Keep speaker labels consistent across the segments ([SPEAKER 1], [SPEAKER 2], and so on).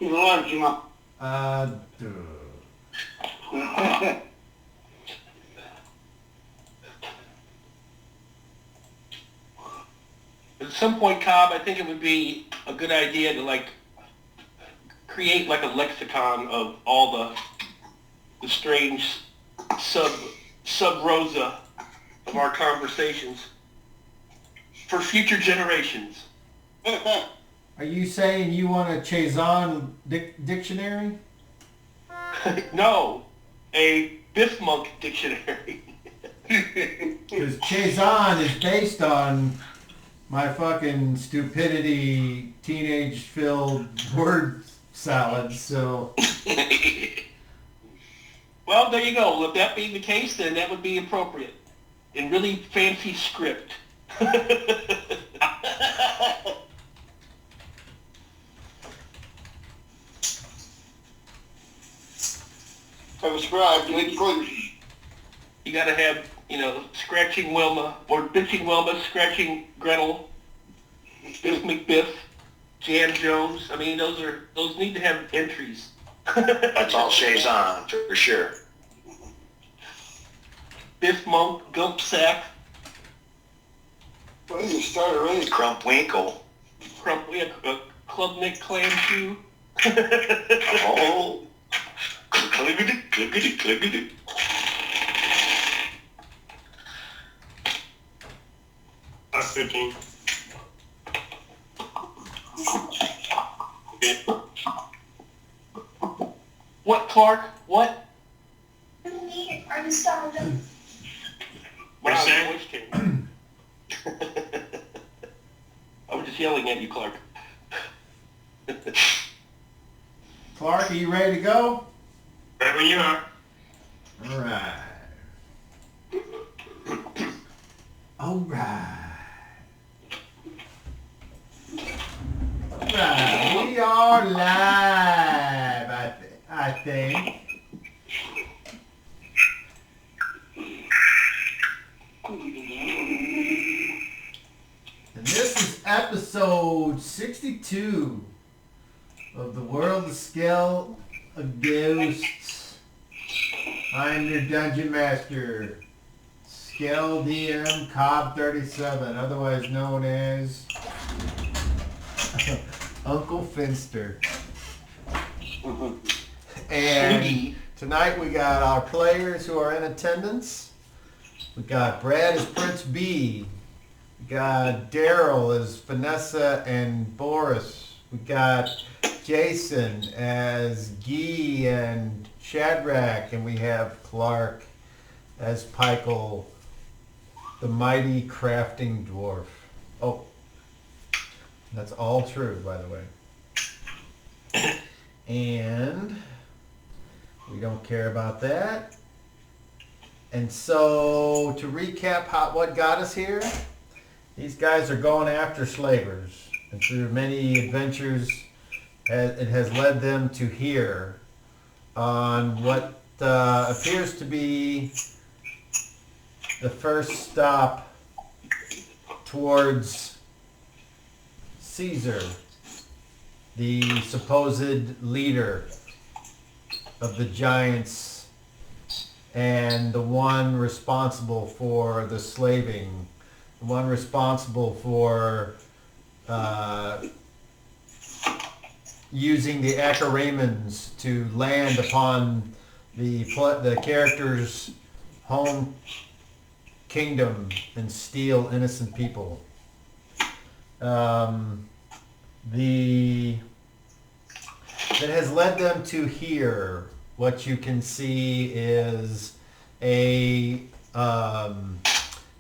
[SPEAKER 1] Large.
[SPEAKER 2] Duh.
[SPEAKER 3] At some point, Cobb, I think it would be a good idea to like create like a lexicon of all the strange sub rosa of our conversations for future generations.
[SPEAKER 2] Are you saying you want a Chazon dictionary?
[SPEAKER 3] No, a Bismunk dictionary.
[SPEAKER 2] Because Chazon is based on my fucking stupidity, teenage-filled word salad, so...
[SPEAKER 3] Well, there you go. If that being the case, then that would be appropriate. In really fancy script.
[SPEAKER 1] Subscribe to inclusion.
[SPEAKER 3] You gotta have, scratching Wilma, or bitching Wilma, scratching Gretel, Biff McBiff, Jan Jones. I mean, those need to have entries.
[SPEAKER 4] That's all Chazon, for sure.
[SPEAKER 3] Biff Monk, Gump Sack.
[SPEAKER 1] Well, you start already.
[SPEAKER 4] Crumpwinkle.
[SPEAKER 3] Club Nick Clam Shoe.
[SPEAKER 4] Oh. Clickety, clickety, clickety.
[SPEAKER 5] That's 15. Okay.
[SPEAKER 3] What, Clark? What?
[SPEAKER 6] Are you starving?
[SPEAKER 5] What'd you say?
[SPEAKER 3] Wow, your voice changed. I was just yelling at you, Clark.
[SPEAKER 2] Clark, are you ready to go?
[SPEAKER 5] Right when you are.
[SPEAKER 2] Alright. Alright. Alright, we are live, I think. And this is episode 62 of the World of Skell-Ghosts. I'm your Dungeon Master, Skell DM Cobb 37, otherwise known as Uncle Finster. And tonight we got our players who are in attendance. We got Brad as Prince B. We got Daryl as Vanessa and Boris. We got Jason as Guy and Shadrach, and we have Clark as Pykel, the mighty crafting dwarf. Oh, that's all true, by the way. And we don't care about that. And so, to recap what got us here, these guys are going after slavers. And through many adventures, it has led them to here on what appears to be the first stop towards Caesar, the supposed leader of the giants and the one responsible for the slaving, the one responsible for using the Acharamans to land upon the character's home kingdom and steal innocent people. That has led them to here. What you can see is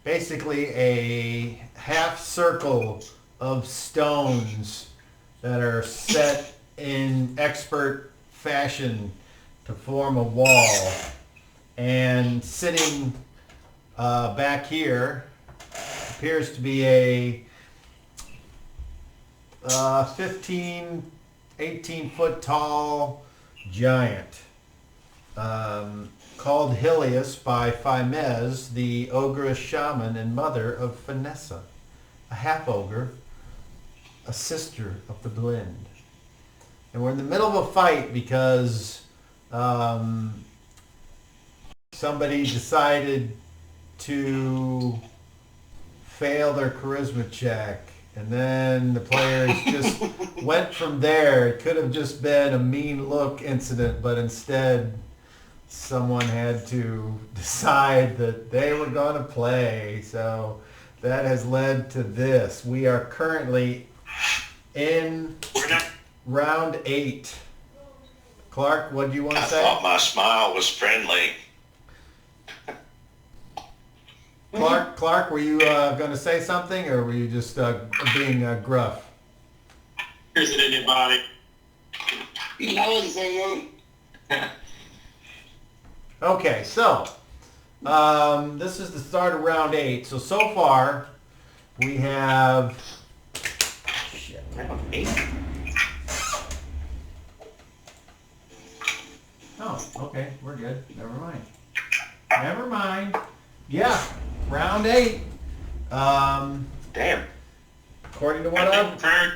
[SPEAKER 2] basically a half circle of stones that are set in expert fashion to form a wall. And sitting back here appears to be a 15, 18 foot tall giant called Hilius by Phymez, the ogress shaman and mother of Vanessa, a half ogre, a sister of the blend. And we're in the middle of a fight because somebody decided to fail their charisma check. And then the players just went from there. It could have just been a mean look incident, but instead someone had to decide that they were going to play. So that has led to this. We are currently in round 8. Clark, what do you want to say?
[SPEAKER 4] I thought my smile was friendly.
[SPEAKER 2] Clark, were you going to say something, or were you just being gruff?
[SPEAKER 5] Here's it, anybody.
[SPEAKER 1] I wasn't saying nothing.
[SPEAKER 2] Okay, so this is the start of round 8. So far we have
[SPEAKER 3] Round 8?
[SPEAKER 2] Oh, okay, we're good. Never mind. Yeah, round 8.
[SPEAKER 4] Damn.
[SPEAKER 2] According to
[SPEAKER 5] I
[SPEAKER 2] what
[SPEAKER 5] think prayer,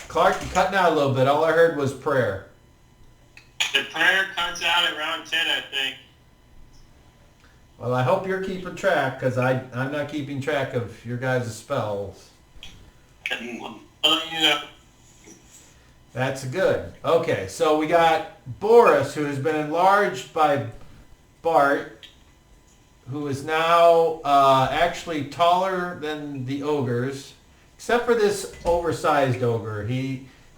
[SPEAKER 2] Clark, you're cutting out a little bit. All I heard was prayer.
[SPEAKER 5] the prayer comes out at round 10, I think.
[SPEAKER 2] Well, I hope you're keeping track, because I'm not keeping track of your guys' spells.
[SPEAKER 5] I'll let you know.
[SPEAKER 2] That's good. Okay, so we got Boris, who has been enlarged by Bart, who is now actually taller than the ogres, except for this oversized ogre.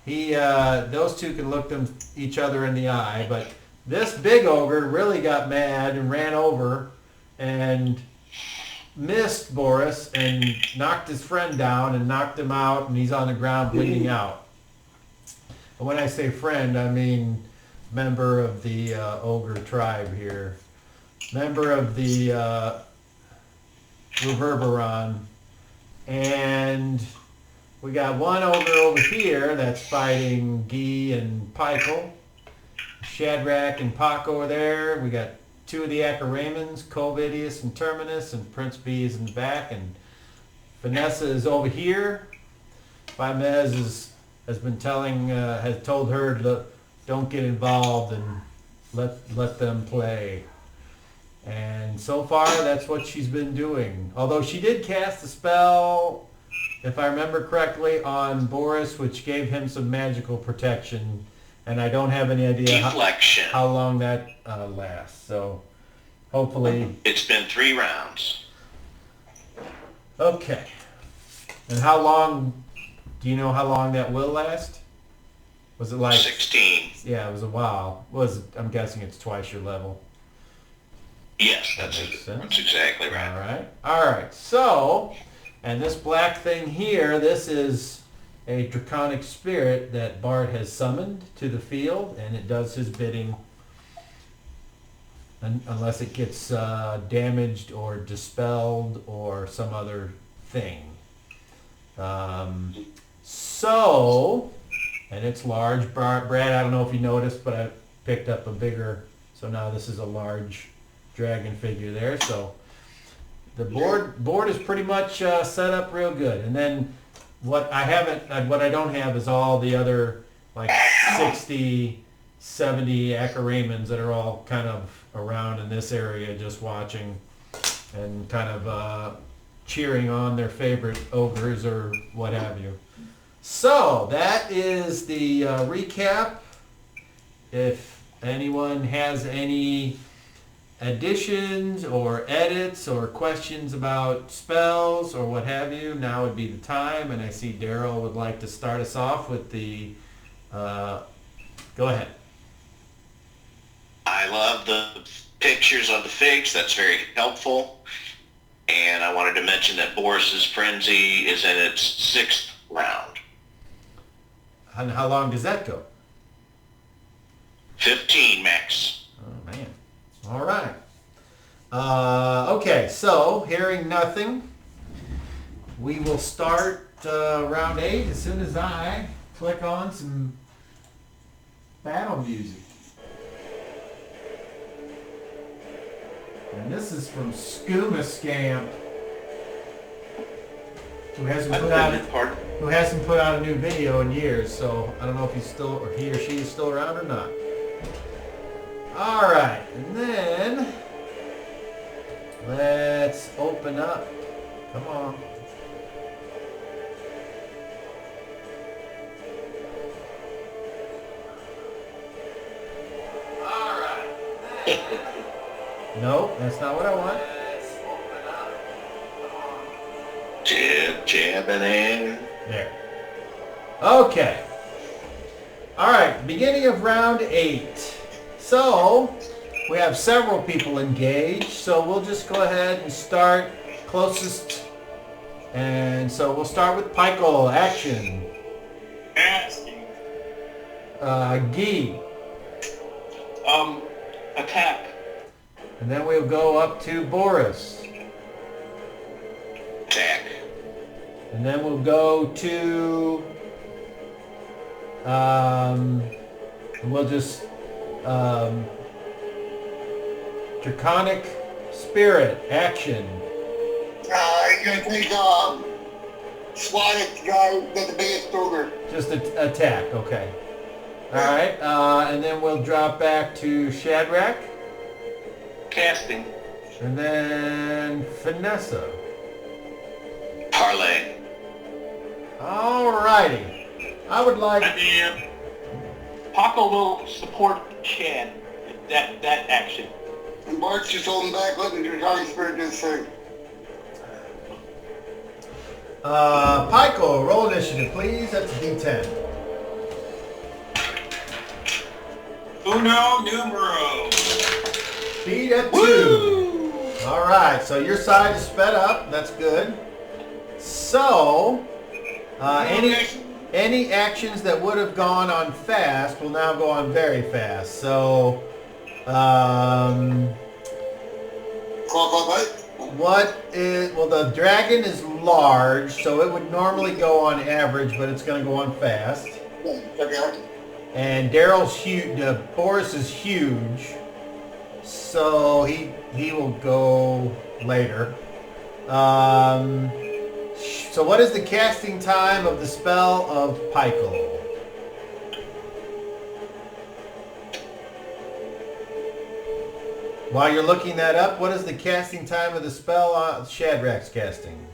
[SPEAKER 2] Those two can look each other in the eye, but this big ogre really got mad and ran over and missed Boris and knocked his friend down and knocked him out, and he's on the ground bleeding out. And when I say friend, I mean member of the ogre tribe here. Member of the Reverberum. And we got one ogre over here that's fighting Guy and Pikel. Shadrach and Pock over there. We got 2 of the Acharamans, Covidius and Terminus, and Prince B is in the back, and Vanessa is over here. Vimez has been has told her to don't get involved and let them play. And so far, that's what she's been doing. Although she did cast a spell, if I remember correctly, on Boris, which gave him some magical protection. And I don't have any idea
[SPEAKER 4] Deflection.
[SPEAKER 2] how long that lasts. So hopefully...
[SPEAKER 4] It's been 3 rounds.
[SPEAKER 2] Okay. And how long... Do you know how long that will last? Was it like...
[SPEAKER 4] 16.
[SPEAKER 2] Yeah, it was a while. I'm guessing it's twice your level.
[SPEAKER 4] Yes,
[SPEAKER 2] That makes sense.
[SPEAKER 4] that's exactly right.
[SPEAKER 2] All right. So, and this black thing here, this is a draconic spirit that Bart has summoned to the field, and it does his bidding unless it gets damaged or dispelled or some other thing. So, and it's large. Brad, I don't know if you noticed, but I picked up a bigger, so now this is a large dragon figure there. So the board is pretty much set up real good. And then what I don't have is all the other like 60, 70 Acharamans that are all kind of around in this area just watching and kind of cheering on their favorite ogres or what have you. So that is the recap. If anyone has any additions or edits or questions about spells or what have you, now would be the time. And I see Daryl would like to start us off with the... go ahead.
[SPEAKER 4] I love the pictures of the figs. That's very helpful. And I wanted to mention that Boris's Frenzy is in its 6th round.
[SPEAKER 2] And how long does that go?
[SPEAKER 4] 15 max.
[SPEAKER 2] Oh, man. All right. Okay, so hearing nothing, we will start round 8 as soon as I click on some battle music. And this is from Skooma Scamp. who hasn't
[SPEAKER 3] I
[SPEAKER 2] put
[SPEAKER 3] beg
[SPEAKER 2] out
[SPEAKER 3] your pardon.
[SPEAKER 2] who hasn't put out a new video in years, so I don't know if he's still, or he or she is still around or not. All right, and then let's open up. Come on. All right. No, that's not what I want. Let's open up.
[SPEAKER 4] Jab, jabbing in.
[SPEAKER 2] There. Okay. All right, beginning of round 8. So, we have several people engaged, so we'll just go ahead and start closest. And so we'll start with Pykel, action.
[SPEAKER 5] Asking.
[SPEAKER 2] Guy.
[SPEAKER 3] Attack.
[SPEAKER 2] And then we'll go up to Boris.
[SPEAKER 4] Attack.
[SPEAKER 2] And then we'll go to, we'll just, Draconic Spirit, action.
[SPEAKER 1] You're gonna take swat at the guy with the biggest ogre.
[SPEAKER 2] Just attack, okay. Alright, and then we'll drop back to Shadrach.
[SPEAKER 3] Casting.
[SPEAKER 2] And then Vanessa.
[SPEAKER 4] Parlay.
[SPEAKER 2] Alrighty. I would like...
[SPEAKER 5] Idea.
[SPEAKER 3] Paco will support Shad. That action.
[SPEAKER 1] And Bart's just holding back, letting the Draconic Spirit do his thing.
[SPEAKER 2] Pykel, roll initiative, please. That's a D10.
[SPEAKER 5] Uno numero.
[SPEAKER 2] Speed at 2. Alright, so your side is sped up. That's good. So, any actions that would have gone on fast will now go on very fast. So, what is, well, the dragon is large, so it would normally go on average, but it's going to go on fast.
[SPEAKER 1] Okay.
[SPEAKER 2] And Daryl's huge, Boris is huge, so he will go later. So what is the casting time of the spell of Pykel? While you're looking that up, what is the casting time of the spell Shadrach's casting?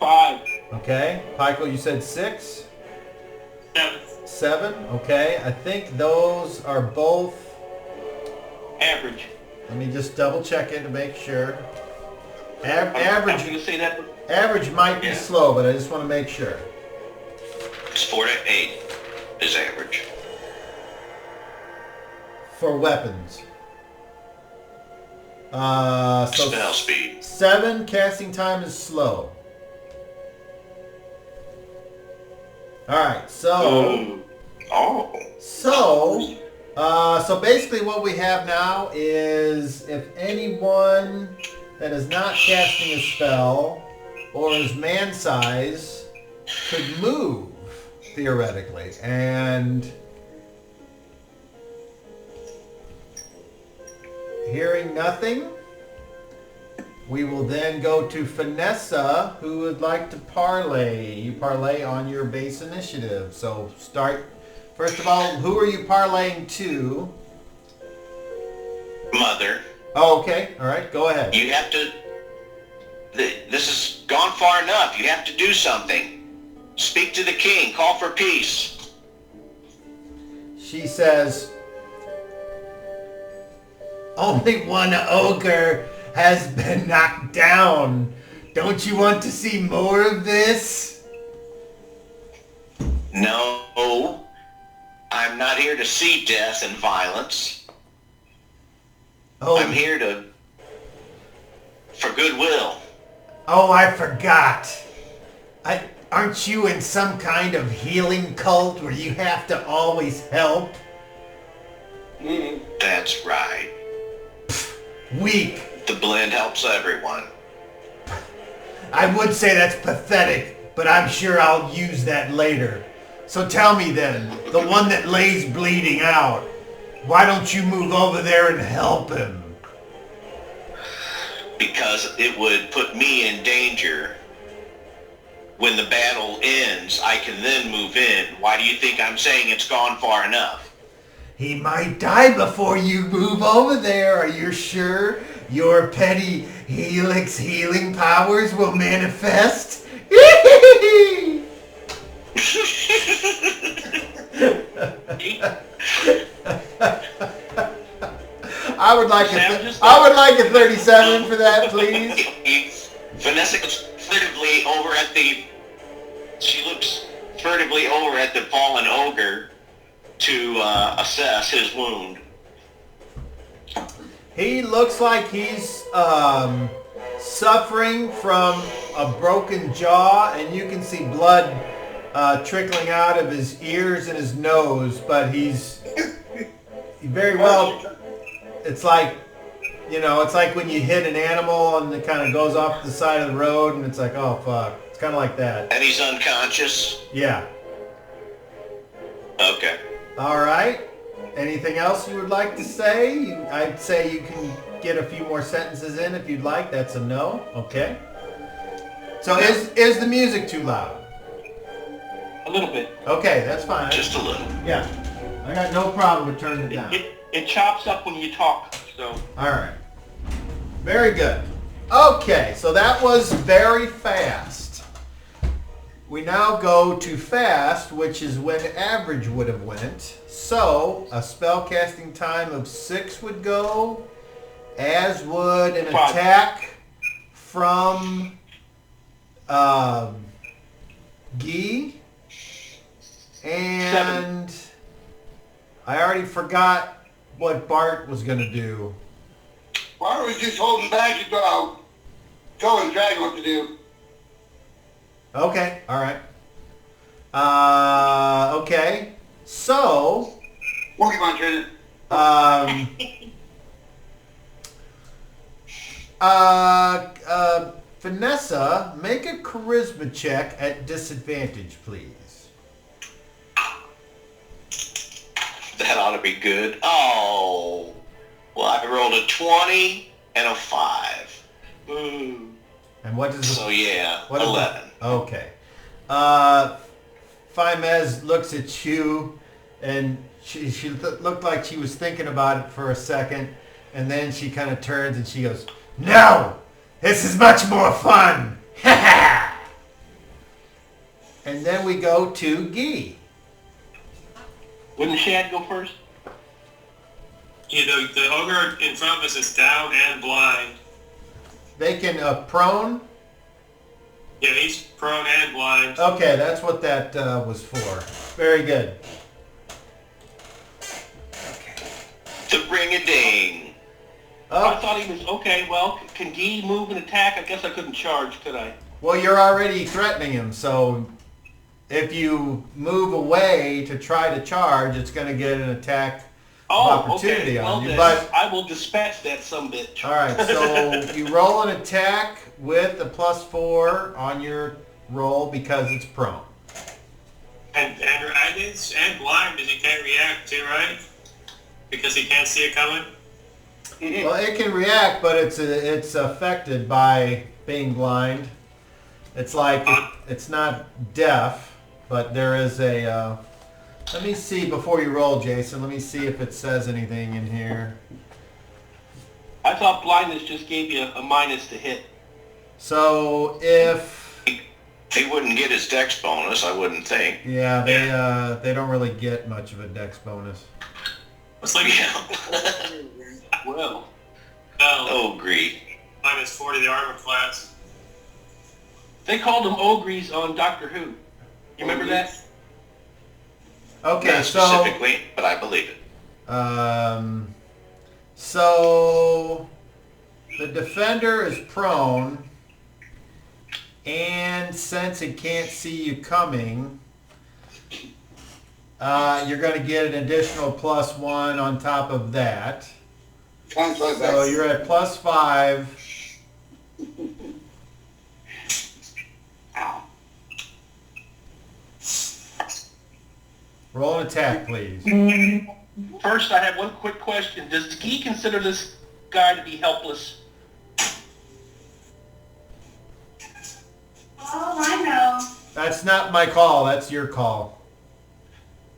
[SPEAKER 3] 5.
[SPEAKER 2] Okay. Pykel, you said 6?
[SPEAKER 5] 7.
[SPEAKER 2] 7? Okay. I think those are both...
[SPEAKER 3] Average.
[SPEAKER 2] Let me just double check it to make sure.
[SPEAKER 3] I'm
[SPEAKER 2] Average...
[SPEAKER 3] going to say that.
[SPEAKER 2] Average might be
[SPEAKER 4] Yeah.
[SPEAKER 2] slow, but I just want to make sure.
[SPEAKER 4] It's 4 to 8 is average.
[SPEAKER 2] For weapons. So
[SPEAKER 4] Spell speed.
[SPEAKER 2] 7 casting time is slow. Alright, so... So basically what we have now is if anyone that is not casting a spell or is man size could move, theoretically, and hearing nothing, we will then go to Vanessa, who would like to parlay. You parlay on your base initiative. So start, first of all, who are you parlaying to?
[SPEAKER 4] Mother.
[SPEAKER 2] Oh, okay. All right. Go ahead.
[SPEAKER 4] You have to... This has gone far enough. You have to do something. Speak to the king. Call for peace.
[SPEAKER 2] She says, only one ogre has been knocked down. Don't you want to see more of this?
[SPEAKER 4] No. I'm not here to see death and violence.
[SPEAKER 2] Oh,
[SPEAKER 4] I'm here for goodwill.
[SPEAKER 2] oh, I forgot. Aren't you in some kind of healing cult where you have to always help?
[SPEAKER 4] That's right.
[SPEAKER 2] Weak.
[SPEAKER 4] The blend helps everyone.
[SPEAKER 2] I would say that's pathetic, but I'm sure I'll use that later. So tell me then, the one that lays bleeding out, why don't you move over there and help him?
[SPEAKER 4] Because it would put me in danger. when the battle ends, I can then move in. Why do you think I'm saying it's gone far enough?
[SPEAKER 2] He might die before you move over there. Are you sure your petty Helix healing powers will manifest? I would like a 37 for that, please.
[SPEAKER 4] Vanessa looks furtively over at the fallen ogre to assess his wound.
[SPEAKER 2] He looks like he's suffering from a broken jaw, and you can see blood trickling out of his ears and his nose, but he's very well. It's like, it's like when you hit an animal and it kind of goes off the side of the road, and it's like, oh fuck. It's kind of like that.
[SPEAKER 4] And he's unconscious?
[SPEAKER 2] Yeah.
[SPEAKER 4] Okay.
[SPEAKER 2] All right. Anything else you would like to say? I'd say you can get a few more sentences in if you'd like. That's a no. Okay. So is the music too loud?
[SPEAKER 3] A little bit.
[SPEAKER 2] Okay, that's fine.
[SPEAKER 4] Just a little.
[SPEAKER 2] Yeah. I got no problem with turning it down.
[SPEAKER 3] It chops up when you talk, so.
[SPEAKER 2] All right. Very good. Okay, so that was very fast. We now go to fast, which is when average would have went. So a spell casting time of 6 would go, as would an
[SPEAKER 3] 5.
[SPEAKER 2] attack from Guy. And
[SPEAKER 3] 7.
[SPEAKER 2] I already forgot what Bart was going to do.
[SPEAKER 1] Why don't we just hold him back and go and drag what to do?
[SPEAKER 2] Okay, all right. Okay, so
[SPEAKER 1] Pokemon trainer.
[SPEAKER 2] Vanessa, make a charisma check at disadvantage, please.
[SPEAKER 4] That ought to be good. Oh. Well, I rolled a 20 and a 5.
[SPEAKER 3] Boo.
[SPEAKER 2] And what does
[SPEAKER 4] So yeah,
[SPEAKER 2] what
[SPEAKER 4] 11.
[SPEAKER 2] Okay. Faimez looks at you, and she looked like she was thinking about it for a second, and then she kind of turns and she goes, "No! This is much more fun!" And then we go to Guy.
[SPEAKER 3] Wouldn't Shad go first?
[SPEAKER 5] The ogre in front of us is down and blind.
[SPEAKER 2] They can prone.
[SPEAKER 5] Yeah, he's prone and blind.
[SPEAKER 2] Okay, that's what that was for. Very good.
[SPEAKER 4] The ring-a-ding.
[SPEAKER 3] I thought he was, okay, well, can Guy move and attack? I guess I couldn't charge, could I?
[SPEAKER 2] Well, you're already threatening him, so if you move away to try to charge, it's going to get an attack opportunity on you.
[SPEAKER 3] Then,
[SPEAKER 2] but
[SPEAKER 3] I will dispatch that sumbitch.
[SPEAKER 2] all right, so you roll an attack with a +4 on your roll because it's prone.
[SPEAKER 5] And blind, because he can't react too, right? Because he can't see it coming.
[SPEAKER 2] Well, it can react, but it's affected by being blind. It's like it's not deaf, but there is a. Let me see before you roll, Jason. Let me see if it says anything in here.
[SPEAKER 3] I thought blindness just gave you a minus to hit.
[SPEAKER 2] So if
[SPEAKER 4] He wouldn't get his dex bonus, I wouldn't think.
[SPEAKER 2] yeah, they don't really get much of a dex bonus.
[SPEAKER 5] It's like,
[SPEAKER 3] Well,
[SPEAKER 4] Ogre.
[SPEAKER 5] minus 40 the armor class.
[SPEAKER 3] they called them ogres on Doctor Who. You remember that?
[SPEAKER 2] Okay,
[SPEAKER 4] Not
[SPEAKER 2] so
[SPEAKER 4] specifically, but I believe it.
[SPEAKER 2] so the defender is prone, and since it can't see you coming, you're going to get an additional +1 on top of that. So you're at +5. Roll an attack, please.
[SPEAKER 3] First, I have one quick question. Does Guy consider this guy to be helpless?
[SPEAKER 6] Oh, I know.
[SPEAKER 2] That's not my call. That's your call.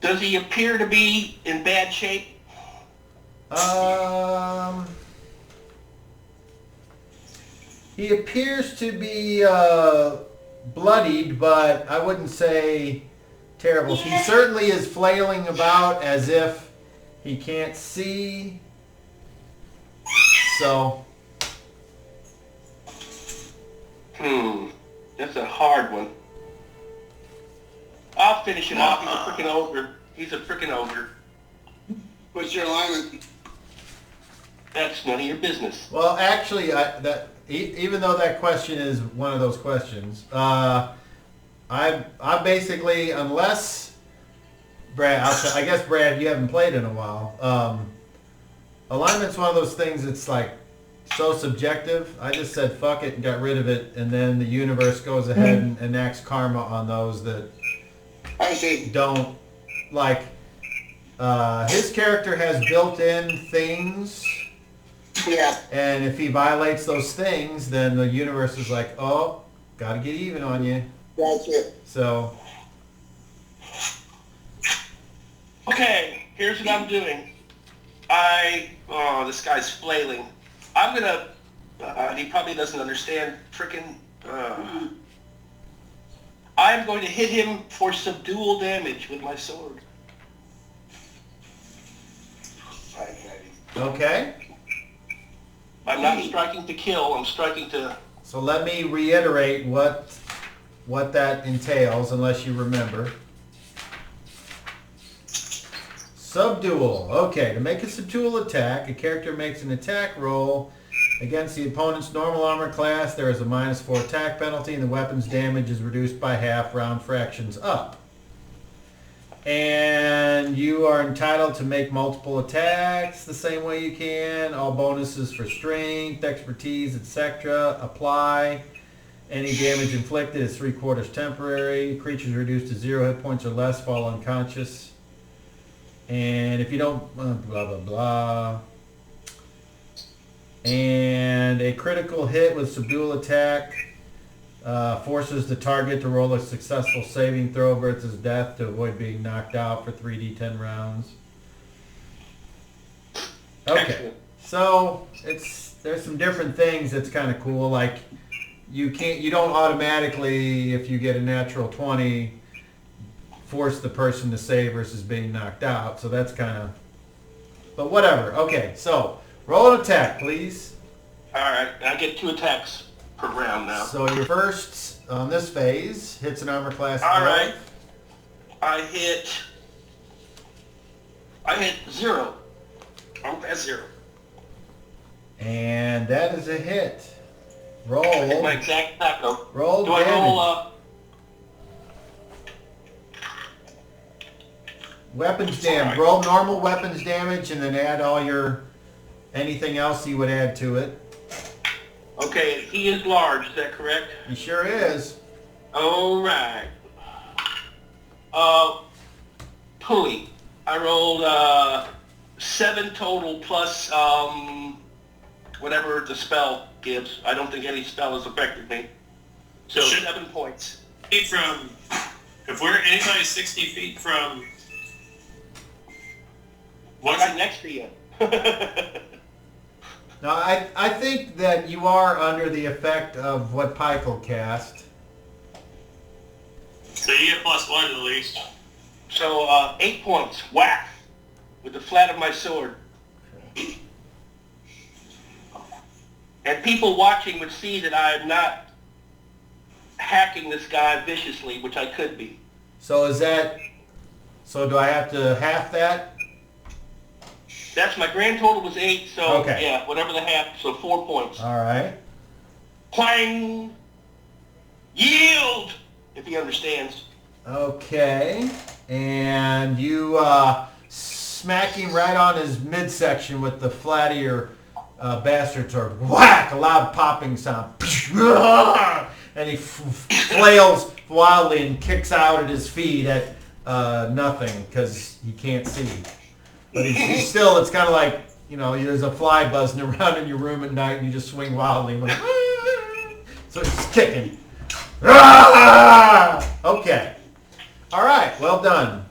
[SPEAKER 3] Does he appear to be in bad shape?
[SPEAKER 2] He appears to be bloodied, but I wouldn't say terrible. He certainly is flailing about as if he can't see. So.
[SPEAKER 3] That's a hard one. I'll finish it off. He's a freaking ogre. He's a freaking ogre.
[SPEAKER 1] What's your alignment?
[SPEAKER 3] That's none of your business.
[SPEAKER 2] Well, actually, even though that question is one of those questions, I basically, unless Brad, I guess Brad, you haven't played in a while. Alignment's one of those things that's like so subjective. I just said fuck it and got rid of it, and then the universe goes ahead and enacts karma on those that
[SPEAKER 1] I see.
[SPEAKER 2] don't like. His character has built-in things.
[SPEAKER 1] Yeah.
[SPEAKER 2] And if he violates those things, then the universe is like, oh, gotta get even on you.
[SPEAKER 1] That's it.
[SPEAKER 2] So.
[SPEAKER 3] Okay, here's what I'm doing. This guy's flailing. I'm gonna, he probably doesn't understand frickin', I'm going to hit him for subdual damage with my sword.
[SPEAKER 2] Okay.
[SPEAKER 3] I'm not striking to kill, I'm striking to...
[SPEAKER 2] So let me reiterate what that entails, unless you remember. Subdual. Okay, to make a subdual attack, a character makes an attack roll against the opponent's normal armor class. There is a -4 attack penalty, and the weapon's damage is reduced by half, round fractions up. And you are entitled to make multiple attacks the same way you can. All bonuses for strength, expertise, etc. apply. Any damage inflicted is 3/4 temporary. Creatures reduced to 0 hit points or less fall unconscious. And if you don't, blah, blah, blah. And a critical hit with subdual attack forces the target to roll a successful saving throw versus death to avoid being knocked out for 3d10 rounds. Okay, so there's some different things that's kind of cool. Like you don't automatically, if you get a natural 20, force the person to save versus being knocked out. So that's kind of, but whatever. Okay, so roll an attack, please.
[SPEAKER 3] All right, I get 2 attacks per round now.
[SPEAKER 2] So your first on this phase hits an armor class.
[SPEAKER 3] All right, I hit 0. I'm at 0.
[SPEAKER 2] And that is a hit. Roll.
[SPEAKER 3] I hit my exact attack though.
[SPEAKER 2] Roll
[SPEAKER 3] Do
[SPEAKER 2] damage.
[SPEAKER 3] I roll?
[SPEAKER 2] Weapons damage. Roll normal weapons damage and then add all your anything else you would add to it.
[SPEAKER 3] Okay, he is large, is that correct?
[SPEAKER 2] He sure is.
[SPEAKER 3] All right. Pulley. I rolled 7 total plus whatever the spell gives. I don't think any spell has affected me. So 7 points.
[SPEAKER 5] If we're anybody 60 feet from...
[SPEAKER 3] What's right next to you?
[SPEAKER 2] Now, I think that you are under the effect of what Pike will cast.
[SPEAKER 5] So you get +1 at least.
[SPEAKER 3] So 8 points. Whack! With the flat of my sword. And people watching would see that I am not hacking this guy viciously, which I could be.
[SPEAKER 2] So is that... So do I have to half that?
[SPEAKER 3] That's my grand total was 8, so
[SPEAKER 2] okay.
[SPEAKER 3] Yeah, whatever the half, so 4 points.
[SPEAKER 2] All right.
[SPEAKER 3] Clang! Yield! If he understands.
[SPEAKER 2] Okay. And you smack him right on his midsection with the flat of your bastard sword. Whack! A loud popping sound. And he flails wildly and kicks out at his feet at nothing because he can't see. But he's still, it's kind of like, there's a fly buzzing around in your room at night and you just swing wildly. Like, so he's kicking. Okay. All right, well done.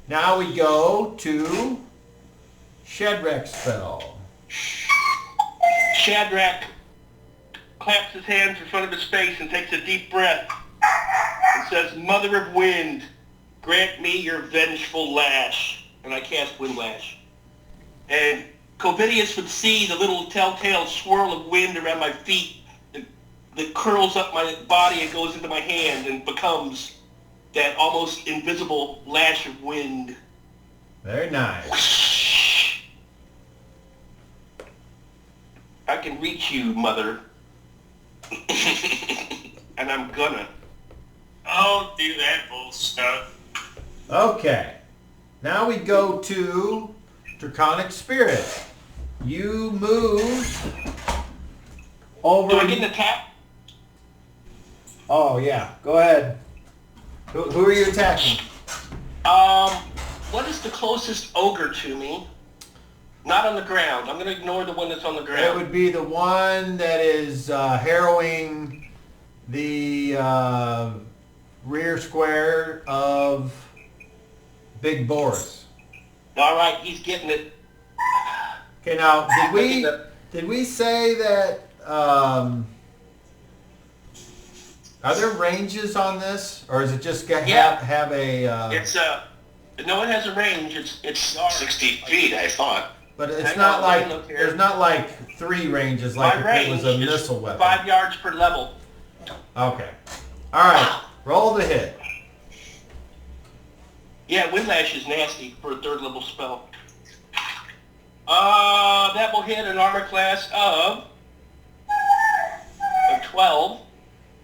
[SPEAKER 2] Now we go to Shadrach's spell.
[SPEAKER 3] Shadrach claps his hands in front of his face and takes a deep breath and says, Mother of Wind, grant me your vengeful lash. And I cast Wind Lash. And Covidius would see the little telltale swirl of wind around my feet that curls up my body and goes into my hand and becomes that almost invisible lash of wind.
[SPEAKER 2] Very nice.
[SPEAKER 3] I can reach you, Mother. And I'm gonna.
[SPEAKER 5] Don't do that bull stuff.
[SPEAKER 2] Okay. Now we go to Draconic Spirit. You move over.
[SPEAKER 3] Do I get an attack?
[SPEAKER 2] Oh, yeah. Go ahead. Who are you attacking?
[SPEAKER 3] What is the closest ogre to me? Not on the ground. I'm going to ignore the one that's on the ground.
[SPEAKER 2] It would be the one that is harrowing the rear square of Big Boris.
[SPEAKER 3] All right, he's getting it.
[SPEAKER 2] Okay, now, did we say that, are there ranges on this? Or is it just have a...
[SPEAKER 3] It's, no, it has a range. It's
[SPEAKER 4] 60 feet, I thought.
[SPEAKER 2] But it's
[SPEAKER 3] Hang
[SPEAKER 2] not
[SPEAKER 3] on,
[SPEAKER 2] like,
[SPEAKER 3] let me look here.
[SPEAKER 2] there's not like 3 ranges like
[SPEAKER 3] My
[SPEAKER 2] if it was a
[SPEAKER 3] range is
[SPEAKER 2] missile weapon.
[SPEAKER 3] 5 yards per level.
[SPEAKER 2] Okay. Alright, roll the hit.
[SPEAKER 3] Yeah, Windlash is nasty for a 3rd level spell. That will hit an armor class of 12.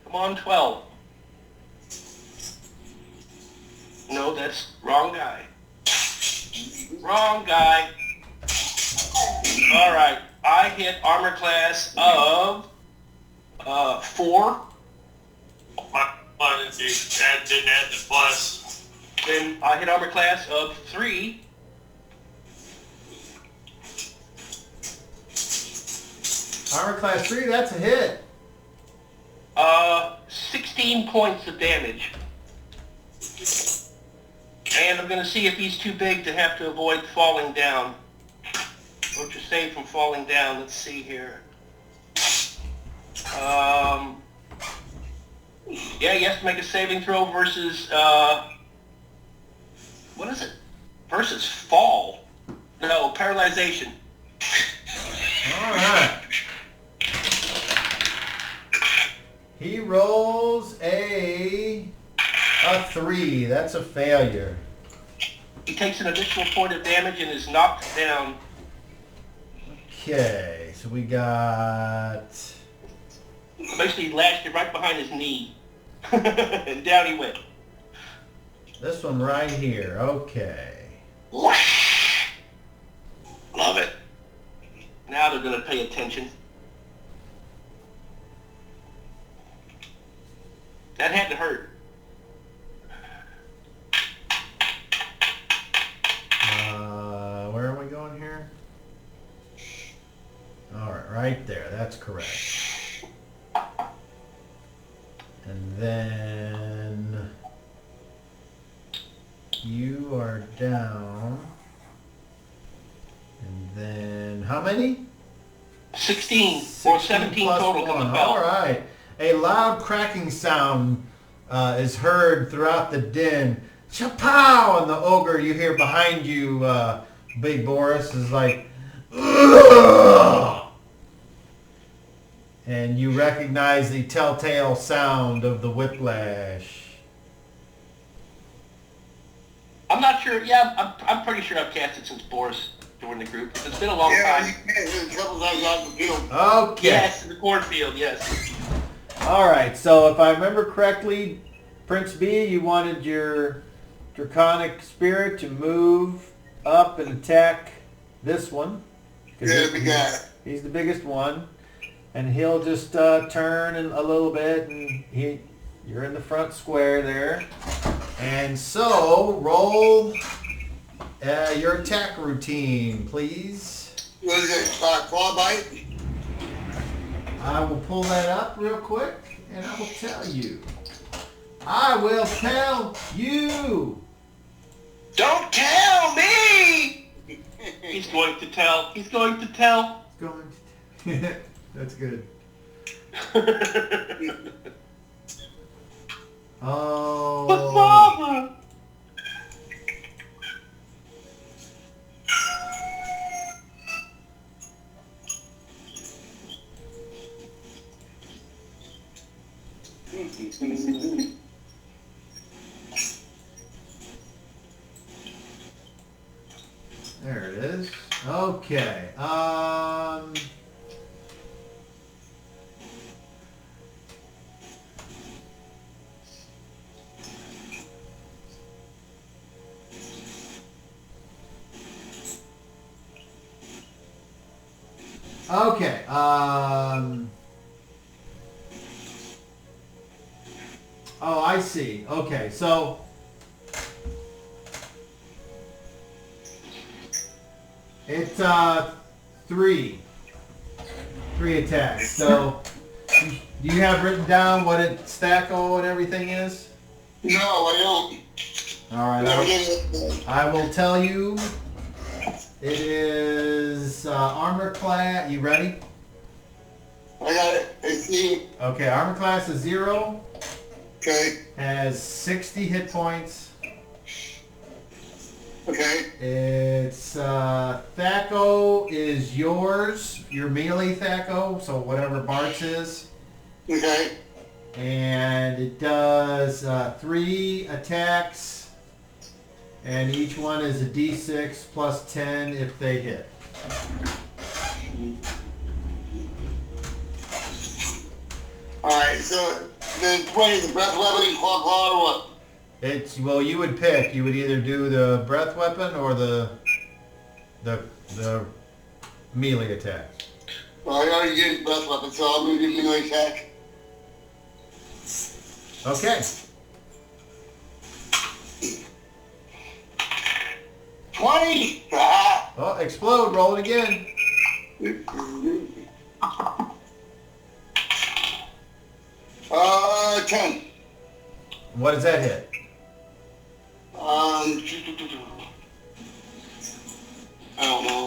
[SPEAKER 3] Come on, 12. No, that's wrong guy. Wrong guy. All right, I hit armor class of 4.
[SPEAKER 5] Why didn't you didn't add the plus?
[SPEAKER 3] Then I hit armor class of 3.
[SPEAKER 2] Armor class 3, that's a hit.
[SPEAKER 3] 16 points of damage. And I'm going to see if he's too big to have to avoid falling down. Or to save from falling down. Let's see here. Yeah, he has to make a saving throw versus, what is it? Versus fall. No, paralyzation.
[SPEAKER 2] Alright. He rolls a 3. That's a failure.
[SPEAKER 3] He takes an additional point of damage and is knocked down.
[SPEAKER 2] Okay, so we got...
[SPEAKER 3] Basically lashed it right behind his knee. And down he went.
[SPEAKER 2] this one right here. Okay.
[SPEAKER 4] Love it.
[SPEAKER 3] Now they're going to pay attention. That had to hurt.
[SPEAKER 2] Where are we going here? Alright, right there. That's correct. And then you are down. And then how many?
[SPEAKER 3] 16 or 17
[SPEAKER 2] plus
[SPEAKER 3] total from the
[SPEAKER 2] 1.
[SPEAKER 3] bell.
[SPEAKER 2] All right. A loud cracking sound is heard throughout the den. Chapow! And the ogre you hear behind you, Big Boris, is like, ugh! And you recognize the telltale sound of the whiplash.
[SPEAKER 3] I'm not sure. Yeah, I'm pretty sure I've cast it since Boris joined the group. It's been a long
[SPEAKER 1] Yeah,
[SPEAKER 3] time.
[SPEAKER 1] you can't do trouble like that in the field.
[SPEAKER 2] Okay.
[SPEAKER 3] Yes, in the cornfield, yes.
[SPEAKER 2] All right. So if I remember correctly, Prince B, you wanted your Draconic Spirit to move up and attack this one. 'Cause
[SPEAKER 1] Yeah, the big guy.
[SPEAKER 2] He's the biggest one. And he'll just turn a little bit, and you're in the front square there. And so, roll your attack routine, please.
[SPEAKER 1] What is it? Claw bite?
[SPEAKER 2] I will pull that up real quick, and I will tell you. I will tell you.
[SPEAKER 4] Don't tell me!
[SPEAKER 3] He's going to tell. He's going to tell.
[SPEAKER 2] It's going to That's good. Oh.
[SPEAKER 3] But Mama!
[SPEAKER 2] There it is. Okay. Okay. Oh, I see. Okay, so it's three attacks. So do you have written down what it stacko and everything is?
[SPEAKER 1] No, I don't.
[SPEAKER 2] All right.
[SPEAKER 1] Never get it.
[SPEAKER 2] I will tell you. It is armor class. You ready?
[SPEAKER 1] I got it. I see.
[SPEAKER 2] Okay, armor class is 0.
[SPEAKER 1] Okay.
[SPEAKER 2] Has 60 hit points.
[SPEAKER 1] Okay.
[SPEAKER 2] It's Thaco is yours, your melee Thaco, so whatever Bart's is.
[SPEAKER 1] Okay.
[SPEAKER 2] And it does 3 attacks, and each one is a d6 plus 10 if they hit.
[SPEAKER 1] Alright, so the 20 is the breath weapon and claw or what?
[SPEAKER 2] It's, well, you would pick. You would either do the breath weapon or the melee attack.
[SPEAKER 1] Well, I already did breath weapon, so I'm going to do melee attack.
[SPEAKER 2] Okay.
[SPEAKER 1] 20! Ah!
[SPEAKER 2] Oh, explode. Roll it again.
[SPEAKER 1] 10.
[SPEAKER 2] What does that hit?
[SPEAKER 1] I don't know.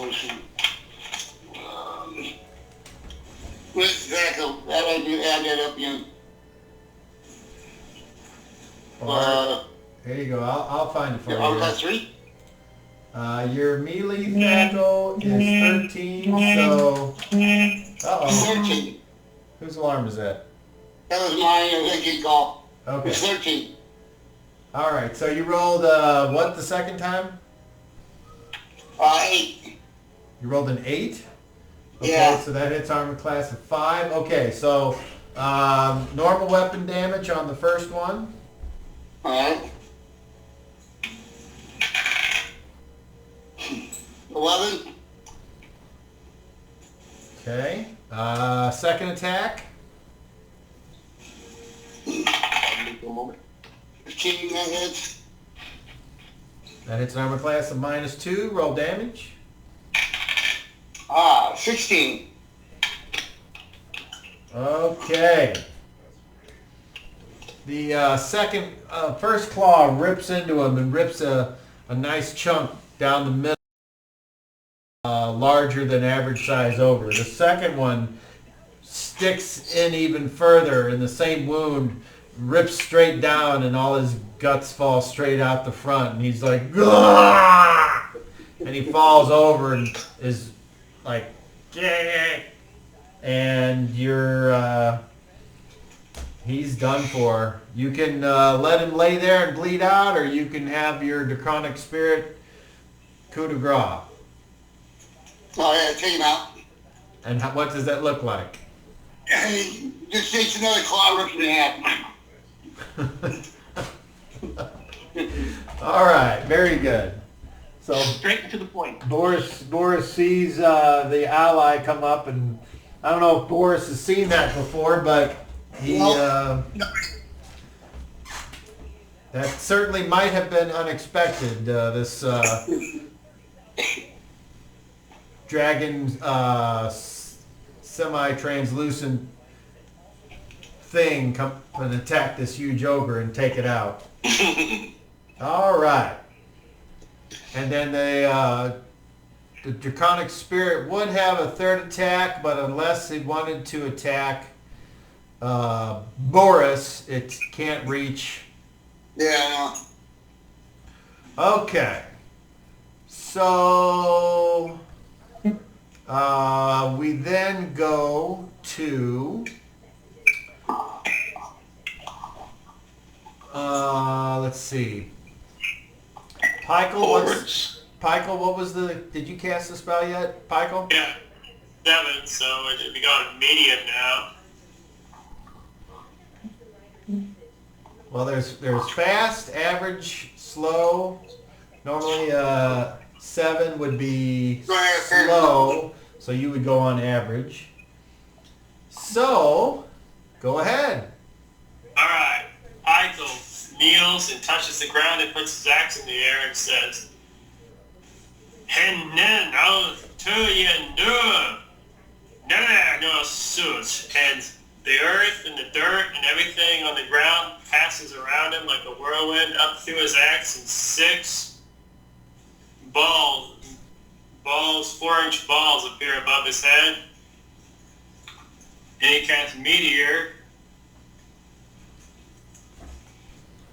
[SPEAKER 1] Where's Zacho? I do add that up again.
[SPEAKER 2] Here you go. I'll find it for
[SPEAKER 1] Oh,
[SPEAKER 2] you.
[SPEAKER 1] that's 3?
[SPEAKER 2] Your melee Thaco is 13, so... Uh-oh.
[SPEAKER 1] 13.
[SPEAKER 2] Whose alarm is that?
[SPEAKER 1] That was mine, I think you call.
[SPEAKER 2] Okay.
[SPEAKER 1] It's 13.
[SPEAKER 2] Alright, so you rolled, what the second time?
[SPEAKER 1] 8.
[SPEAKER 2] You rolled an 8? Okay,
[SPEAKER 1] Yeah.
[SPEAKER 2] so that hits armor class of 5. Okay, so normal weapon damage on the first one.
[SPEAKER 1] Alright. 11.
[SPEAKER 2] Okay. Second attack.
[SPEAKER 3] A moment.
[SPEAKER 1] 15, that hits.
[SPEAKER 2] That hits an armor class of -2. Roll damage.
[SPEAKER 1] 16.
[SPEAKER 2] Okay. The first claw rips into him and rips a nice chunk down the middle, larger than average size over. The second one sticks in even further in the same wound, rips straight down, and all his guts fall straight out the front, and he's like, "Gah!" And he falls over and is like, "Gah!" And you're, he's done for. You can let him lay there and bleed out, or you can have your draconic spirit coup de grace.
[SPEAKER 1] Oh yeah, take him out.
[SPEAKER 2] And what does that look like?
[SPEAKER 1] And he just takes another claw, rips it in half.
[SPEAKER 2] All right, very good. So
[SPEAKER 3] Straight to the point.
[SPEAKER 2] Boris sees the ally come up, and I don't know if Boris has seen that before, but he that certainly might have been unexpected. This dragon semi-translucent thing come and attack this huge ogre and take it out. All right. And then the draconic spirit would have a third attack, but unless it wanted to attack Boris, it can't reach.
[SPEAKER 1] Yeah.
[SPEAKER 2] Okay. So we then go to let's see. Pykel, what was the? Did you cast the spell yet, Pykel?
[SPEAKER 5] Yeah, 7. So it should be going medium now.
[SPEAKER 2] Well, there's fast, average, slow. Normally 7 would be slow, so you would go on average. So, go ahead.
[SPEAKER 5] All right. Pykel kneels and touches the ground and puts his axe in the air and says, "Henen al tuyendur, no suit." And the earth and the dirt and everything on the ground passes around him like a whirlwind up through his axe, and 6 balls, 4-inch balls appear above his head. And he casts Meteor,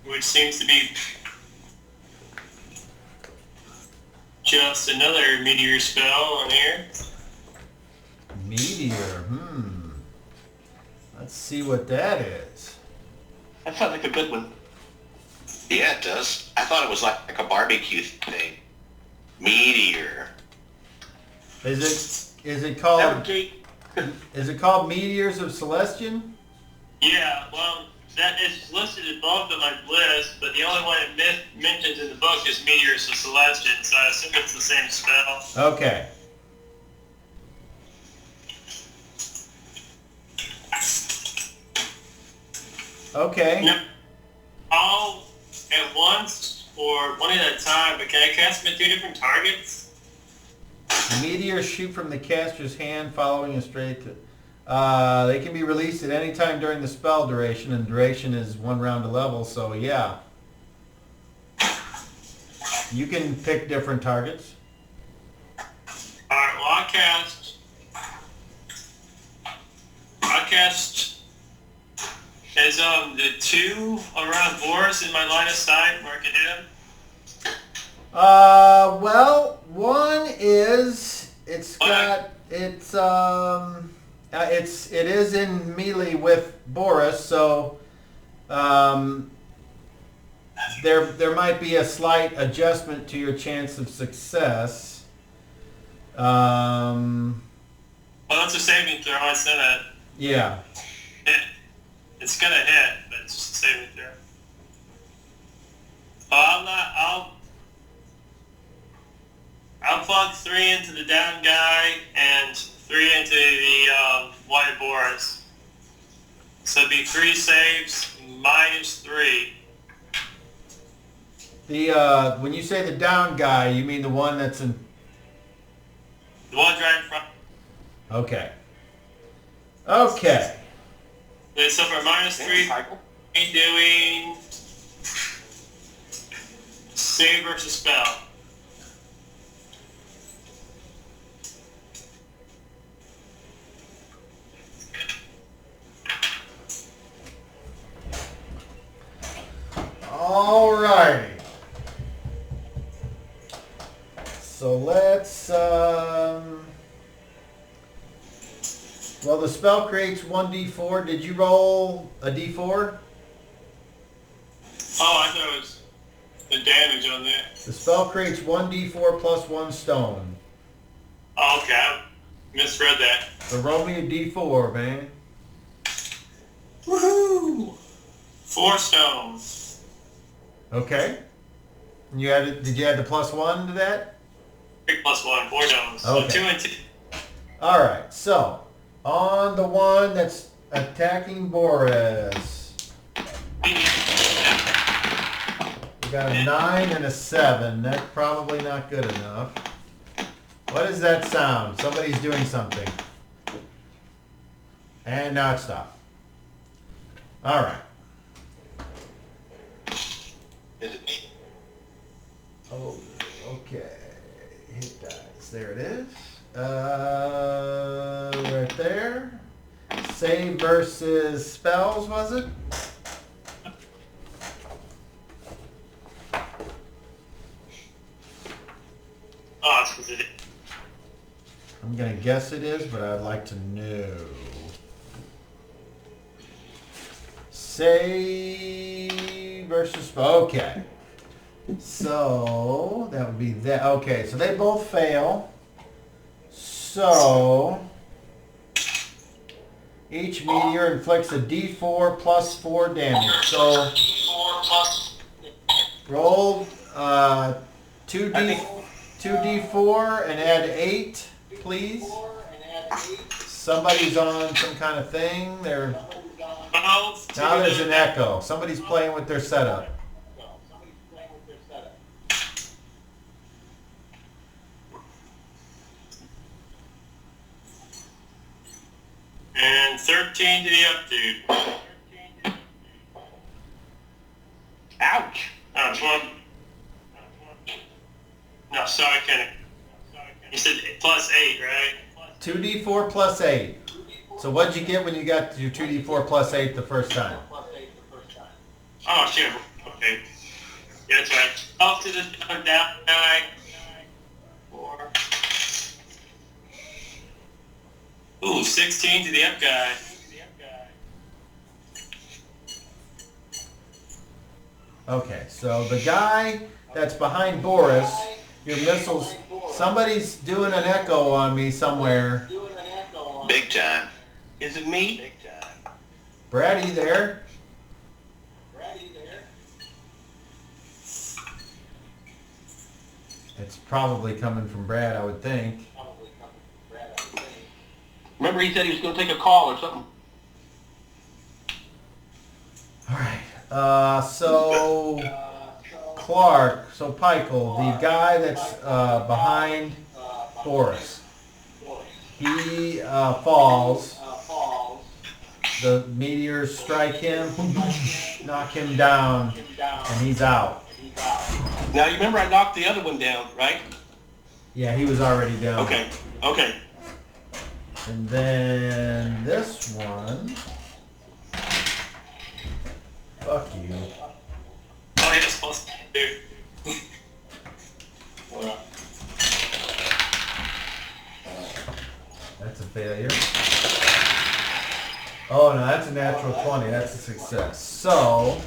[SPEAKER 5] which seems to be just another meteor spell on here.
[SPEAKER 2] Meteor, Let's see what that is.
[SPEAKER 3] That sounds like a good one.
[SPEAKER 4] Yeah, it does. I thought it was like a barbecue thing. Meteor.
[SPEAKER 2] Is it
[SPEAKER 3] That
[SPEAKER 2] called
[SPEAKER 3] would be-
[SPEAKER 2] is it called Meteors of Celestian?
[SPEAKER 5] Yeah, well, that is listed above the list, but the only one it mentions in the book is Meteors of Celestian, so I assume it's the same spell.
[SPEAKER 2] Okay. Okay.
[SPEAKER 5] No, all at once or one at a time, but can I cast them at 2 different targets?
[SPEAKER 2] Meteors shoot from the caster's hand following a straight. They can be released at any time during the spell duration, and duration is 1 round a level, so yeah. You can pick different targets.
[SPEAKER 5] Alright, well I'll cast as the 2 around Boris in my line of sight where I can hit him.
[SPEAKER 2] Well, one is it is in melee with Boris, so there might be a slight adjustment to your chance of success.
[SPEAKER 5] Well, that's a saving throw. I said that.
[SPEAKER 2] Yeah.
[SPEAKER 5] It's gonna hit, but it's just a saving throw. I'll plug 3 into the down guy and 3 into the white Boris. So it'd be 3 saves minus 3.
[SPEAKER 2] The when you say the down guy, you mean the one that's in.
[SPEAKER 5] The one right in front.
[SPEAKER 2] Okay. Okay.
[SPEAKER 5] Okay, so for minus 3, doing save versus spell.
[SPEAKER 2] Alrighty. So let's, well, the spell creates 1d4. Did you roll a d4?
[SPEAKER 5] Oh, I thought it was the damage on that.
[SPEAKER 2] The spell creates 1d4 plus 1 stone.
[SPEAKER 5] Oh, okay, I misread that.
[SPEAKER 2] So roll me a d4, man.
[SPEAKER 5] Woohoo! 4 stones.
[SPEAKER 2] Okay. And you added, did you add the plus 1 to that?
[SPEAKER 5] 3 plus 1, 4 stones.
[SPEAKER 2] Okay.
[SPEAKER 5] So 2 and 2.
[SPEAKER 2] Alright, so on the one that's attacking Boris, we got a 9 and a 7. That's probably not good enough. What does that sound? Somebody's doing something. And now it stopped. All right.
[SPEAKER 4] Is it me?
[SPEAKER 2] Oh, okay. Hit dice. There it is. Right there. Save versus spells, was it?
[SPEAKER 5] Oh, it's because it.
[SPEAKER 2] I'm going to guess it is, but I'd like to know. Save versus spell. Okay. So, that would be that. Okay, so they both fail. So, each meteor inflicts a d4 plus 4 damage. So, roll 2d4 and add 8, please. Somebody's on some kind of thing. They're now there's an echo. Somebody's playing with their setup.
[SPEAKER 5] And 13 to the up, dude.
[SPEAKER 3] Ouch.
[SPEAKER 5] Oh, 12. No, sorry, Kenny. You said plus 8, right?
[SPEAKER 2] 2d4 plus 8. So what'd you get when you got your 2d4 plus 8 the first time?
[SPEAKER 5] Oh, shit. Okay. Yeah, that's right. Up to the down 9. 4. Ooh, 16 to the up guy.
[SPEAKER 2] Okay, so the guy that's behind Boris, your missiles, somebody's doing an echo on me somewhere.
[SPEAKER 4] Big time.
[SPEAKER 3] Is it me?
[SPEAKER 4] Big time.
[SPEAKER 2] Brad, are you there? It's probably coming from Brad, I would think.
[SPEAKER 3] Remember he said he was going to take a call or something.
[SPEAKER 2] All right. So Clark, so Pikel, the guy that's behind Boris, he falls. The meteors strike him, knock him down, and he's out.
[SPEAKER 3] Now you remember I knocked the other one down, right?
[SPEAKER 2] Yeah, he was already down.
[SPEAKER 3] Okay. Okay.
[SPEAKER 2] And then this one. Fuck you.
[SPEAKER 5] Oh, yeah, it's plus 2.
[SPEAKER 2] That's a failure. Oh no, that's a natural 20. That's a success. So,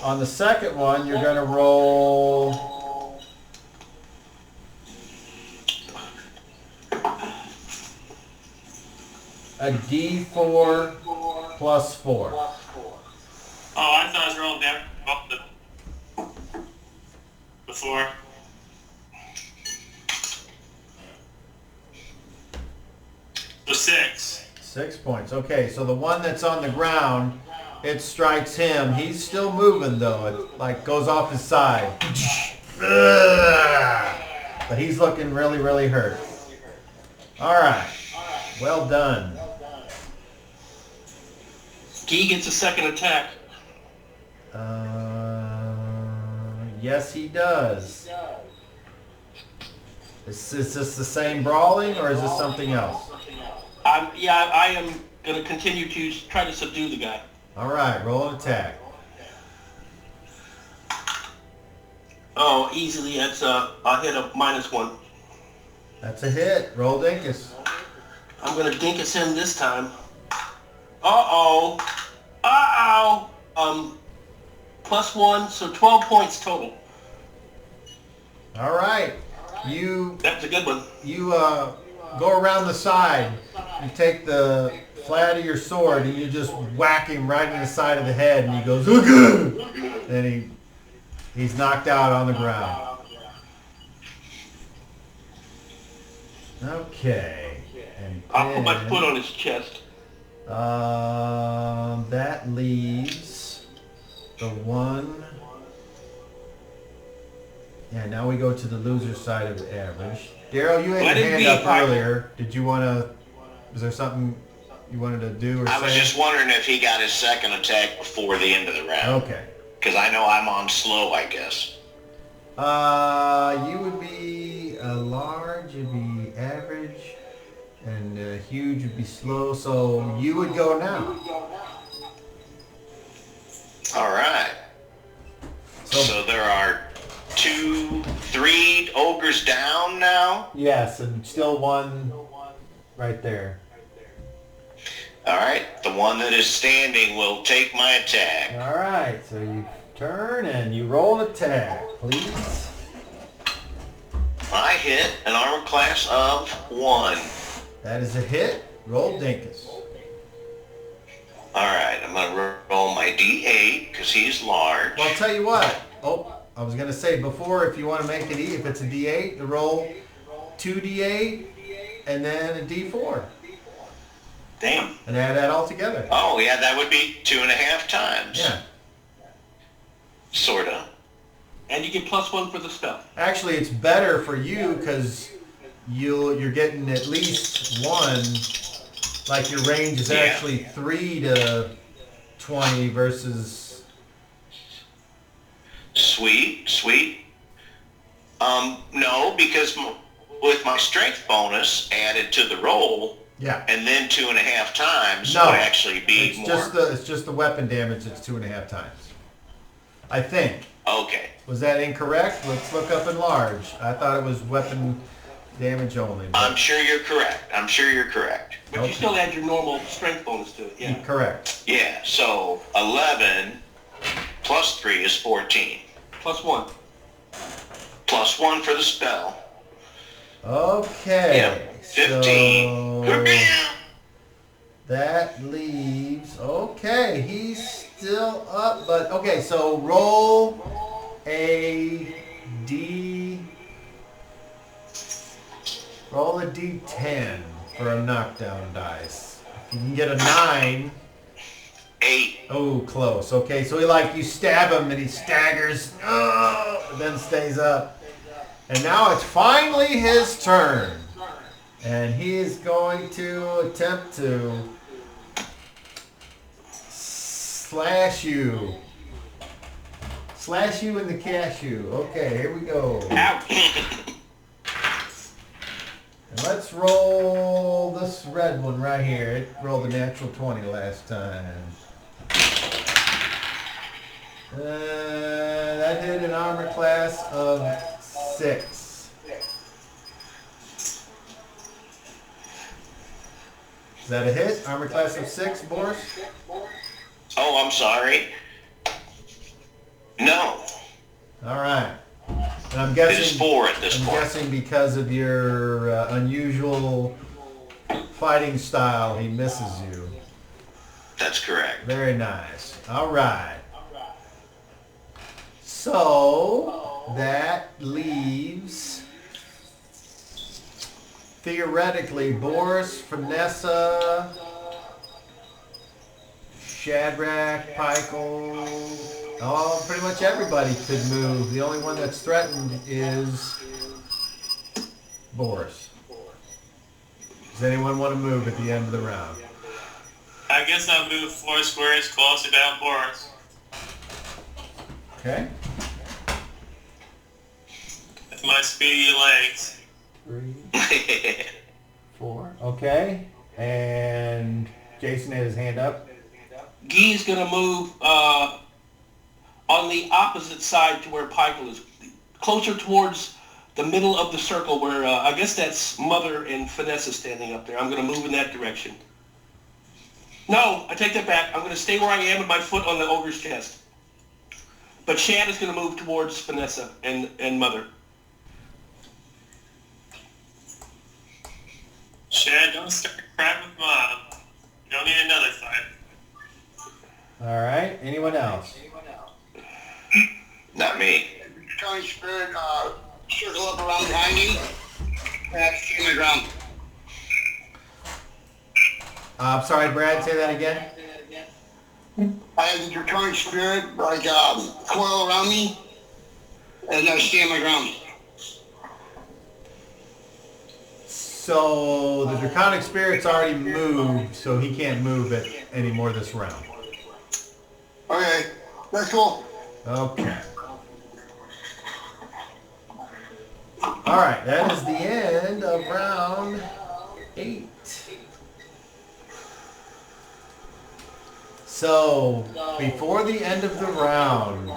[SPEAKER 2] on the second one, you're going to roll... a d4 plus 4.
[SPEAKER 5] Oh, I thought I was rolling down before. So 6.
[SPEAKER 2] 6 points. Okay, so the one that's on the ground, it strikes him. He's still moving though. It like goes off his side. But he's looking really, really hurt. All right. Well done.
[SPEAKER 3] Guy gets a second attack.
[SPEAKER 2] Yes, he does. Is this the same brawling, or is this something else?
[SPEAKER 3] I am going to continue to try to subdue the guy.
[SPEAKER 2] All right, roll an attack.
[SPEAKER 3] Oh, easily. That's a hit of -1.
[SPEAKER 2] That's a hit. Roll Dinkus.
[SPEAKER 3] I'm going to dinkus him this time. Uh-oh. Uh-oh. +1, so 12 points total.
[SPEAKER 2] All right.
[SPEAKER 3] That's a good one.
[SPEAKER 2] You go around the side. You take the flat of your sword and you just whack him right in the side of the head, and he goes, "Ooh!" Then he's knocked out on the ground. Okay. And
[SPEAKER 3] I'll put my
[SPEAKER 2] then,
[SPEAKER 3] foot on his chest.
[SPEAKER 2] that leaves the one. Yeah, now we go to the loser side of the average. Daryl, you had your hand up earlier. Did you want to... Was there something you wanted to do or say?
[SPEAKER 4] I was just wondering if he got his second attack before the end of the round.
[SPEAKER 2] Okay.
[SPEAKER 4] Because I know I'm on slow, I guess.
[SPEAKER 2] You would be large, you'd be average, and huge would be slow, so you would go now.
[SPEAKER 4] All right. So there are 3 ogres down now?
[SPEAKER 2] Yes, and still one right there.
[SPEAKER 4] All right. The one that is standing will take my attack.
[SPEAKER 2] All right, so you turn and you roll an attack, please.
[SPEAKER 4] I hit an armor class of 1.
[SPEAKER 2] That is a hit. Roll Dinkus.
[SPEAKER 4] All right. I'm going to roll my D8 because he's large.
[SPEAKER 2] Well, I'll tell you what. Oh, I was going to say before, if you want to make it if it's a D8, to roll 2 D8 and then a D4.
[SPEAKER 4] Damn.
[SPEAKER 2] And add that all together.
[SPEAKER 4] Oh, yeah, that would be 2.5 times.
[SPEAKER 2] Yeah.
[SPEAKER 4] Sorta.
[SPEAKER 3] And you get +1 for the spell.
[SPEAKER 2] Actually, it's better for you because you're getting at least 1. Like your range is actually 3 to 20 versus...
[SPEAKER 4] Sweet. No, because with my strength bonus added to the roll,
[SPEAKER 2] yeah,
[SPEAKER 4] and then 2.5 times
[SPEAKER 2] no,
[SPEAKER 4] would actually be
[SPEAKER 2] it's
[SPEAKER 4] more.
[SPEAKER 2] It's just the weapon damage that's 2.5 times. I think.
[SPEAKER 4] Okay.
[SPEAKER 2] Was that incorrect? Let's look up enlarge. I thought it was weapon damage only.
[SPEAKER 4] I'm sure you're correct.
[SPEAKER 3] But you still add your normal strength bonus to it, yeah.
[SPEAKER 2] Correct.
[SPEAKER 4] Yeah, so 11 plus 3 is 14.
[SPEAKER 3] +1.
[SPEAKER 4] +1 for the spell.
[SPEAKER 2] Okay.
[SPEAKER 4] Yeah, 15.
[SPEAKER 2] So that leaves... Okay, he's still up, but... Okay, so roll a D... Roll a D10 for a knockdown dice. If you can get a 9...
[SPEAKER 4] 8.
[SPEAKER 2] Oh, close. Okay, so you stab him and he staggers, then stays up. And now it's finally his turn. And he is going to attempt to slash you. Slash you in the cashew. Okay, here we go.
[SPEAKER 3] Ouch.
[SPEAKER 2] And let's roll this red one right here. It rolled a natural 20 last time. That hit an armor class of 6. Is that a hit? Armor class of 6, Boris?
[SPEAKER 4] Oh, I'm sorry. No.
[SPEAKER 2] All right. And I'm
[SPEAKER 4] It
[SPEAKER 2] guessing
[SPEAKER 4] is 4 at this point.
[SPEAKER 2] I'm guessing because of your unusual fighting style, he misses you.
[SPEAKER 4] That's correct.
[SPEAKER 2] Very nice. All right. So that leaves theoretically Boris, Vanessa, Shadrach, Pikel, pretty much everybody could move. The only one that's threatened is Boris. Does anyone want to move at the end of the round?
[SPEAKER 5] I guess I'll move 4 squares closer down Boris.
[SPEAKER 2] Okay.
[SPEAKER 5] With my speedy legs.
[SPEAKER 2] 3, 4. Okay. And Jason had his hand up.
[SPEAKER 3] Guy's going to move on the opposite side to where Pikel is. Closer towards the middle of the circle where I guess that's Mother and Vanessa standing up there. I'm going to move in that direction. No, I take that back. I'm going to stay where I am with my foot on the ogre's chest. But Shad is going to move towards Vanessa and Mother.
[SPEAKER 5] Shad, don't start crap with Mom. You don't need another fight.
[SPEAKER 2] All right. Anyone else?
[SPEAKER 4] Not me.
[SPEAKER 1] Tony Spirit, circle up around behind you. And stand my ground.
[SPEAKER 2] I'm sorry, Brad. Say that again.
[SPEAKER 1] I have the Draconic Spirit, coil around me, and I stand my ground.
[SPEAKER 2] So the Draconic Spirit's already moved, so he can't move it anymore this round.
[SPEAKER 1] Okay, that's cool.
[SPEAKER 2] Okay. Alright, that is the end of round 8. So, before the end of the round,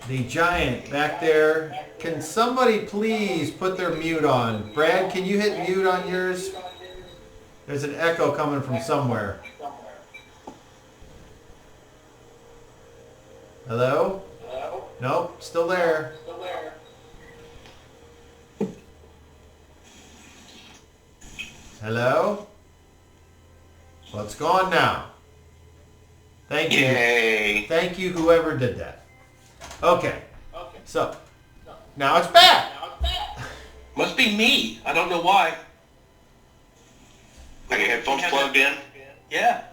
[SPEAKER 2] the giant back there, can somebody please put their mute on? Brad, can you hit mute on yours? There's an echo coming from somewhere. Hello? Nope, still there. Hello? Well, it's gone now. Thank you.
[SPEAKER 4] Yay.
[SPEAKER 2] Thank you, whoever did that. Okay. So, now it's back.
[SPEAKER 3] Must be me. I don't know why.
[SPEAKER 4] Are your headphones plugged in?
[SPEAKER 3] Yeah.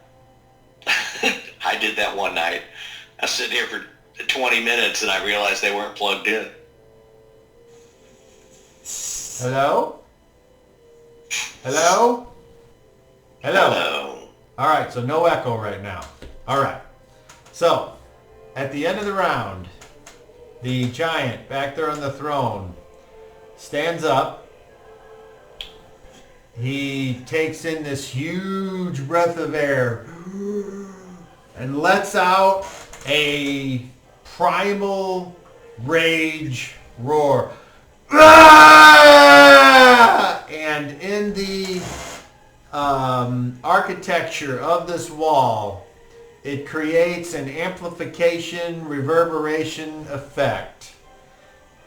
[SPEAKER 4] I did that one night. I was sitting here for 20 minutes and I realized they weren't plugged in.
[SPEAKER 2] Hello? Hello? Hello?
[SPEAKER 4] Hello.
[SPEAKER 2] All right, so no echo right now. All right. So, at the end of the round, the giant back there on the throne stands up. He takes in this huge breath of air and lets out a primal rage roar. And in the architecture of this wall, it creates an amplification reverberation effect.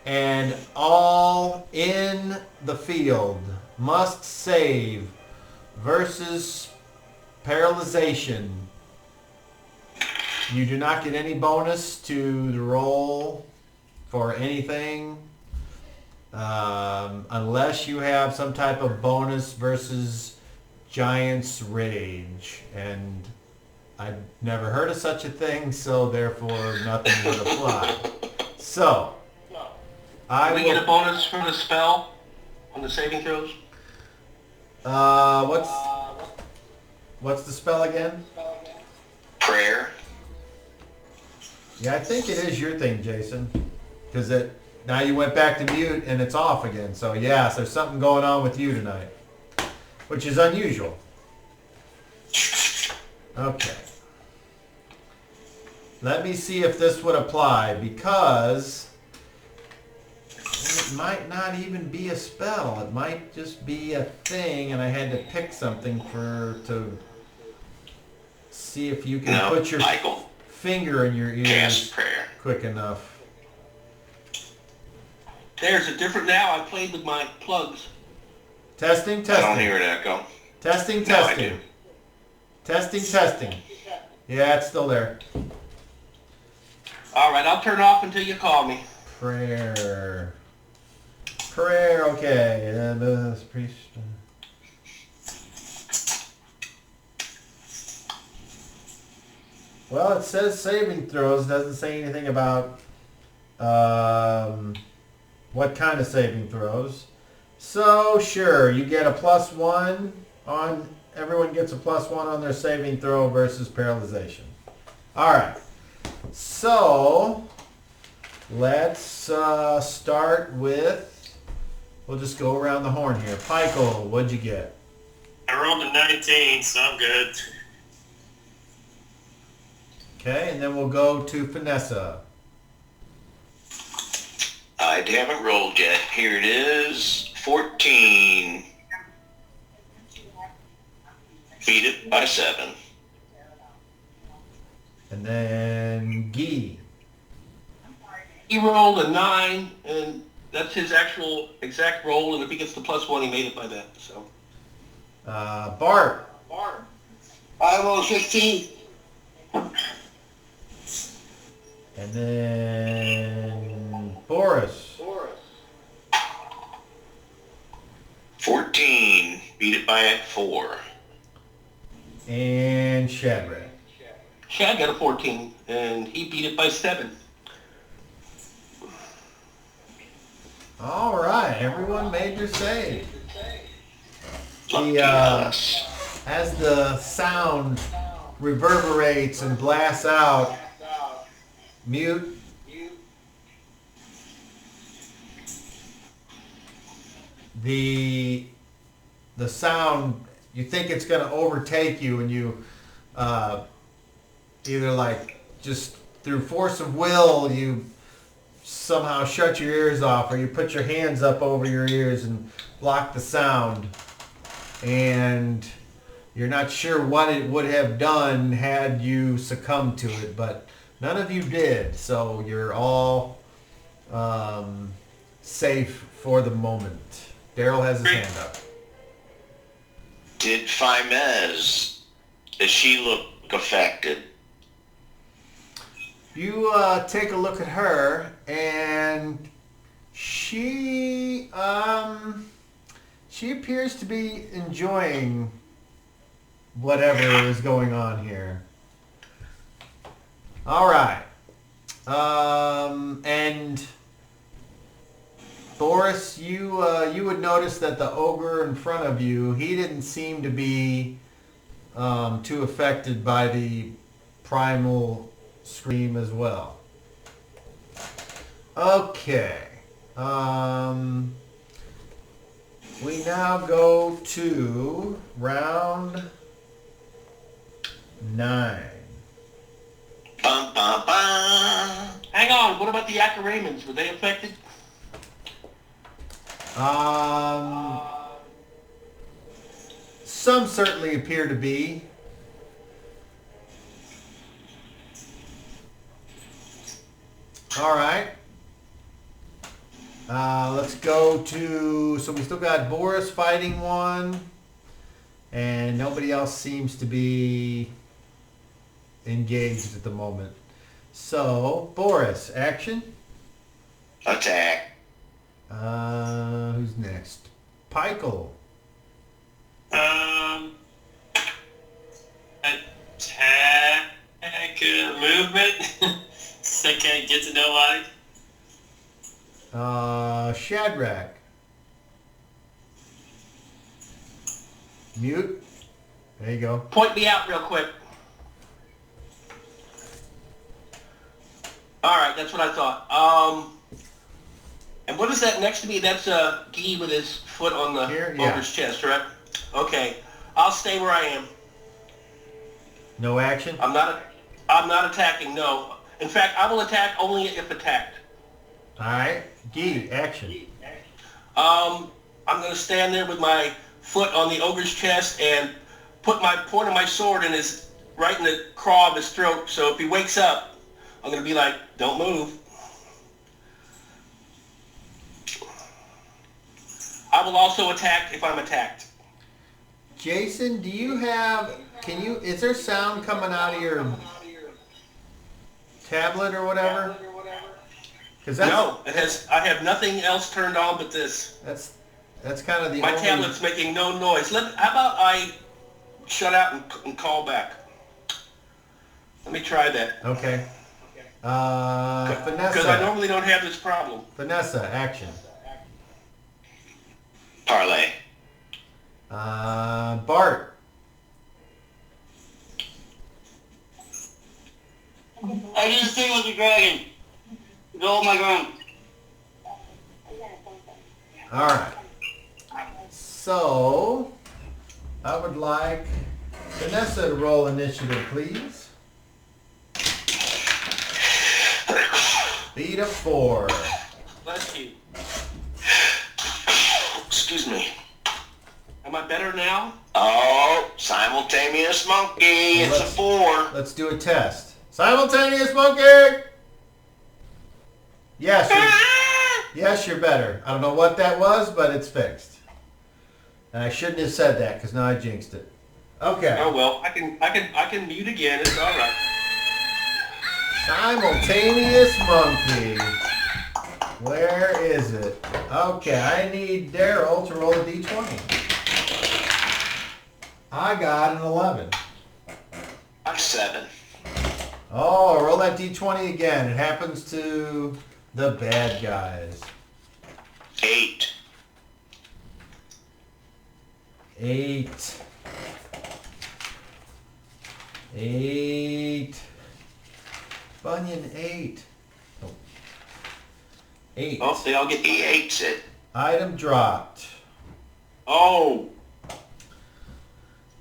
[SPEAKER 2] And all in the field must save versus paralyzation. You do not get any bonus to the roll for anything unless you have some type of bonus versus Giant's Rage. And I've never heard of such a thing, so therefore nothing would apply. So,
[SPEAKER 3] Do we get a bonus for the spell on the saving throws?
[SPEAKER 2] What's the spell again?
[SPEAKER 4] Prayer.
[SPEAKER 2] Yeah, I think it is your thing, Jason. Because now you went back to mute and it's off again. So yes, there's something going on with you tonight, which is unusual. Okay. Let me see if this would apply, because it might not even be a spell. It might just be a thing, and I had to pick something to see if you can put your finger in your ears
[SPEAKER 4] Cast prayer.
[SPEAKER 2] quick enough.
[SPEAKER 3] There's a different now. I played with my plugs.
[SPEAKER 2] Testing.
[SPEAKER 4] I don't hear an echo.
[SPEAKER 2] Testing.
[SPEAKER 4] No, I do.
[SPEAKER 2] Testing. Yeah, it's still there.
[SPEAKER 3] All right, I'll turn it off until you call me.
[SPEAKER 2] Prayer, okay. The priest. Well, it says saving throws. Doesn't say anything about what kind of saving throws. So, sure, you get a +1 on... Everyone gets a +1 on their saving throw versus paralyzation. All right. So, let's start with... We'll just go around the horn here. Michael, what'd you get?
[SPEAKER 5] I rolled a 19, so I'm good.
[SPEAKER 2] Okay, and then we'll go to Vanessa.
[SPEAKER 4] I haven't rolled yet. Here it is. 14. Beat it by 7.
[SPEAKER 2] And then Guy.
[SPEAKER 3] He rolled a 9, and that's his actual exact roll, and if he gets the +1, he made it by that. So.
[SPEAKER 2] Bart.
[SPEAKER 1] I rolled 16.
[SPEAKER 2] And then Boris.
[SPEAKER 4] 14. Beat it by 4.
[SPEAKER 2] And Shadrach.
[SPEAKER 3] Shad got a 14, and he beat it by 7.
[SPEAKER 2] All right, everyone made your save.
[SPEAKER 4] Lucky us.
[SPEAKER 2] As the sound reverberates and blasts out, mute. The sound, you think it's going to overtake you, and you either like just through force of will, you somehow shut your ears off, or you put your hands up over your ears and block the sound, and you're not sure what it would have done had you succumbed to it, but none of you did, so you're all safe for the moment. Daryl has his hand up.
[SPEAKER 4] Did Fimez, does she look affected?
[SPEAKER 2] You take a look at her, and she appears to be enjoying whatever is going on here. All right, and Boris, you would notice that the ogre in front of you, he didn't seem to be too affected by the primal scream as well. Okay. We now go to round 9.
[SPEAKER 4] Bum, bum, bum.
[SPEAKER 3] Hang on, what about the Acaramans? Were they affected?
[SPEAKER 2] Some certainly appear to be. All right. Let's go to, so we still got Boris fighting one, and nobody else seems to be engaged at the moment. So, Boris, action.
[SPEAKER 4] Attack.
[SPEAKER 2] Who's next? Pikel.
[SPEAKER 5] Attack, movement. So I can't get to nobody.
[SPEAKER 2] Shadrach. Mute. There you go.
[SPEAKER 3] Point me out real quick. All right, that's what I thought. And what is that next to me? That's Guy with his foot on the
[SPEAKER 2] Here? Yeah.
[SPEAKER 3] ogre's chest, right? Okay, I'll stay where I am.
[SPEAKER 2] No action?
[SPEAKER 3] I'm not attacking. No. In fact, I will attack only if attacked.
[SPEAKER 2] All right. Guy, action.
[SPEAKER 3] I'm going to stand there with my foot on the ogre's chest and put my point of my sword in his right in the craw of his throat. So if he wakes up, I'm going to be like, "Don't move." I will also attack if I'm attacked.
[SPEAKER 2] Jason, do you have, is there sound coming out of your tablet or whatever? Because
[SPEAKER 3] No, I have nothing else turned on but this.
[SPEAKER 2] That's kind of the
[SPEAKER 3] My
[SPEAKER 2] only...
[SPEAKER 3] tablet's making no noise. How about I shut out and call back? Let me try that.
[SPEAKER 2] Okay.
[SPEAKER 3] Because
[SPEAKER 2] Vanessa.
[SPEAKER 3] I normally don't have this problem.
[SPEAKER 2] Vanessa, action.
[SPEAKER 4] Parlay.
[SPEAKER 2] Bart.
[SPEAKER 7] I didn't stay with the dragon. Hold my ground.
[SPEAKER 2] All right. So, I would like Vanessa to roll initiative, please. Beat a 4.
[SPEAKER 3] Bless you.
[SPEAKER 4] Excuse me.
[SPEAKER 3] Am I better now?
[SPEAKER 4] Oh, simultaneous monkey. It's a 4.
[SPEAKER 2] Let's do a test. Simultaneous monkey! Yes, you're better. I don't know what that was, but it's fixed. And I shouldn't have said that because now I jinxed it. Okay.
[SPEAKER 3] Oh well, I can mute again. It's all right.
[SPEAKER 2] Simultaneous monkey. Where is it? Okay, I need Daryl to roll a d20. I got an 11.
[SPEAKER 4] I'm 7.
[SPEAKER 2] Oh, roll that d20 again. It happens to the bad guys.
[SPEAKER 4] 8.
[SPEAKER 2] 8. 8. Bunyan 8. Oh. 8.
[SPEAKER 3] Oh, they all get...
[SPEAKER 4] He hates it.
[SPEAKER 2] Item dropped.
[SPEAKER 3] Oh!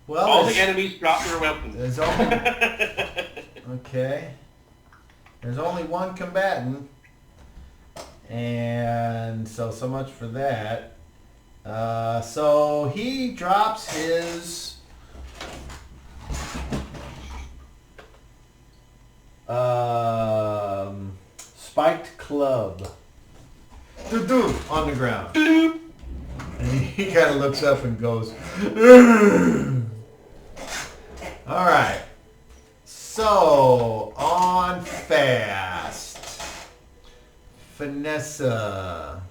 [SPEAKER 2] Well,
[SPEAKER 3] All the enemies drop their weapons.
[SPEAKER 2] There's only... Okay. There's only one combatant. And so much for that. So he drops his... spiked club on the ground. And he kind of looks up and goes, all right. So, on fast. Vanessa.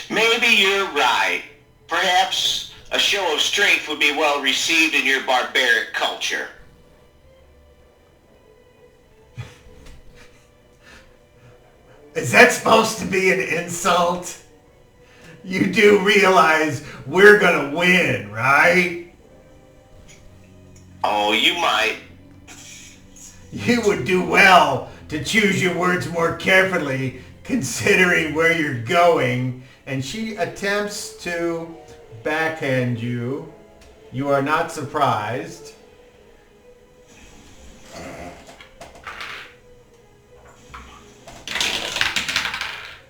[SPEAKER 4] Maybe you're right. Perhaps a show of strength would be well received in your barbaric culture.
[SPEAKER 2] Is that supposed to be an insult? You do realize we're gonna win, right?
[SPEAKER 4] Oh, you might.
[SPEAKER 2] You would do well to choose your words more carefully, considering where you're going. And she attempts to backhand you. You are not surprised.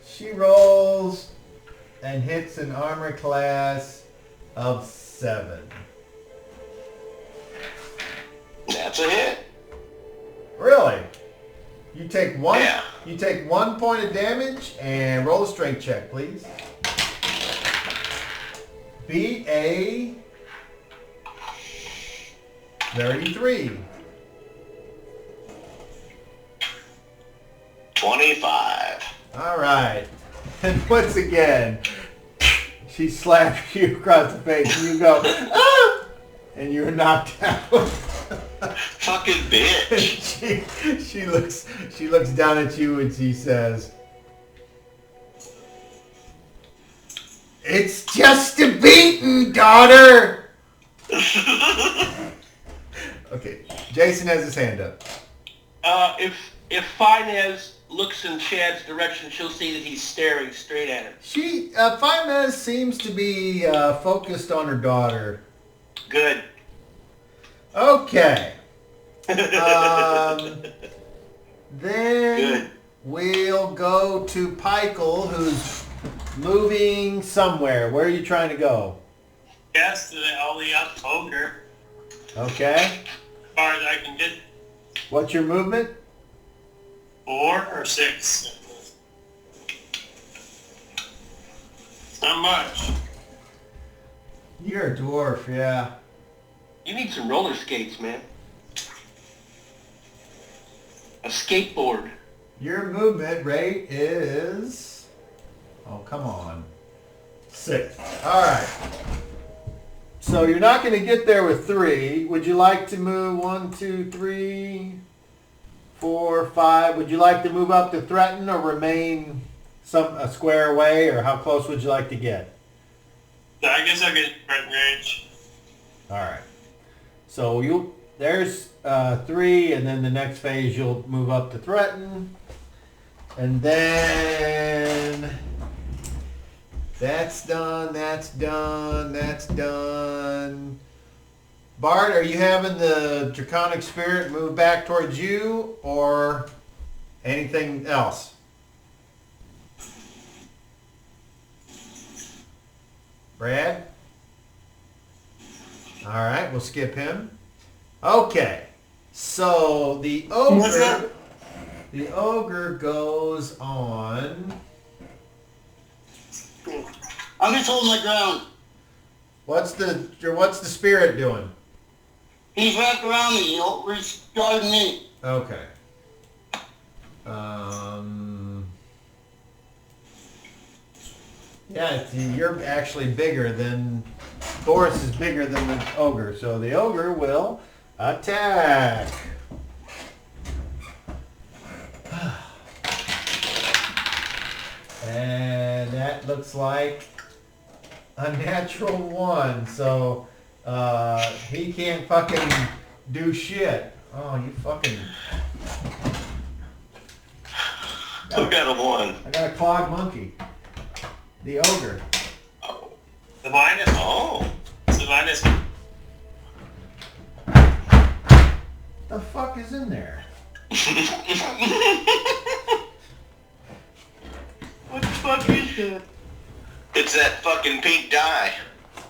[SPEAKER 2] She rolls and hits an armor class of 7.
[SPEAKER 4] That's a hit.
[SPEAKER 2] Really? You take one.
[SPEAKER 4] Yeah.
[SPEAKER 2] You take 1 point of damage and roll a strength check, please. Beat a 33.
[SPEAKER 4] 25.
[SPEAKER 2] All right. And once again, she slaps you across the face, and you go, ah! And you're knocked out.
[SPEAKER 4] Fucking bitch.
[SPEAKER 2] she looks down at you and she says, "It's just a beating, daughter." Okay, Jason has his hand up.
[SPEAKER 3] If Finez looks in Chad's direction, she'll see that he's staring straight at her.
[SPEAKER 2] Finez seems to be focused on her daughter.
[SPEAKER 3] Good.
[SPEAKER 2] Okay. Then
[SPEAKER 3] Good.
[SPEAKER 2] we'll go to Pikel, who's moving somewhere. Where are you trying to go?
[SPEAKER 5] Yes, to the alley up ogre.
[SPEAKER 2] Okay.
[SPEAKER 5] As far as I can get.
[SPEAKER 2] What's your movement?
[SPEAKER 5] 4 or 6. Not much.
[SPEAKER 2] You're a dwarf, yeah.
[SPEAKER 3] You need some roller skates, man. A skateboard.
[SPEAKER 2] Your movement rate is... Oh, come on. 6. All right. So you're not going to get there with 3. Would you like to move 1, 2, 3, 4, 5? Would you like to move up to threaten or remain a square away, or how close would you like to get?
[SPEAKER 5] I guess I'll get threat range.
[SPEAKER 2] All right. So there's 3, and then the next phase you'll move up to threaten, and then that's done. That's done. That's done. Bart, are you having the Draconic Spirit move back towards you, or anything else? Brad? All right, we'll skip him. Okay, so the ogre goes on.
[SPEAKER 7] I'm just holding my ground.
[SPEAKER 2] What's the spirit doing?
[SPEAKER 7] He's wrapped around me, he's guarding me.
[SPEAKER 2] Okay. Yeah, you're actually bigger than... Boris is bigger than the ogre, so the ogre will attack. And that looks like a natural 1. So he can't fucking do shit. Oh, you fucking...
[SPEAKER 4] Who got a 1?
[SPEAKER 2] I got a clog monkey. The ogre.
[SPEAKER 4] Oh.
[SPEAKER 5] The minus.
[SPEAKER 4] Oh.
[SPEAKER 5] The minus.
[SPEAKER 2] The fuck is in there?
[SPEAKER 3] What the fuck is that?
[SPEAKER 4] It's that fucking pink dye.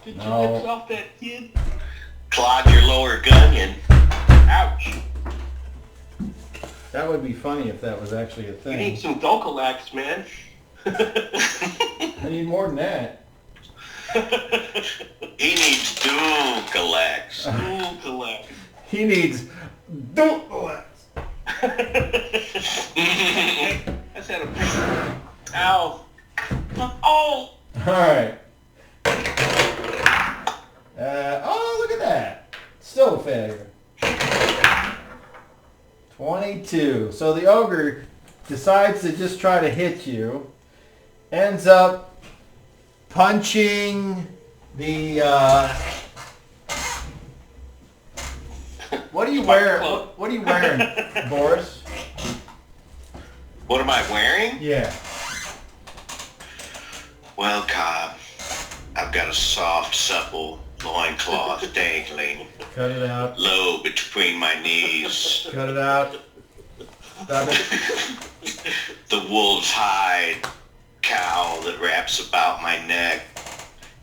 [SPEAKER 3] Did you
[SPEAKER 2] No.
[SPEAKER 3] lift off that kid?
[SPEAKER 4] Clog your lower gunyon.
[SPEAKER 3] Ouch.
[SPEAKER 2] That would be funny if that was actually a
[SPEAKER 3] You
[SPEAKER 2] thing.
[SPEAKER 3] need some Dulcolax, man.
[SPEAKER 2] I need more than that.
[SPEAKER 4] He needs Dulcolax.
[SPEAKER 3] Dulcolax.
[SPEAKER 2] He needs Dulcolax.
[SPEAKER 3] That's had a big... Ow. Oh!
[SPEAKER 2] Alright. Oh, look at that. Still a failure. 22. So the ogre decides to just try to hit you. Ends up punching the... What are you wearing? What are you wearing, Boris?
[SPEAKER 4] What am I wearing?
[SPEAKER 2] Yeah.
[SPEAKER 4] Well, Cobb, I've got a soft, supple loincloth dangling
[SPEAKER 2] Cut it out.
[SPEAKER 4] low between my knees.
[SPEAKER 2] Cut it out. Stop it.
[SPEAKER 4] The wolf's hide cowl that wraps about my neck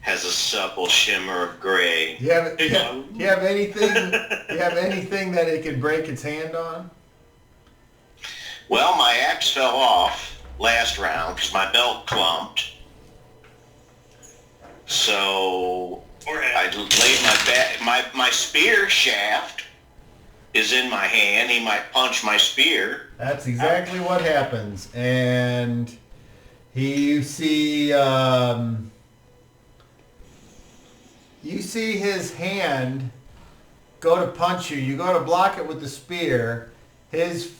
[SPEAKER 4] has a supple shimmer of gray.
[SPEAKER 2] Do you have anything? Do you have anything that it can break its hand on?
[SPEAKER 4] Well, my axe fell off last round because my belt clumped. So I laid my spear shaft is in my hand. He might punch my spear.
[SPEAKER 2] That's exactly what happens. And you see his hand go to punch you. You go to block it with the spear. His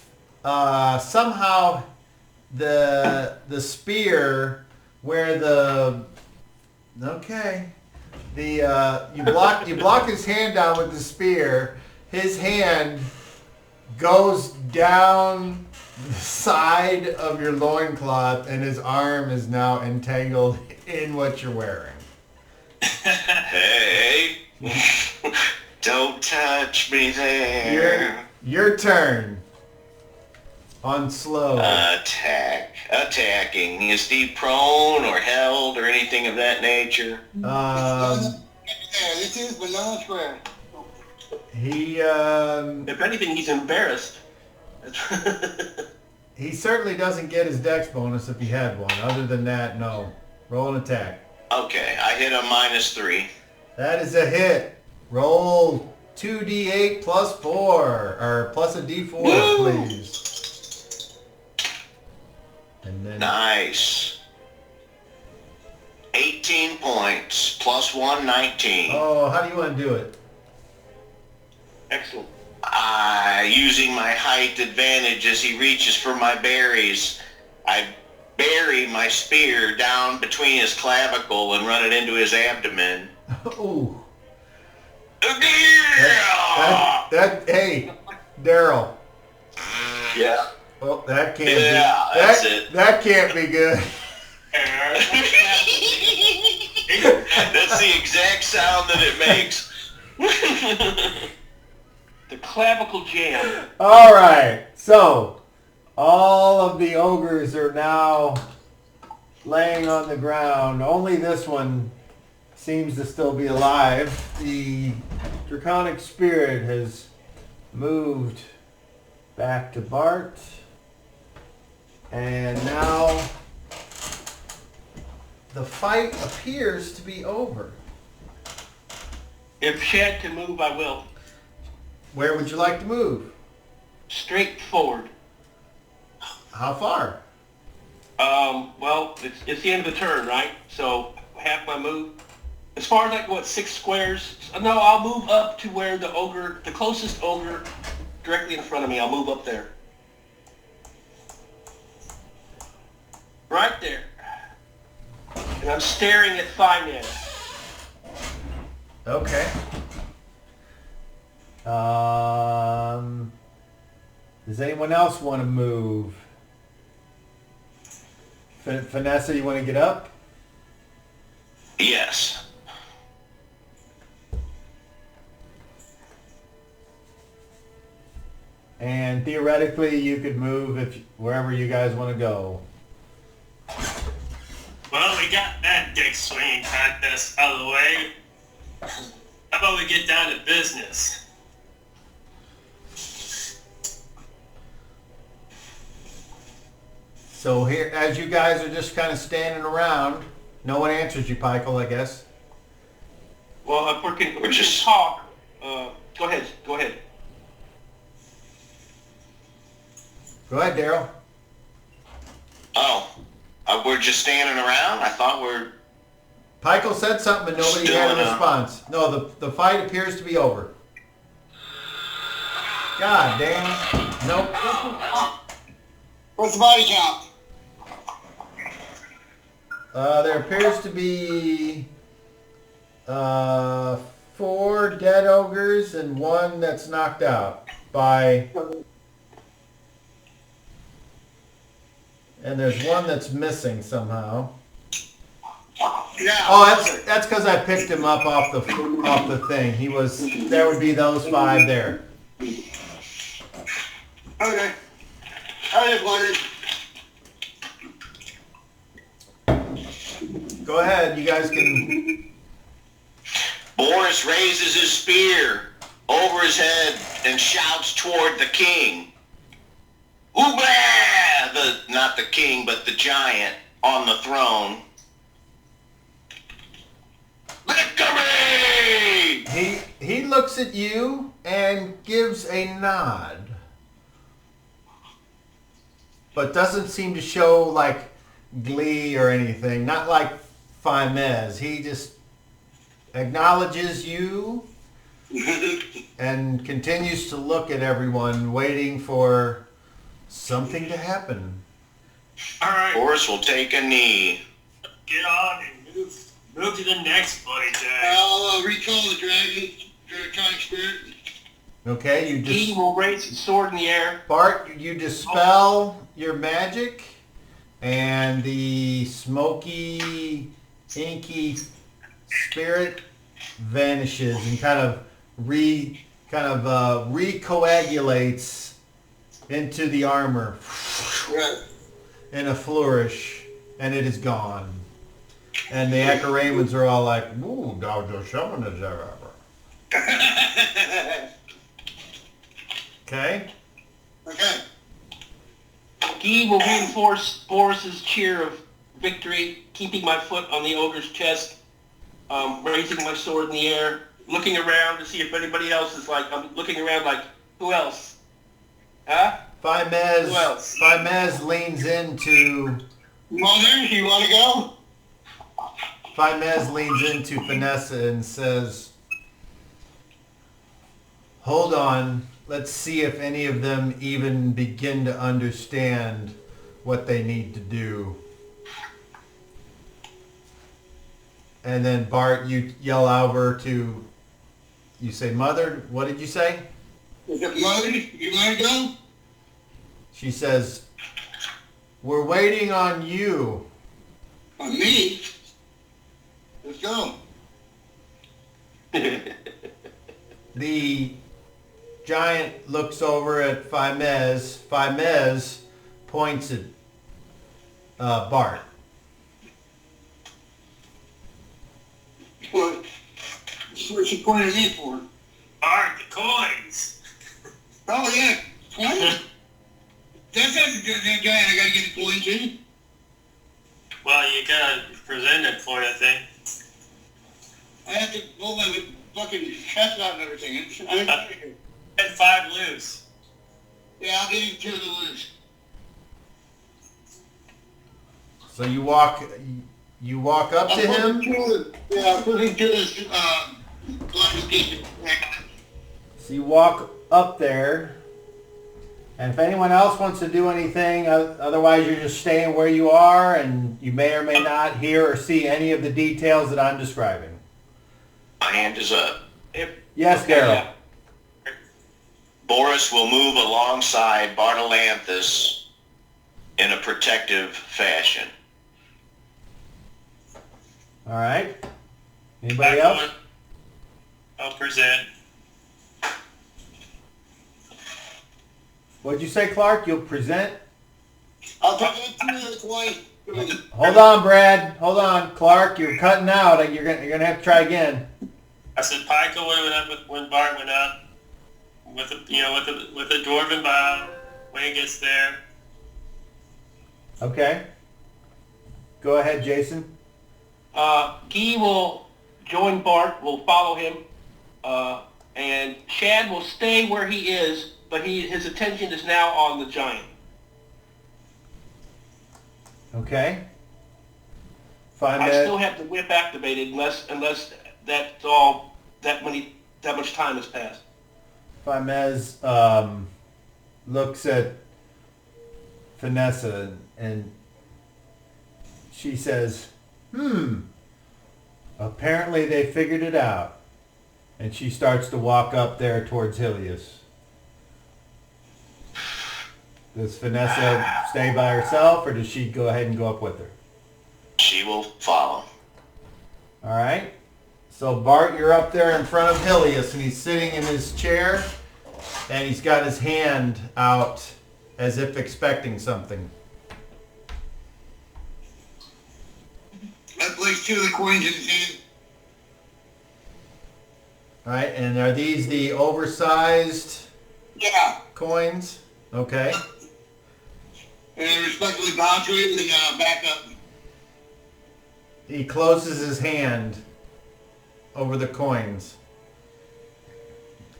[SPEAKER 2] somehow the spear where the you block his hand down with the spear. His hand goes down the side of your loincloth and his arm is now entangled in what you're wearing.
[SPEAKER 4] Hey, don't touch me there.
[SPEAKER 2] Your turn. On slow.
[SPEAKER 4] Attacking. Is he prone or held or anything of that nature?
[SPEAKER 1] This is banana square.
[SPEAKER 2] He
[SPEAKER 3] If anything, he's embarrassed.
[SPEAKER 2] he certainly doesn't get his dex bonus if he had one. Other than that, no. Roll an attack.
[SPEAKER 4] Okay, I hit a -3.
[SPEAKER 2] That is a hit. Roll 2d8 plus 4, or plus a d4,
[SPEAKER 3] Woo!
[SPEAKER 2] please. And then
[SPEAKER 4] Nice. 18 points, plus 1, 19.
[SPEAKER 2] oh, how do you want to do it?
[SPEAKER 3] Excellent.
[SPEAKER 4] Using my height advantage as he reaches for my berries, I bury my spear down between his clavicle and run it into his abdomen.
[SPEAKER 2] Ooh.
[SPEAKER 4] Yeah.
[SPEAKER 2] Hey, Daryl.
[SPEAKER 4] Yeah.
[SPEAKER 2] Oh, that can't
[SPEAKER 4] Yeah,
[SPEAKER 2] be.
[SPEAKER 4] that's it.
[SPEAKER 2] That can't be good.
[SPEAKER 4] That's the exact sound that it makes.
[SPEAKER 3] The clavicle jam.
[SPEAKER 2] All right. So, all of the ogres are now laying on the ground. Only this one seems to still be alive. The draconic spirit has moved back to Bart. And now the fight appears to be over.
[SPEAKER 3] If Shad can move, I will.
[SPEAKER 2] Where would you like to move?
[SPEAKER 3] Straight forward.
[SPEAKER 2] How far?
[SPEAKER 3] Well, it's the end of the turn, right? So half my move. As far as like what, 6 squares? No, I'll move up to where the closest ogre, directly in front of me. I'll move up there. Right there. And I'm staring at Finance.
[SPEAKER 2] Okay. Does anyone else want to move? Vanessa, you want to get up?
[SPEAKER 4] Yes.
[SPEAKER 2] And theoretically, you could move wherever you guys want to go.
[SPEAKER 5] Well, we got that dick swinging contest out of the way. How about we get down to business?
[SPEAKER 2] So here, as you guys are just kind of standing around, no one answers you, Pikel, I guess.
[SPEAKER 3] Well, if we're just talk. Go ahead.
[SPEAKER 2] Go ahead, Daryl.
[SPEAKER 4] Oh, we're just standing around? I thought we're...
[SPEAKER 2] Pikel said something, but nobody had a response. No, the fight appears to be over. God damn. Nope.
[SPEAKER 1] What's the body count?
[SPEAKER 2] There appears to be 4 dead ogres and 1 that's knocked out by... And there's 1 that's missing somehow.
[SPEAKER 1] Yeah.
[SPEAKER 2] Oh, that's because I picked him up off the thing. There would be those 5 there.
[SPEAKER 1] Okay. I just wondered.
[SPEAKER 2] Go ahead, you guys can...
[SPEAKER 4] Boris raises his spear over his head and shouts toward the king. Ooblah! Not the king, but the giant on the throne. Victory!
[SPEAKER 2] He looks at you and gives a nod. But doesn't seem to show like glee or anything. Not like Faimez. He just acknowledges you and continues to look at everyone, waiting for something to happen.
[SPEAKER 5] All right,
[SPEAKER 4] Boris will take a knee.
[SPEAKER 5] get on and move to the next bloody day.
[SPEAKER 1] I'll recall the draconic spirit.
[SPEAKER 2] Okay, you
[SPEAKER 3] He
[SPEAKER 2] just...
[SPEAKER 3] will raise his sword in the air.
[SPEAKER 2] Bart, you dispel your magic, and the smoky, inky spirit vanishes and kind of recoagulates into the armor
[SPEAKER 1] Right.
[SPEAKER 2] in a flourish, and it is gone. And the Acharamans are all like, "Ooh, Dr. Shaman is there ever." Okay.
[SPEAKER 1] Okay.
[SPEAKER 3] He will reinforce Boris's cheer of victory, keeping my foot on the ogre's chest, raising my sword in the air, looking around to see if anybody else is like, I'm looking around like, who else? Huh? Who else?
[SPEAKER 2] Faimez leans into...
[SPEAKER 1] Mother, you want to go?
[SPEAKER 2] Faimez leans into Vanessa and says, "Hold on. Let's see if any of them even begin to understand what they need to do." And then Bart, you yell over to, you say, "Mother, what did you say?"
[SPEAKER 1] Mother, you want to go?
[SPEAKER 2] She says, "We're waiting on you."
[SPEAKER 1] On me? Let's go.
[SPEAKER 2] The giant looks over at Faimez. Faimez points at Bart.
[SPEAKER 1] What's she pointing at me for?
[SPEAKER 5] Alright, the coins.
[SPEAKER 1] Oh, yeah. 20? That's not the giant I gotta get the coins in.
[SPEAKER 5] Well, you gotta present it for it, I think.
[SPEAKER 1] I have to pull my fucking chest out and everything.
[SPEAKER 5] And 5 loose.
[SPEAKER 1] Yeah, I'll give you 2 of the loose.
[SPEAKER 2] So you walk up to him.
[SPEAKER 1] Yeah, I'm putting to his clarification.
[SPEAKER 2] So you walk up there, And if anyone else wants to do anything, otherwise you're just staying where you are, and you may or may not hear or see any of the details that I'm describing.
[SPEAKER 4] My hand is up.
[SPEAKER 2] Yes, Daryl.
[SPEAKER 4] Boris will move alongside Bartolanthus in a protective fashion.
[SPEAKER 2] All right. Anybody else?
[SPEAKER 5] I'll present.
[SPEAKER 2] What'd you say, Clark? You'll present?
[SPEAKER 1] I'll take it to the coin.
[SPEAKER 2] Hold on, Brad. Hold on, Clark. You're cutting out. You're gonna have to try again.
[SPEAKER 5] I said Pico would have went up when Bart went up with a dwarven bow when he gets there.
[SPEAKER 2] Okay. Go ahead, Jason.
[SPEAKER 3] Guy will join Bart, will follow him, and Shad will stay where he is, but his attention is now on the giant.
[SPEAKER 2] Okay.
[SPEAKER 3] I still have the whip activated unless that's all that much time has passed.
[SPEAKER 2] Famez looks at Vanessa and she says, apparently they figured it out. And she starts to walk up there towards Hilius. Does Vanessa stay by herself, or does she go ahead and go up with her?
[SPEAKER 4] She will follow.
[SPEAKER 2] All right. So Bart, you're up there in front of Hilius, and he's sitting in his chair, and he's got his hand out as if expecting something.
[SPEAKER 1] I place 2 of the coins in his hand.
[SPEAKER 2] All right, and are these the oversized coins? Okay.
[SPEAKER 1] And respectfully bow to it and back up.
[SPEAKER 2] He closes his hand over the coins.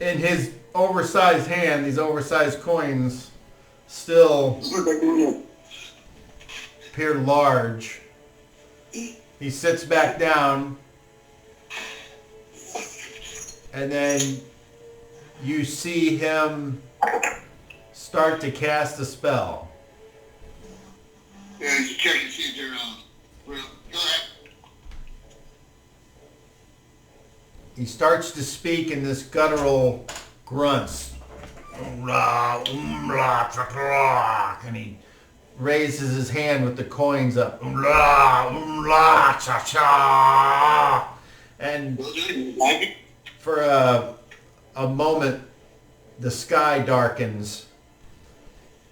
[SPEAKER 2] In his oversized hand, these oversized coins still appear large. He sits back down, and then you see him start to cast a spell.
[SPEAKER 1] Yeah, just check and see if they're real. Go ahead.
[SPEAKER 2] He starts to speak in this guttural grunts. And he raises his hand with the coins up. And for a moment, the sky darkens,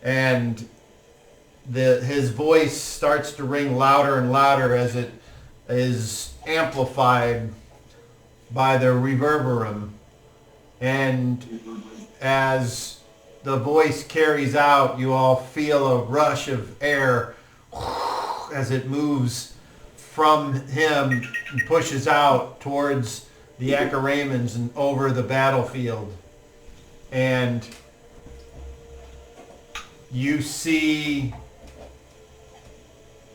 [SPEAKER 2] and his voice starts to ring louder and louder as it is amplified by the Reverberum. And as the voice carries out, you all feel a rush of air as it moves from him and pushes out towards the Acharamans and over the battlefield. And you see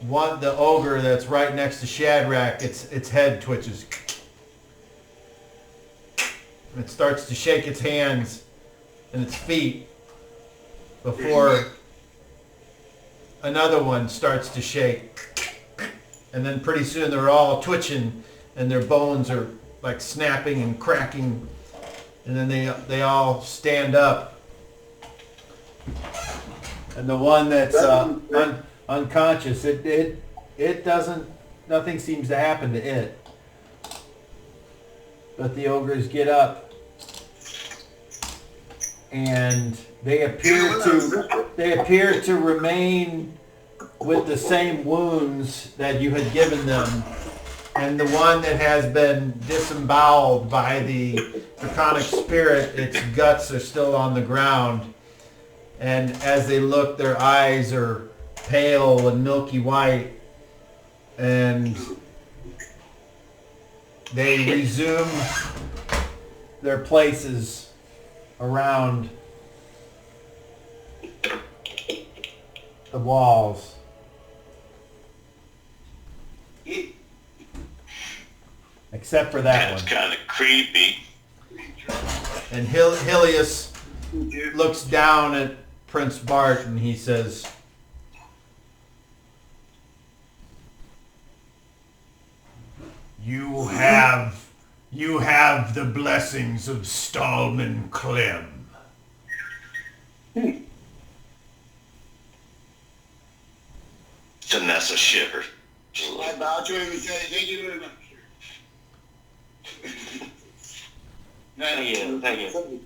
[SPEAKER 2] the ogre that's right next to Shadrach, its head twitches. It starts to shake its hands and its feet before another one starts to shake. And then pretty soon they're all twitching and their bones are like snapping and cracking. And then they all stand up. And the one that's unconscious, it doesn't, nothing seems to happen to it. But the ogres get up. And they appear to remain with the same wounds that you had given them, and the one that has been disemboweled by the draconic spirit, its guts are still on the ground, and as they look, their eyes are pale and milky white, and they resume their places around the walls. Except for that
[SPEAKER 4] That's
[SPEAKER 2] one.
[SPEAKER 4] kind of creepy.
[SPEAKER 2] And Hilius looks down Prince Bart, and he says, You have the blessings of Stallman Clem.
[SPEAKER 4] Janessa shivers.
[SPEAKER 1] I bow to him and say, thank you very much.
[SPEAKER 3] Thank you.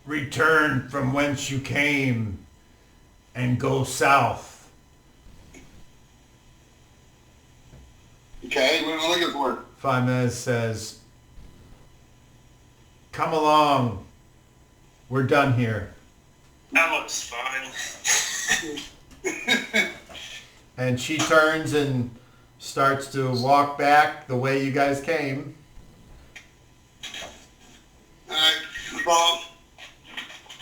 [SPEAKER 2] Return from whence you came and go south.
[SPEAKER 1] Okay, what am I looking for?
[SPEAKER 2] Famez says, Come along. We're done here.
[SPEAKER 5] That looks fun.
[SPEAKER 2] And she turns and starts to walk back the way you guys came.
[SPEAKER 1] Alright, Bob.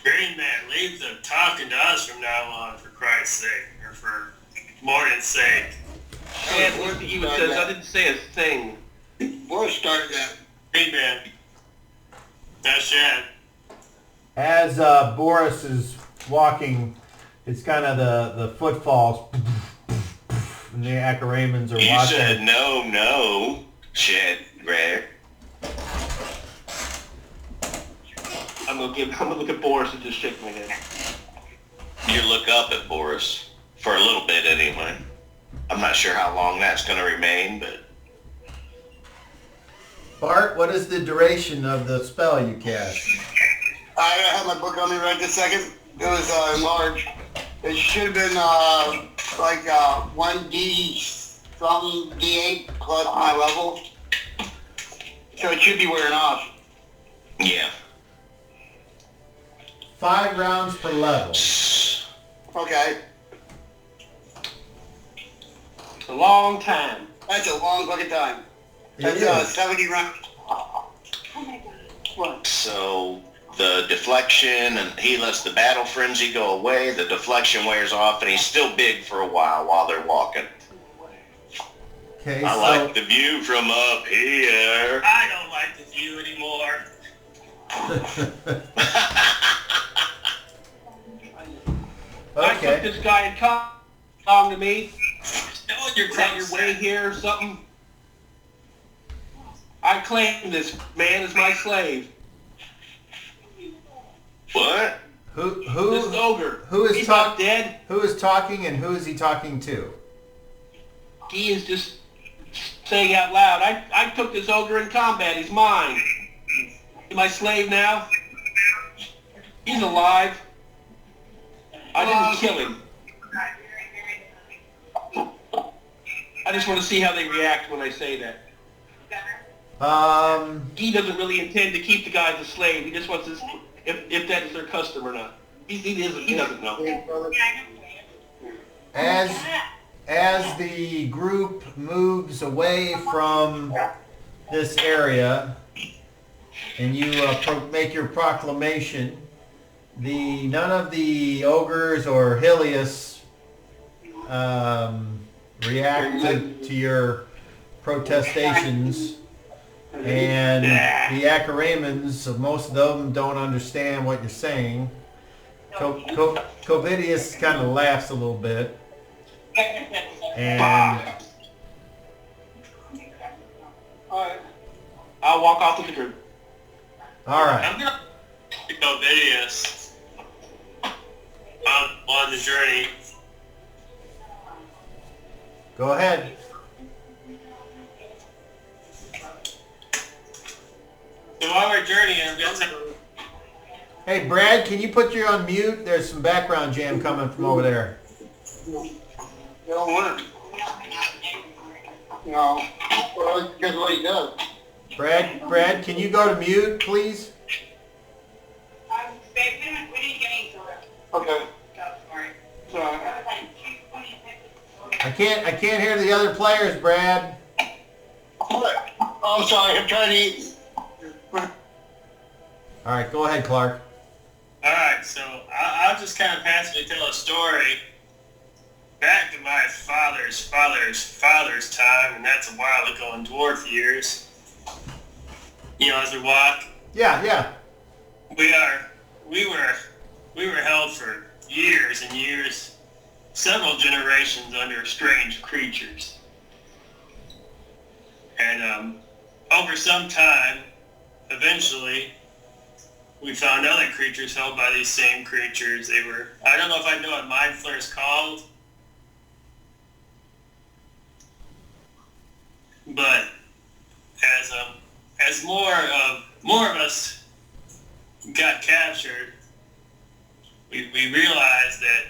[SPEAKER 5] Green Man, leave the talking to us from now on, for Christ's sake, or for Morgan's sake.
[SPEAKER 3] Chad looked at you and says, I didn't say a thing.
[SPEAKER 1] Boris started that.
[SPEAKER 5] Green Man. That's Shad.
[SPEAKER 2] As Boris is walking, it's kind of the footfalls, and the Acharamans are
[SPEAKER 4] You
[SPEAKER 2] watching.
[SPEAKER 4] said no, Chad Greg.
[SPEAKER 3] I'm gonna look at Boris and just shake my head.
[SPEAKER 4] You look up at Boris, for a little bit anyway. I'm not sure how long that's going to remain, but...
[SPEAKER 2] Bart, what is the duration of the spell you cast?
[SPEAKER 1] I don't have my book on me right this second. It was enlarged. It should have been like 1d some d8 plus my level. So it should be wearing off.
[SPEAKER 4] Yeah.
[SPEAKER 2] 5 rounds per level.
[SPEAKER 1] Okay.
[SPEAKER 3] It's a long time.
[SPEAKER 1] That's a long fucking time.
[SPEAKER 2] It
[SPEAKER 1] That's
[SPEAKER 2] is.
[SPEAKER 1] 70 rounds.
[SPEAKER 6] Oh my god.
[SPEAKER 1] What?
[SPEAKER 4] So the deflection, and he lets the battle frenzy go away. The deflection wears off, and he's still big for a while they're walking.
[SPEAKER 2] Okay,
[SPEAKER 4] I
[SPEAKER 2] so
[SPEAKER 4] like the view from up here.
[SPEAKER 5] I don't like the view anymore.
[SPEAKER 3] I took
[SPEAKER 2] okay.
[SPEAKER 3] this guy and come to me.
[SPEAKER 5] Still in your
[SPEAKER 3] Is that
[SPEAKER 5] crop
[SPEAKER 3] your way here or something? I claim this man as my slave.
[SPEAKER 4] What?
[SPEAKER 2] Who
[SPEAKER 3] This ogre.
[SPEAKER 2] who is
[SPEAKER 3] He's not dead.
[SPEAKER 2] Who is talking, and who is he talking to?
[SPEAKER 3] He is just saying out loud, I took this ogre in combat. He's mine. He's my slave now. He's alive. I didn't kill him. I just want to see how they react when I say that. He doesn't really intend to keep the guy as a slave. He just wants to, if that's their custom or not. He doesn't know.
[SPEAKER 2] As the group moves away from this area, and you make your proclamation, none of the ogres or Hilius react to your protestations, and the Acharamans, most of them don't understand what you're saying. Covidius kind of laughs a little bit, and
[SPEAKER 3] I'll walk off with the group.
[SPEAKER 2] all right.
[SPEAKER 5] I'm gonna go videos on the journey.
[SPEAKER 2] Go ahead.
[SPEAKER 5] So while we're journeying, I'm gonna
[SPEAKER 2] Hey, Brad, can you put you on mute? There's some background jam coming from over there.
[SPEAKER 1] It don't work. No. Well, because what he does.
[SPEAKER 2] Brad, can you go to mute, please?
[SPEAKER 1] Okay. Sorry.
[SPEAKER 2] I can't hear the other players, Brad.
[SPEAKER 1] Oh, I'm sorry. I'm trying to eat.
[SPEAKER 2] All right, go ahead, Clark.
[SPEAKER 5] Alright, so I'll just kind of passively tell a story back to my father's time, and that's a while ago in dwarf years. You know, as we walk,
[SPEAKER 2] Yeah.
[SPEAKER 5] we are we were held for years and years, several generations under strange creatures. And over some time, eventually, we found other creatures held by these same creatures. They were, I don't know if I know what Mind Flayer is called, but as more of us got captured, we realized that,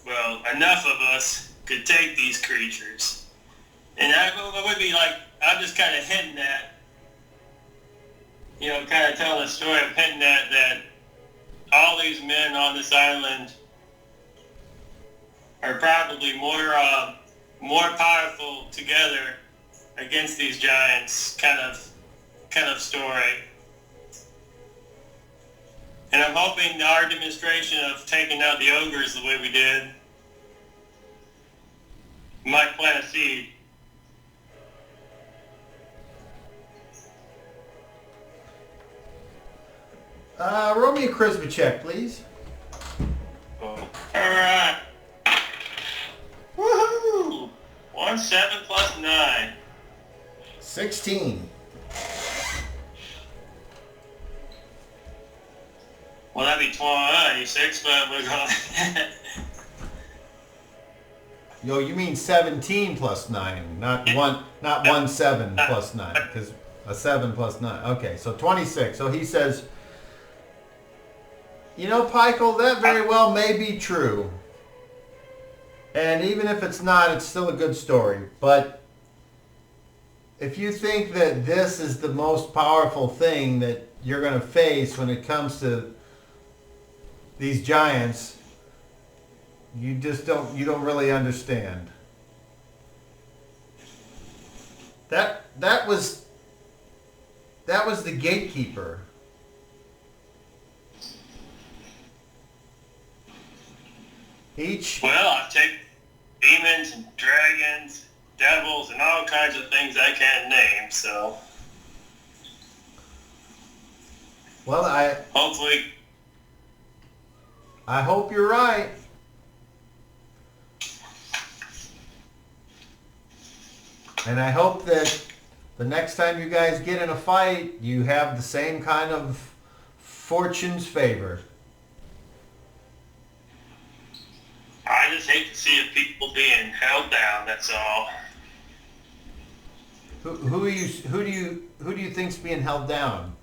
[SPEAKER 5] well, enough of us could take these creatures. And I would be like, I'm just kind of hinting at, kind of telling a story of hinting at that all these men on this island are probably more powerful together against these giants kind of story. And I'm hoping our demonstration of taking out the ogres the way we did might plant a seed.
[SPEAKER 2] Roll me a charisma check, please.
[SPEAKER 5] Alright. Woohoo! 7 plus 9.
[SPEAKER 2] 16.
[SPEAKER 5] Well, that'd be 26, but we're going.
[SPEAKER 2] Yo, you mean 17 plus 9, not 7 plus 9, because a 7 plus 9. Okay, so 26. So he says, Pikel, that very well may be true. And even if it's not, it's still a good story. But if you think that this is the most powerful thing that you're going to face when it comes to these giants, you don't really understand. That was the gatekeeper.
[SPEAKER 5] Well, I take demons and dragons, devils, and all kinds of things I can't name, so.
[SPEAKER 2] Well,
[SPEAKER 5] hopefully.
[SPEAKER 2] I hope you're right. And I hope that the next time you guys get in a fight, you have the same kind of fortune's favor.
[SPEAKER 5] I just hate to see people being held down, that's all.
[SPEAKER 2] Who do you think's being held down?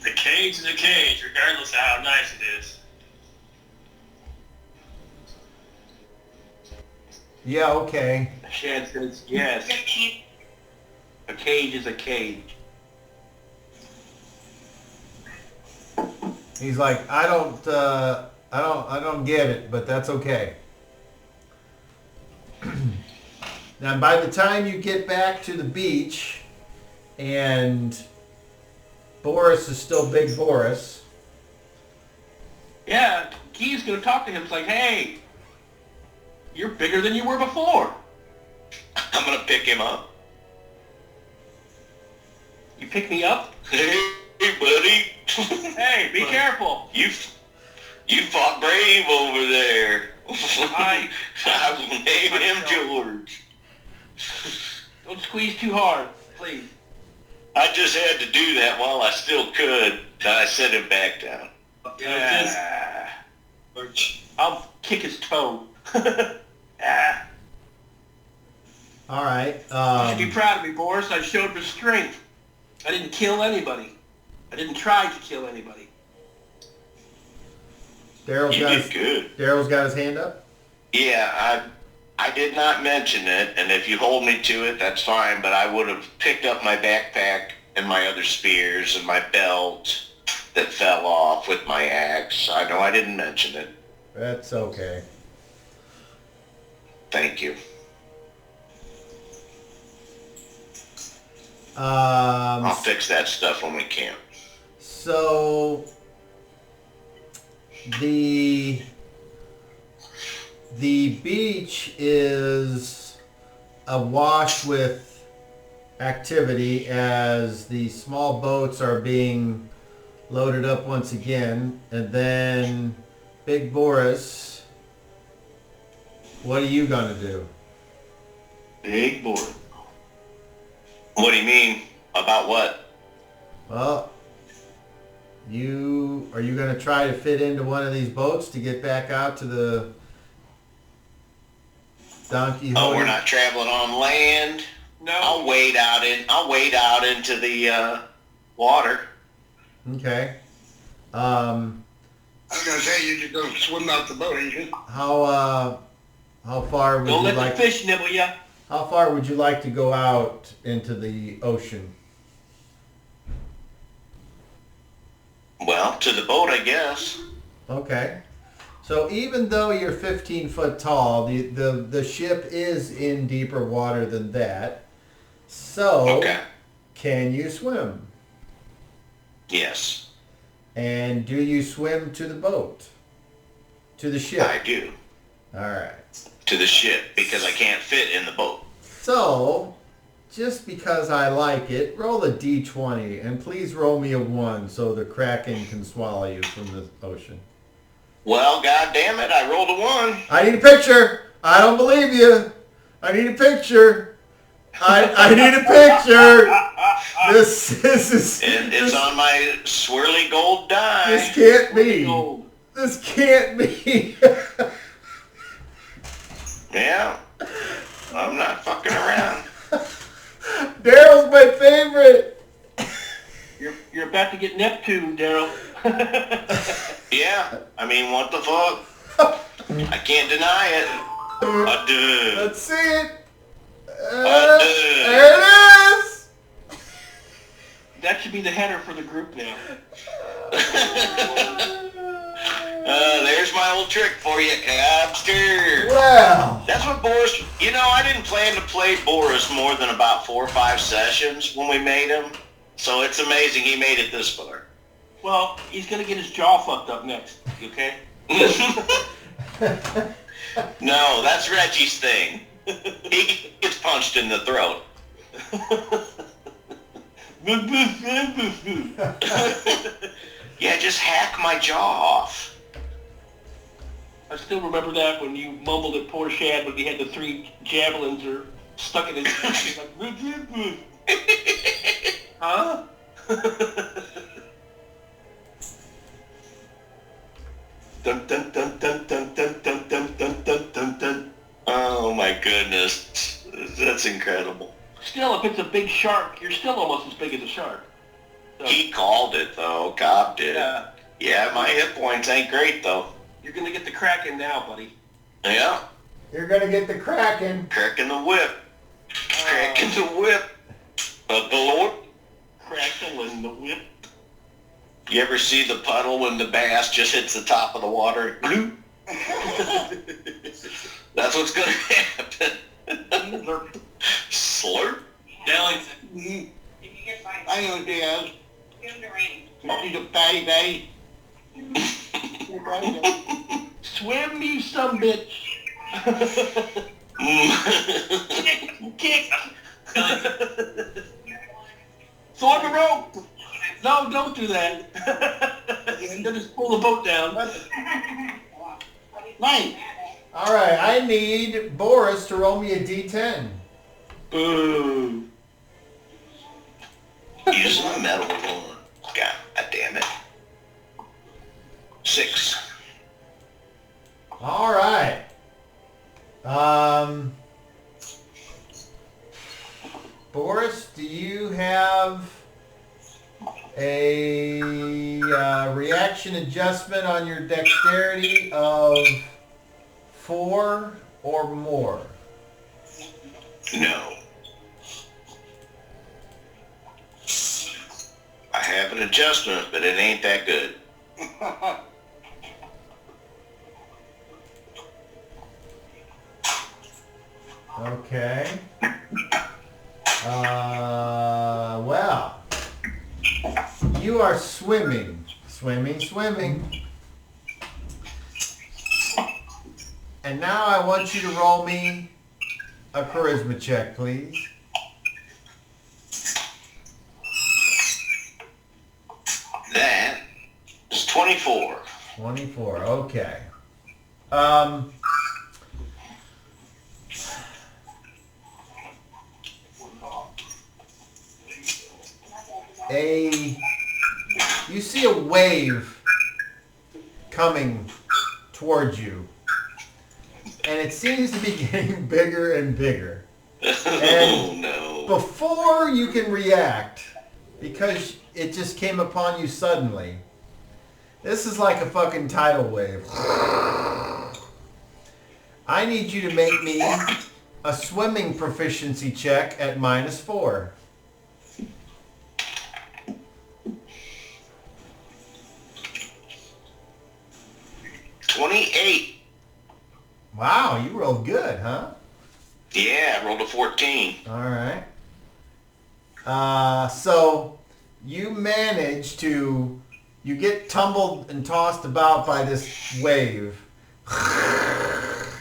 [SPEAKER 5] The cage is a cage, regardless of how nice it is.
[SPEAKER 2] Yeah, okay.
[SPEAKER 3] Shad says yes. A cage is a cage.
[SPEAKER 2] He's like, I don't get it, but that's okay. Now, by the time you get back to the beach, and Boris is still Big Boris.
[SPEAKER 3] Yeah, Key's gonna talk to him. It's like, hey, you're bigger than you were before.
[SPEAKER 4] I'm gonna pick him up.
[SPEAKER 3] You pick me up?
[SPEAKER 4] Hey, buddy.
[SPEAKER 3] Hey, be careful.
[SPEAKER 4] You fought brave over there.
[SPEAKER 3] I
[SPEAKER 4] will name him George.
[SPEAKER 3] Don't squeeze too hard, please.
[SPEAKER 4] I just had to do that while I still could. Then I set him back down.
[SPEAKER 3] Yeah. I'll kick his toe.
[SPEAKER 2] All right.
[SPEAKER 3] You should be proud of me, Boris. I showed restraint. I didn't kill anybody. I didn't try to kill anybody.
[SPEAKER 2] Daryl's got his hand up?
[SPEAKER 4] Yeah, I did not mention it, and if you hold me to it, that's fine, but I would have picked up my backpack and my other spears and my belt that fell off with my axe. I know I didn't mention it.
[SPEAKER 2] That's okay.
[SPEAKER 4] Thank you. I'll fix that stuff when we camp.
[SPEAKER 2] So the beach is awash with activity as the small boats are being loaded up once again. And then, Big Boris, what are you going to do?
[SPEAKER 3] Big boy.
[SPEAKER 4] What do you mean? About what?
[SPEAKER 2] Well, are you going to try to fit into one of these boats to get back out to the Don Quixote?
[SPEAKER 4] Oh, we're not traveling on land?
[SPEAKER 3] No.
[SPEAKER 4] I'll wade out into the water.
[SPEAKER 2] Okay.
[SPEAKER 1] I was gonna say you just go swim out the boat, ain't you?
[SPEAKER 2] How far would
[SPEAKER 3] Don't
[SPEAKER 2] you
[SPEAKER 3] let
[SPEAKER 2] like?
[SPEAKER 3] the fish nibble ya.
[SPEAKER 2] How far would you like to go out into the ocean?
[SPEAKER 4] Well, to the boat, I guess.
[SPEAKER 2] Okay. So even though you're 15 foot tall, the ship is in deeper water than that. So,
[SPEAKER 4] Okay.
[SPEAKER 2] can you swim?
[SPEAKER 4] Yes,
[SPEAKER 2] And do you swim to the boat? To the ship?
[SPEAKER 4] I do.
[SPEAKER 2] All right.
[SPEAKER 4] To the ship, because I can't fit in the boat.
[SPEAKER 2] So, just because I like it, roll a d20, and please roll me a 1 so the Kraken can swallow you from the ocean.
[SPEAKER 4] Well, god damn it, I rolled a 1.
[SPEAKER 2] I need a picture! I don't believe you! I need a picture! I need a picture! This is...
[SPEAKER 4] And it's on my swirly gold die.
[SPEAKER 2] This can't be!
[SPEAKER 3] Gold.
[SPEAKER 2] This can't be!
[SPEAKER 4] Yeah, I'm not fucking around.
[SPEAKER 2] Daryl's my favorite!
[SPEAKER 3] You're about to get Neptune, Daryl.
[SPEAKER 4] Yeah, I mean, what the fuck? I can't deny it. I do.
[SPEAKER 2] Let's see it!
[SPEAKER 4] I do.
[SPEAKER 2] There it is!
[SPEAKER 3] That should be the header for the group now.
[SPEAKER 4] There's my old trick for you, Cobster.
[SPEAKER 2] Wow!
[SPEAKER 4] That's what Boris, I didn't plan to play Boris more than about 4 or 5 sessions when we made him. So it's amazing he made it this far.
[SPEAKER 3] Well, he's gonna get his jaw fucked up next, okay?
[SPEAKER 4] No, that's Reggie's thing. He gets punched in the throat. Yeah, just hack my jaw off.
[SPEAKER 3] I still remember that when you mumbled at poor Shad when he had the 3 javelins are stuck in his he's like, huh? Dun, dun, dun, dun, dun, dun, dun, dun, dun, dun, dun, dun.
[SPEAKER 4] Oh my goodness. That's incredible.
[SPEAKER 3] Still, if it's a big shark, you're still almost as big as a shark. So,
[SPEAKER 4] He called it though, Cobb did.
[SPEAKER 3] yeah,
[SPEAKER 4] Yeah, my hit points ain't great though.
[SPEAKER 3] you're gonna get the Kraken now, buddy.
[SPEAKER 4] Yeah,
[SPEAKER 2] You're gonna get the Kraken.
[SPEAKER 4] cracking the whip. Cracking the whip. The Lord.
[SPEAKER 3] Crackling the whip.
[SPEAKER 4] You ever see the puddle when the bass just hits the top of the water? Bloop. That's what's gonna happen. Slurp.
[SPEAKER 5] Darlington.
[SPEAKER 6] If you get fired,
[SPEAKER 1] I know Diaz.
[SPEAKER 6] give him the ring.
[SPEAKER 1] She's a fatty baby.
[SPEAKER 3] Swim, you some bitch. Kick. Throw the rope. No, don't do that. You'll just pull the boat down.
[SPEAKER 1] Nice.
[SPEAKER 2] All right, I need Boris to roll me a d10.
[SPEAKER 3] Boo.
[SPEAKER 4] Using a metal one. God damn it. 6.
[SPEAKER 2] All right. Boris, do you have a reaction adjustment on your dexterity of 4 or more?
[SPEAKER 4] No. I have an adjustment, but it ain't that good.
[SPEAKER 2] Okay. Well, you are swimming. Swimming. And now I want you to roll me a charisma check, please. 24. Okay. You see a wave coming towards you, and it seems to be getting bigger and bigger. And
[SPEAKER 4] no.
[SPEAKER 2] before you can react, because it just came upon you suddenly, this is like a fucking tidal wave. I need you to make me a swimming proficiency check at -4.
[SPEAKER 4] 28.
[SPEAKER 2] Wow, you rolled good, huh?
[SPEAKER 4] Yeah, I rolled a 14.
[SPEAKER 2] All right. So you manage to, you get tumbled and tossed about by this wave.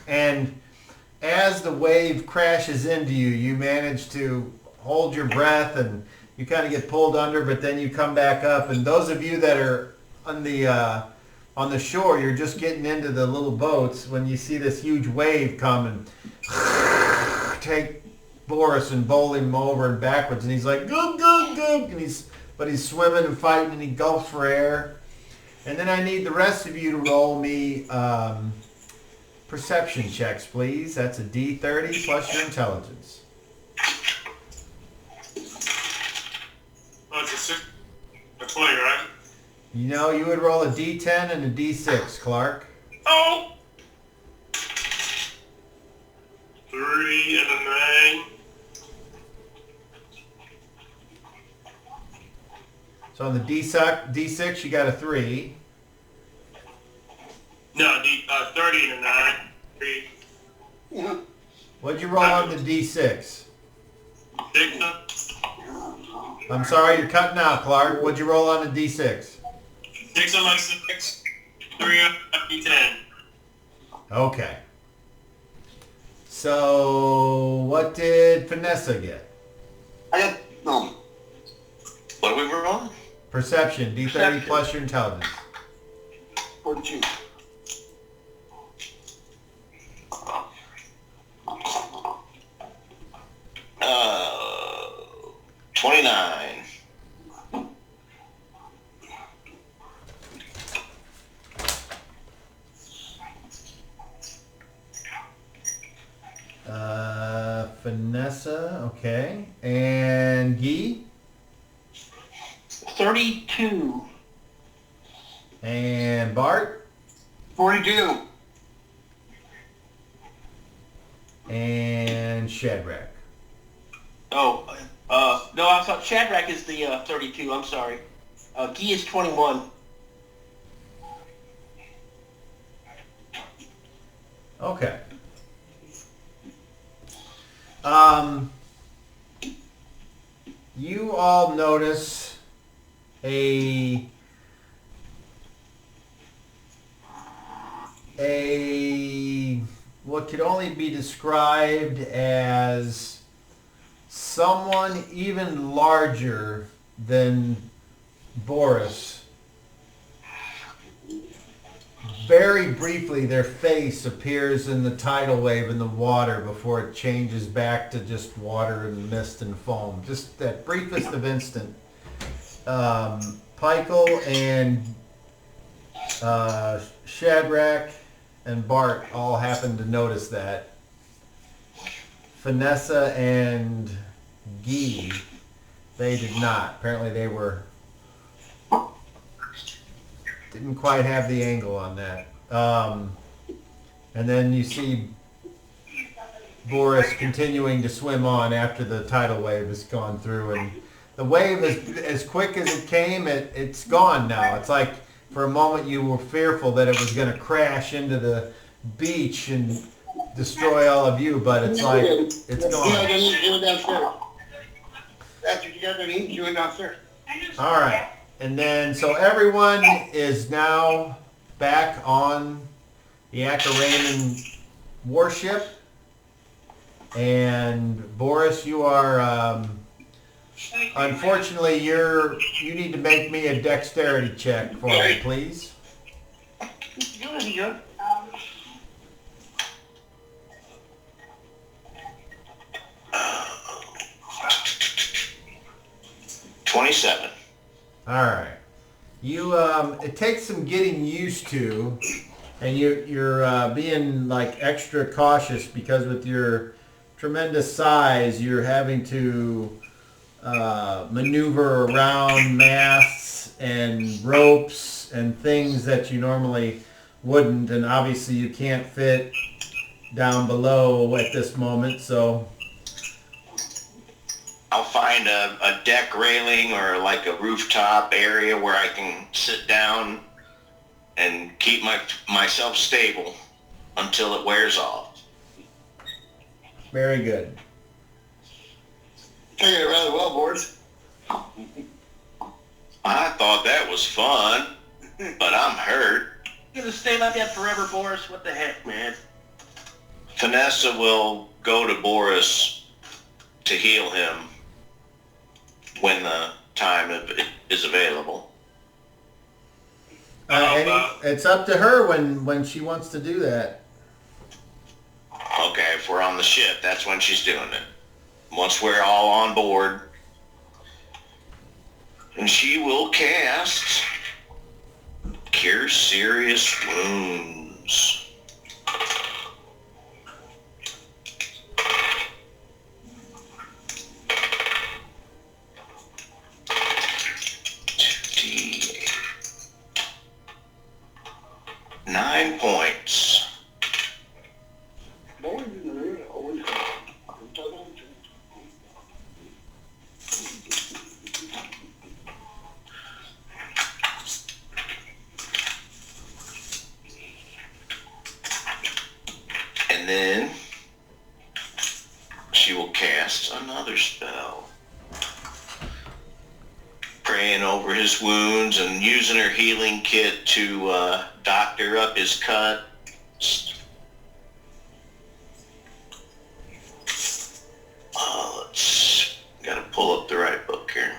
[SPEAKER 2] And as the wave crashes into you, you manage to hold your breath and you kind of get pulled under, but then you come back up. And those of you that are on the shore, you're just getting into the little boats when you see this huge wave come and take Boris and bowl him over and backwards, and he's like goop goop goop, and he's swimming and fighting and he gulps for air. And then I need the rest of you to roll me perception checks, please. That's a D30 plus your intelligence.
[SPEAKER 5] Oh, it's a 6 or 20, right?
[SPEAKER 2] You know, you would roll a D10 and a D6, Clark.
[SPEAKER 5] Oh! 3 and a 9.
[SPEAKER 2] So on the D6, you got a 3.
[SPEAKER 5] No, 30 and a 9. 3.
[SPEAKER 1] Yeah.
[SPEAKER 2] What'd you roll on the D6?
[SPEAKER 5] 6.
[SPEAKER 2] I'm sorry, you're cutting out, Clark. What'd you roll on the D6?
[SPEAKER 5] 6 on my 6. 3 on my D10.
[SPEAKER 2] Okay. So what did Vanessa get?
[SPEAKER 1] I got, no.
[SPEAKER 4] What are we rolling?
[SPEAKER 2] Perception, D30
[SPEAKER 3] Perception.
[SPEAKER 2] plus your intelligence.
[SPEAKER 1] 42.
[SPEAKER 4] Uh, 29.
[SPEAKER 2] Vanessa, okay. And Guy?
[SPEAKER 3] 32.
[SPEAKER 2] And Bart?
[SPEAKER 1] 42.
[SPEAKER 2] And Shadrach?
[SPEAKER 3] Oh, no, I thought Shadrach is the 32. I'm sorry. Guy is 21.
[SPEAKER 2] Okay. You all notice what could only be described as someone even larger than Boris. Very briefly, their face appears in the tidal wave in the water before it changes back to just water and mist and foam. Just that briefest of instant. Pikel and Shadrach and Bart all happened to notice that. Vanessa and Guy, they did not. Apparently they didn't quite have the angle on that. And then you see Boris continuing to swim on after the tidal wave has gone through, and the wave is as quick as it came. It's gone now. It's like for a moment you were fearful that it was going to crash into the beach and destroy all of you, but it's like it's
[SPEAKER 1] You know,
[SPEAKER 2] gone.
[SPEAKER 1] they need to do it downstairs. That's what you got to need to do it downstairs.
[SPEAKER 2] All right. And then, so everyone is now back on the Acaranian warship. And Boris, you are, unfortunately, you need to make me a dexterity check for me, please.
[SPEAKER 7] Good.
[SPEAKER 4] 27.
[SPEAKER 2] All right. You it takes some getting used to, and you're being like extra cautious because with your tremendous size, you're having to maneuver around masts and ropes and things that you normally wouldn't, and obviously you can't fit down below at this moment, so
[SPEAKER 4] I'll find a deck railing or like a rooftop area where I can sit down and keep myself stable until it wears off.
[SPEAKER 2] very good.
[SPEAKER 1] Taking it rather well, Boris.
[SPEAKER 4] I thought that was fun, but I'm hurt.
[SPEAKER 3] You're gonna stay like that forever, Boris? What the heck, man?
[SPEAKER 4] Vanessa will go to Boris to heal him when the time is available.
[SPEAKER 2] It's up to her when she wants to do that.
[SPEAKER 4] Okay, if we're on the ship, that's when she's doing it. Once we're all on board. And she will cast Cure Serious Wounds. Nine points. And then she will cast another spell. Praying over his wounds and using her healing kit to doctor up his cut. Gotta pull up the right book here.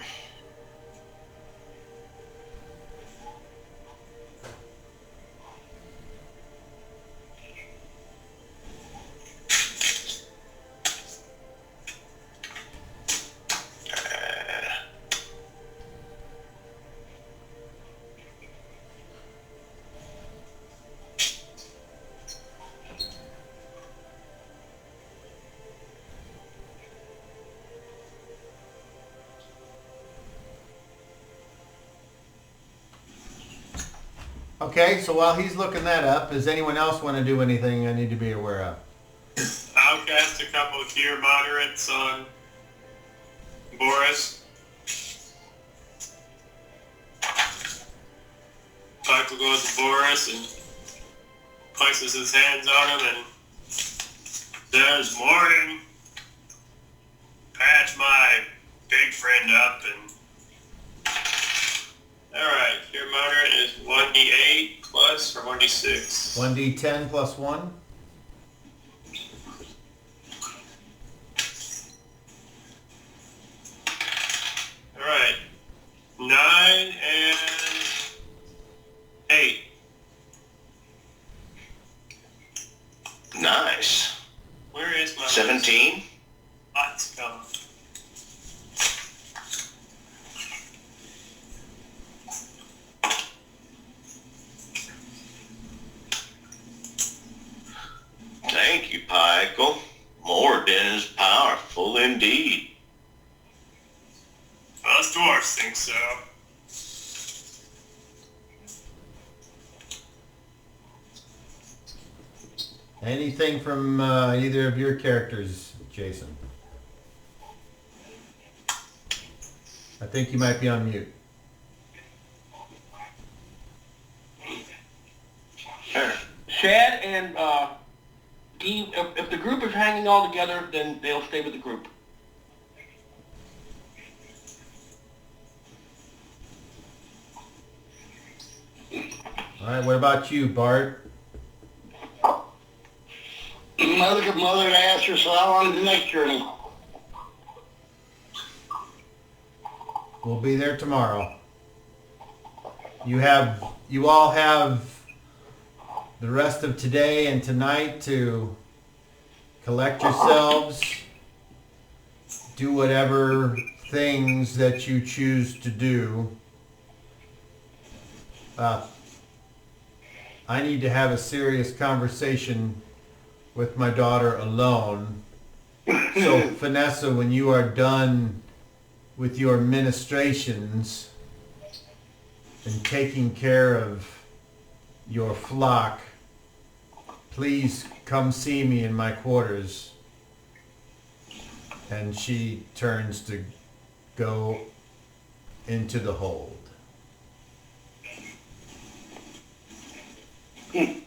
[SPEAKER 2] Okay, so while he's looking that up, does anyone else want to do anything I need to be aware of?
[SPEAKER 5] I'll cast a couple of cure moderates on Boris. Michael goes to Boris and places his hands on him and says, "Morning. Patch my big friend up and..." Alright, cure moderate is 1d8 plus or 1d6?
[SPEAKER 2] 1d10 plus 1?
[SPEAKER 5] Alright. 9 and 8.
[SPEAKER 4] Nice.
[SPEAKER 5] Where is my
[SPEAKER 4] 17.
[SPEAKER 5] Let's go.
[SPEAKER 4] Thank you, Michael. Morden is powerful indeed.
[SPEAKER 5] Us dwarfs think so.
[SPEAKER 2] Anything from either of your characters, Jason? I think you might be on mute.
[SPEAKER 3] Shad and Dee, if the group is hanging all together, then they'll stay with the group.
[SPEAKER 2] All right, what about you, Bart?
[SPEAKER 1] Mother to ask her, so how long is the next journey?
[SPEAKER 2] We'll be there tomorrow. You all have the rest of today and tonight to collect yourselves, do whatever things that you choose to do. I need to have a serious conversation with my daughter alone. So, Vanessa, when you are done with your ministrations and taking care of your flock, please come see me in my quarters. And she turns to go into the hold,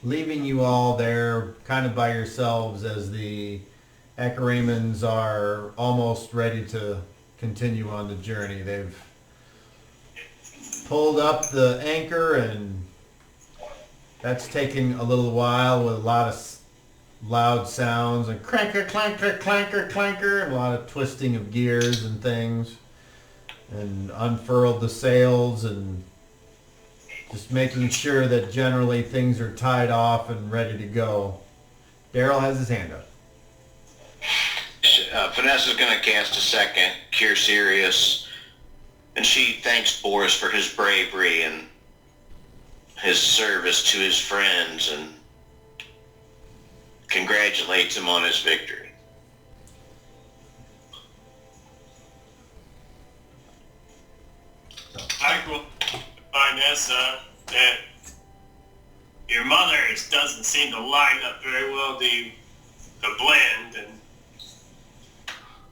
[SPEAKER 2] leaving you all there kind of by yourselves as the Echoramans are almost ready to continue on the journey. They've pulled up the anchor, and that's taking a little while with a lot of loud sounds and clanker, clanker, clanker, clanker, and a lot of twisting of gears and things, and unfurled the sails and just making sure that generally things are tied off and ready to go. Daryl has his hand up.
[SPEAKER 4] Vanessa's going to cast a second Cure Serious, and she thanks Boris for his bravery and his service to his friends and congratulates him on his victory.
[SPEAKER 5] I will find Vanessa that your mother doesn't seem to line up very well to blend, and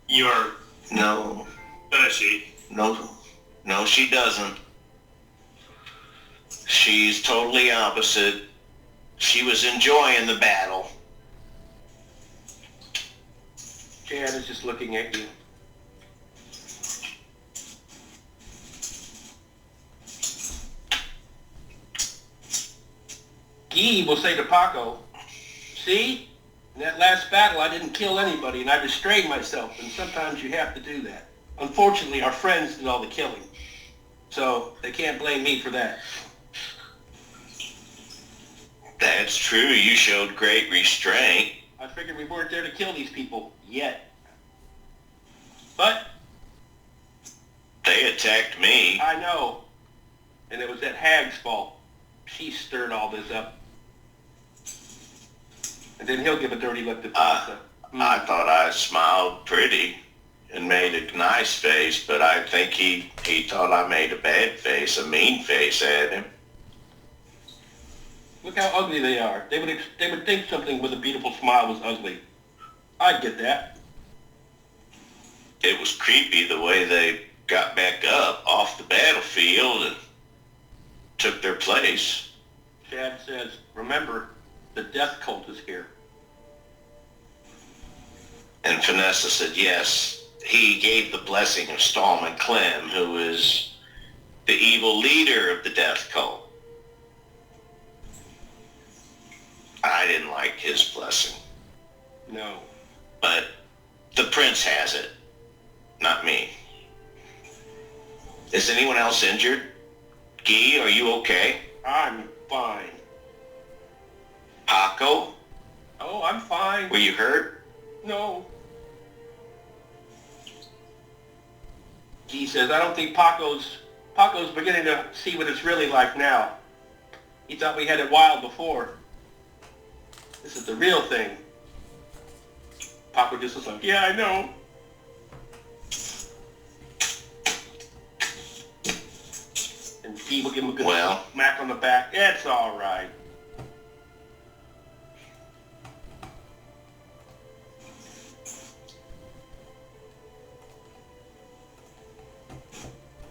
[SPEAKER 5] you're...
[SPEAKER 4] No.
[SPEAKER 5] Does she?
[SPEAKER 4] No, she doesn't. She's totally opposite. She was enjoying the battle.
[SPEAKER 3] Chad is just looking at you. Guy will say to Paco, see, in that last battle I didn't kill anybody and I restrained myself, and sometimes you have to do that. Unfortunately, our friends did all the killing, so they can't blame me for that.
[SPEAKER 4] That's true. You showed great restraint.
[SPEAKER 3] I figured we weren't there to kill these people yet. But
[SPEAKER 4] They attacked me.
[SPEAKER 3] I know. And it was that hag's fault. She stirred all this up. And then he'll give a dirty look to Pasta.
[SPEAKER 4] I thought I smiled pretty and made a nice face, but I think he thought I made a bad face, a mean face at him.
[SPEAKER 3] Look how ugly they are. They would think something with a beautiful smile was ugly. I'd get that.
[SPEAKER 4] It was creepy the way they got back up off the battlefield and took their place.
[SPEAKER 3] Chad says, remember, the death cult is here.
[SPEAKER 4] And Vanessa said yes. He gave the blessing of Stallman Clem, who is the evil leader of the death cult. I didn't like his blessing.
[SPEAKER 3] No.
[SPEAKER 4] But the prince has it, not me. Is anyone else injured? Guy, are you okay?
[SPEAKER 3] I'm fine.
[SPEAKER 4] Paco,
[SPEAKER 3] Oh, I'm fine.
[SPEAKER 4] were you hurt?
[SPEAKER 3] No. He says, I don't think Paco's beginning to see what it's really like now. He thought we had it wild before. This is the real thing. Paco just was like, yeah, I know. And he will give him a good smack on the back. It's all right.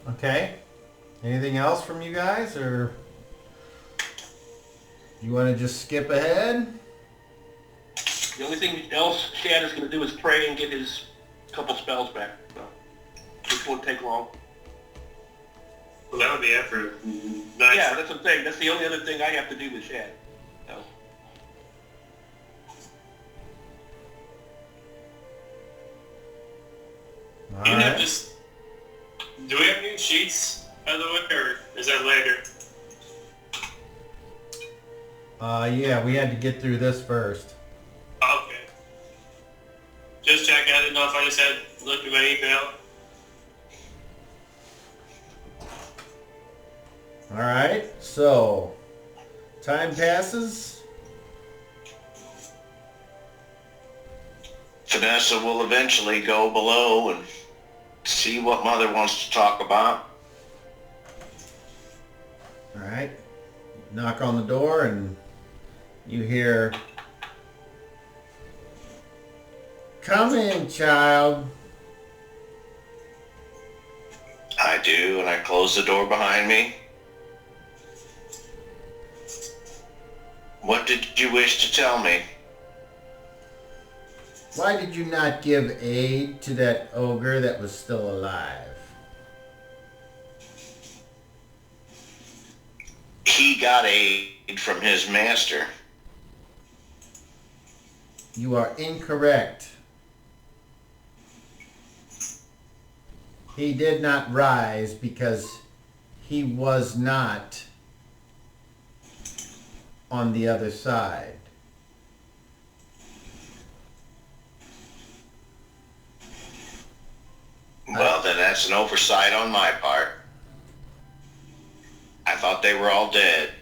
[SPEAKER 2] Okay. Anything else from you guys, or you want to just skip ahead?
[SPEAKER 3] The only thing else Shad is going to do is pray and get his couple spells back. So, this won't take long.
[SPEAKER 5] Well, that would be after. Nice.
[SPEAKER 3] Yeah, that's the thing. That's the only other thing I have to do with Shad. So.
[SPEAKER 5] Do you have just... Do we have new sheets, by the way, or is that later?
[SPEAKER 2] Yeah, we had to get through this first.
[SPEAKER 5] Okay. Just check. I didn't know if I just had looked at my email.
[SPEAKER 2] Alright, so time passes.
[SPEAKER 4] Vanessa will eventually go below and see what Mother wants to talk about.
[SPEAKER 2] Alright. Knock on the door and you hear, "Come in, child."
[SPEAKER 4] I do, and I close the door behind me. What did you wish to tell me?
[SPEAKER 2] Why did you not give aid to that ogre that was still alive?
[SPEAKER 4] He got aid from his master.
[SPEAKER 2] You are incorrect. He did not rise because he was not on the other side.
[SPEAKER 4] Well, then that's an oversight on my part. I thought they were all dead.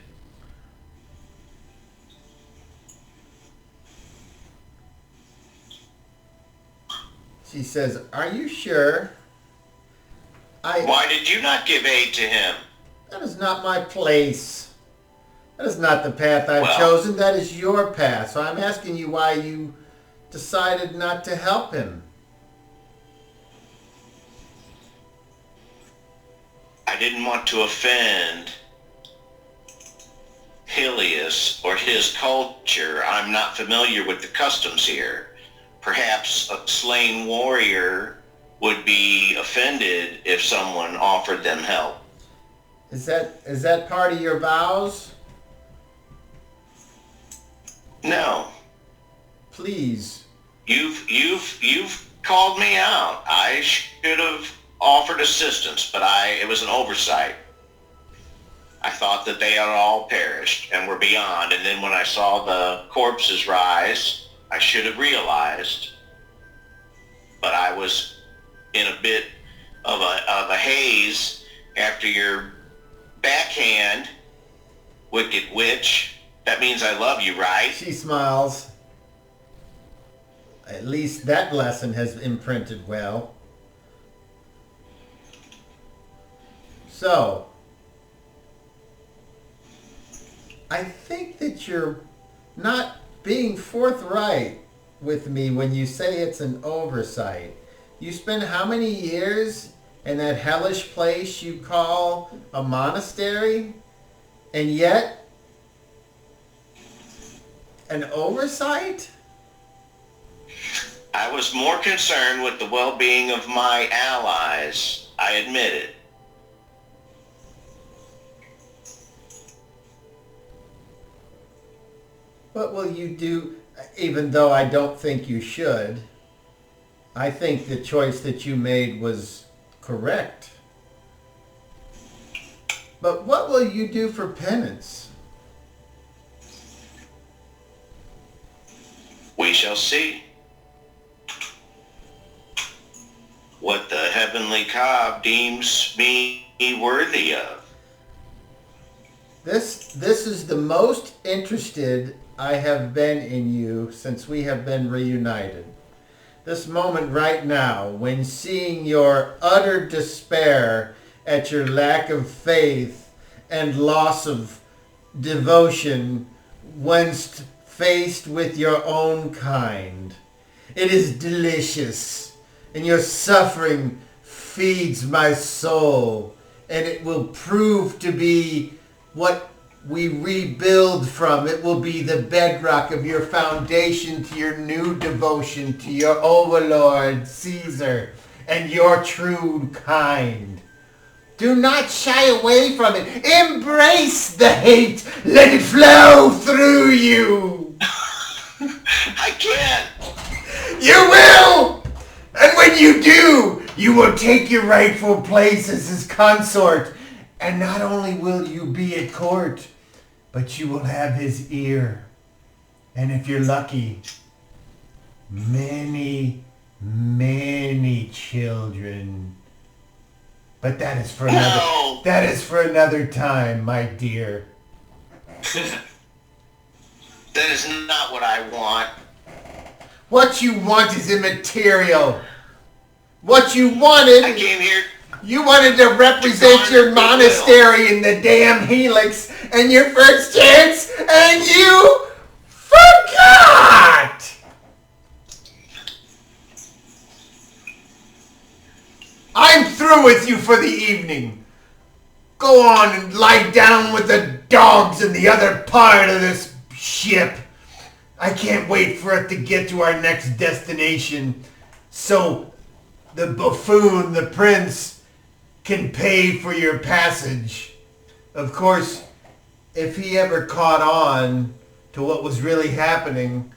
[SPEAKER 2] She says, "Are you sure?"
[SPEAKER 4] Why did you not give aid to him?
[SPEAKER 2] That is not my place. That is not the path I've
[SPEAKER 4] Well-
[SPEAKER 2] chosen. That is your path. So I'm asking you why you decided not to help him.
[SPEAKER 4] I didn't want to offend Helios or his culture. I'm not familiar with the customs here. Perhaps a slain warrior would be offended if someone offered them help.
[SPEAKER 2] Is that part of your vows?
[SPEAKER 4] No.
[SPEAKER 2] Please.
[SPEAKER 4] You've called me out. I should have offered assistance, but it was an oversight. I thought that they had all perished and were beyond, and then when I saw the corpses rise, I should have realized. But I was in a bit of a haze after your backhand, wicked witch. That means I love you, right?
[SPEAKER 2] She smiles. At least that lesson has imprinted well. So, I think that you're not being forthright with me when you say it's an oversight. You spend how many years in that hellish place you call a monastery? And yet, an oversight?
[SPEAKER 4] I was more concerned with the well-being of my allies. I admit it.
[SPEAKER 2] What will you do, even though I don't think you should? I think the choice that you made was correct. But what will you do for penance?
[SPEAKER 4] We shall see what the heavenly cob deems me worthy of.
[SPEAKER 2] This is the most interested I have been in you since we have been reunited. This moment right now, when seeing your utter despair at your lack of faith and loss of devotion once faced with your own kind. It is delicious, and your suffering feeds my soul, and it will prove to be what we rebuild from. It will be the bedrock of your foundation to your new devotion to your overlord, Caesar, and your true kind. Do not shy away from it. Embrace the hate. Let it flow through you.
[SPEAKER 4] I can't.
[SPEAKER 2] You will! And when you do, you will take your rightful place as his consort. And not only will you be at court, but you will have his ear. And if you're lucky, many, many children. But that is for another time, my dear.
[SPEAKER 4] That is not what I want.
[SPEAKER 2] What you want is immaterial. What you wanted...
[SPEAKER 4] I came here...
[SPEAKER 2] You wanted to represent your monastery in the damn helix and your first chance, and you forgot! I'm through with you for the evening. Go on and lie down with the dogs in the other part of this ship. I can't wait for it to get to our next destination so the buffoon, the prince, can pay for your passage. Of course, if he ever caught on to what was really happening,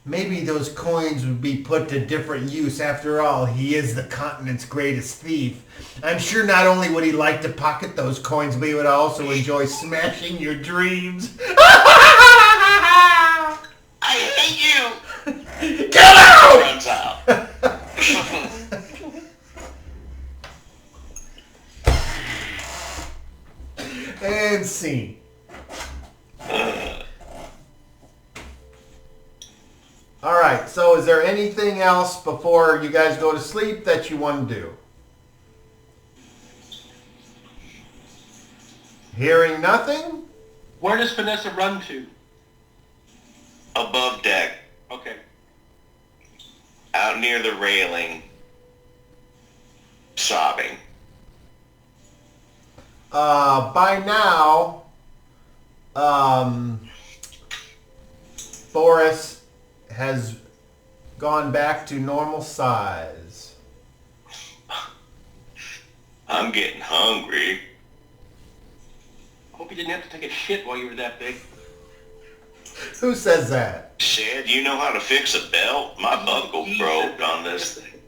[SPEAKER 2] maybe those coins would be put to different use. After all, he is the continent's greatest thief. I'm sure not only would he like to pocket those coins, but he would also enjoy smashing your dreams.
[SPEAKER 4] I hate you!
[SPEAKER 2] Get out!
[SPEAKER 4] Runs out.
[SPEAKER 2] And scene. All right, so is there anything else before you guys go to sleep that you want to do? Hearing nothing?
[SPEAKER 3] Where does Vanessa run to?
[SPEAKER 4] Above deck,
[SPEAKER 3] Okay.
[SPEAKER 4] out near the railing, sobbing.
[SPEAKER 2] By now, Boris has gone back to normal size.
[SPEAKER 4] I'm getting hungry.
[SPEAKER 3] Hope you didn't have to take a shit while you were that big.
[SPEAKER 2] Who says that?
[SPEAKER 4] Said, you know how to fix a belt? My buckle broke on this thing.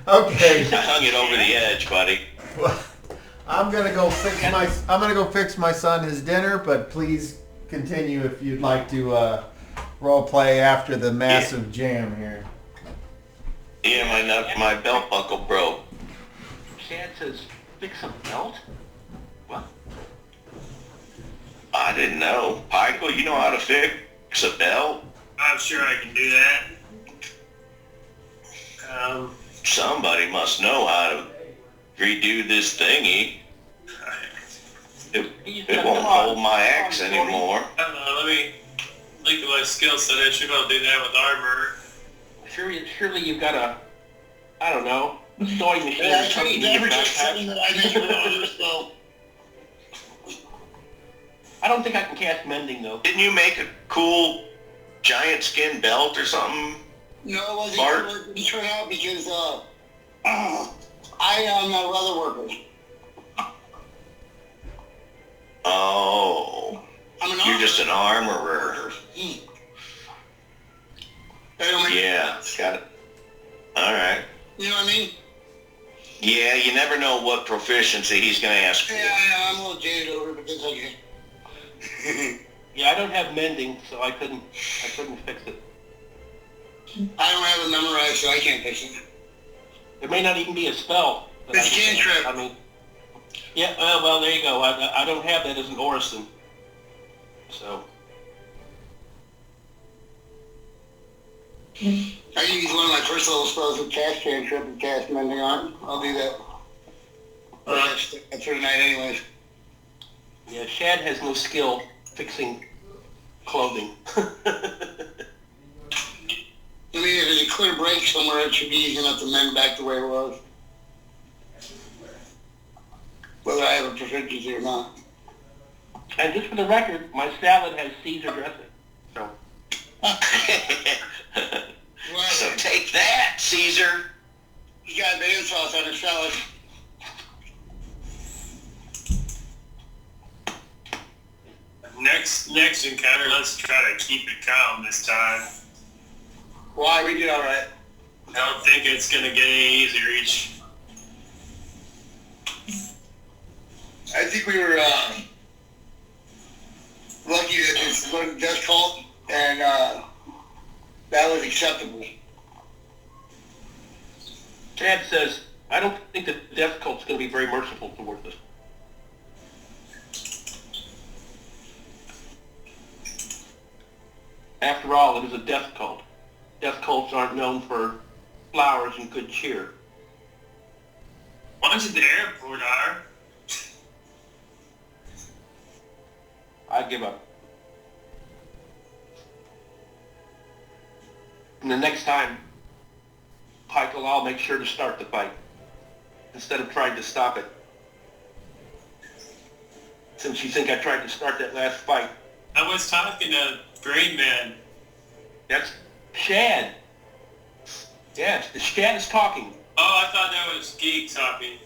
[SPEAKER 2] Okay.
[SPEAKER 4] I hung it over the edge, buddy.
[SPEAKER 2] Well, I'm gonna go fix my son his dinner, but please continue if you'd like to role play after the massive jam here.
[SPEAKER 4] Yeah, my belt buckle broke.
[SPEAKER 3] Chad says, fix a belt? What?
[SPEAKER 4] I didn't know. Michael, you know how to fix a belt?
[SPEAKER 5] I'm sure I can do that.
[SPEAKER 4] Somebody must know how to redo this thingy. It won't hold my axe anymore.
[SPEAKER 5] I don't know, let me look at my skill set. I should be able to do that with armor.
[SPEAKER 3] Surely you've got a, I don't know, a sewing machine
[SPEAKER 1] Yeah,
[SPEAKER 3] or
[SPEAKER 1] I
[SPEAKER 3] something.
[SPEAKER 1] couldn't
[SPEAKER 3] in your
[SPEAKER 1] ever just
[SPEAKER 3] backpack.
[SPEAKER 1] something that I made with armor, so...
[SPEAKER 3] I don't think I can cast mending though.
[SPEAKER 4] Didn't you make a cool giant skin belt or something?
[SPEAKER 1] No, it wasn't
[SPEAKER 4] Bart?
[SPEAKER 1] going to turn out because I am a leather worker.
[SPEAKER 4] Oh,
[SPEAKER 1] I'm an
[SPEAKER 4] you're just an armorer.
[SPEAKER 1] worker. I don't make
[SPEAKER 4] Yeah, got it. All right.
[SPEAKER 1] You know what I mean?
[SPEAKER 4] Yeah, you never know what proficiency he's going to ask for.
[SPEAKER 1] Yeah, I'm a little jaded over it, but that's okay.
[SPEAKER 3] Yeah, I don't have mending, so I couldn't fix it.
[SPEAKER 1] I don't have it memorized, so I can't fix it.
[SPEAKER 3] It may not even be a spell. that
[SPEAKER 1] It's
[SPEAKER 3] I can cast.
[SPEAKER 1] cantrip.
[SPEAKER 3] I mean, yeah, well, there you go. I don't have that as an Orison. So,
[SPEAKER 1] I can use one of my first level spells with cast cantrip and cast mending on it. I'll do that. Or that's for tonight anyways.
[SPEAKER 3] yeah, Shad has no skill fixing clothing.
[SPEAKER 1] I mean, if there's a clear break somewhere, it should be easy enough to mend back the way it was. Whether I have a proficiency or not.
[SPEAKER 3] And just for the record, my salad has Caesar dressing. So,
[SPEAKER 4] So take that, Caesar.
[SPEAKER 1] He's got bacon sauce on his salad.
[SPEAKER 5] Next encounter, let's try to keep it calm this time.
[SPEAKER 1] Why? We did alright.
[SPEAKER 5] I don't think it's gonna get any easier each.
[SPEAKER 1] I think we were lucky that this was a death cult, and that was acceptable.
[SPEAKER 3] Chad says, I don't think the death cult's going to be very merciful towards us. After all, it is a death cult. Death cults aren't known for flowers and good cheer.
[SPEAKER 5] Ones at the airport are.
[SPEAKER 3] I give up. And the next time, Michael, I'll make sure to start the fight instead of trying to stop it. Since you think I tried to start that last fight.
[SPEAKER 5] I was talking to Brain Man.
[SPEAKER 3] That's Shad. Yes, the Shad is talking.
[SPEAKER 5] Oh, I thought that was Geek talking.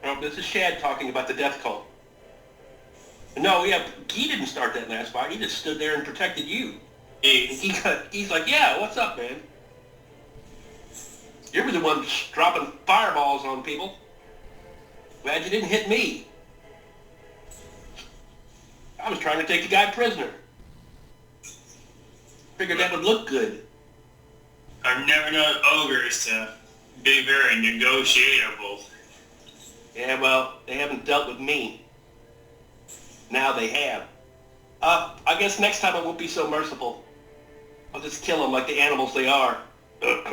[SPEAKER 3] No, this is Shad talking about the death cult. No, yeah, he didn't start that last fight. He just stood there and protected you. He's like, yeah, what's up, man? You were the one dropping fireballs on people. Glad you didn't hit me. I was trying to take the guy prisoner. Figured that would look good.
[SPEAKER 5] I've never known ogres to be very negotiable.
[SPEAKER 3] Yeah, well, they haven't dealt with me. Now they have. I guess next time I won't be so merciful. I'll just kill them like the animals they are.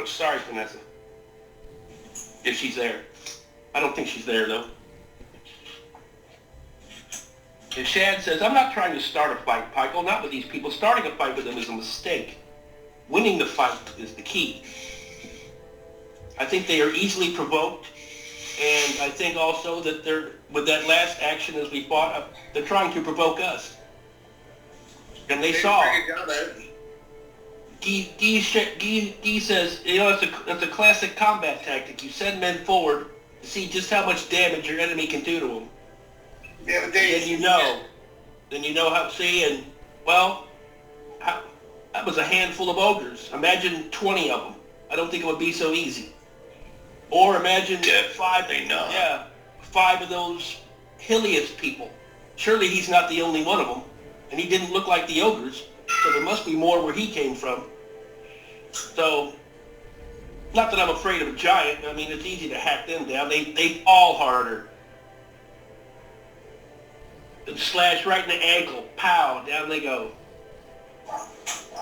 [SPEAKER 3] Sorry, Vanessa. If she's there. I don't think she's there, though. And Shad says, I'm not trying to start a fight, Michael, not with these people. Starting a fight with them is a mistake. Winning the fight is the key. I think they are easily provoked, and I think also that they're, with that last action as we fought, they're trying to provoke us. And they saw. Guy says, you know, it's a classic combat tactic. You send men forward to see just how much damage your enemy can do to them.
[SPEAKER 1] Yeah, but
[SPEAKER 3] Then you know how, see, and, well, that was a handful of ogres. Imagine 20 of them. I don't think it would be so easy. Or imagine five of those Hilius people. Surely he's not the only one of them. And he didn't look like the ogres, so there must be more where he came from. So, not that I'm afraid of a giant. I mean, it's easy to hack them down. They fall harder. They slash right in the ankle. Pow, down they go.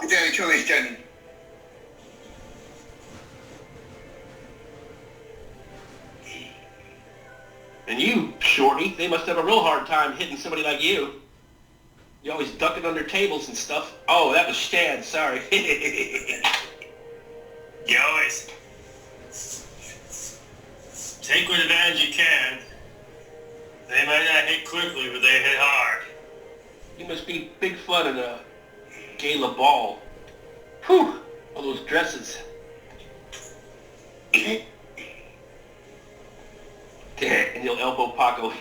[SPEAKER 1] Then Achilles tendon.
[SPEAKER 3] And you, Shorty, they must have a real hard time hitting somebody like you. You're always ducking under tables and stuff. Oh, that was Shad, sorry.
[SPEAKER 5] You always take what advantage you can. They might not hit quickly, but they hit hard.
[SPEAKER 3] You must be big fun at a gala ball. Whew, all those dresses. And you'll elbow Paco.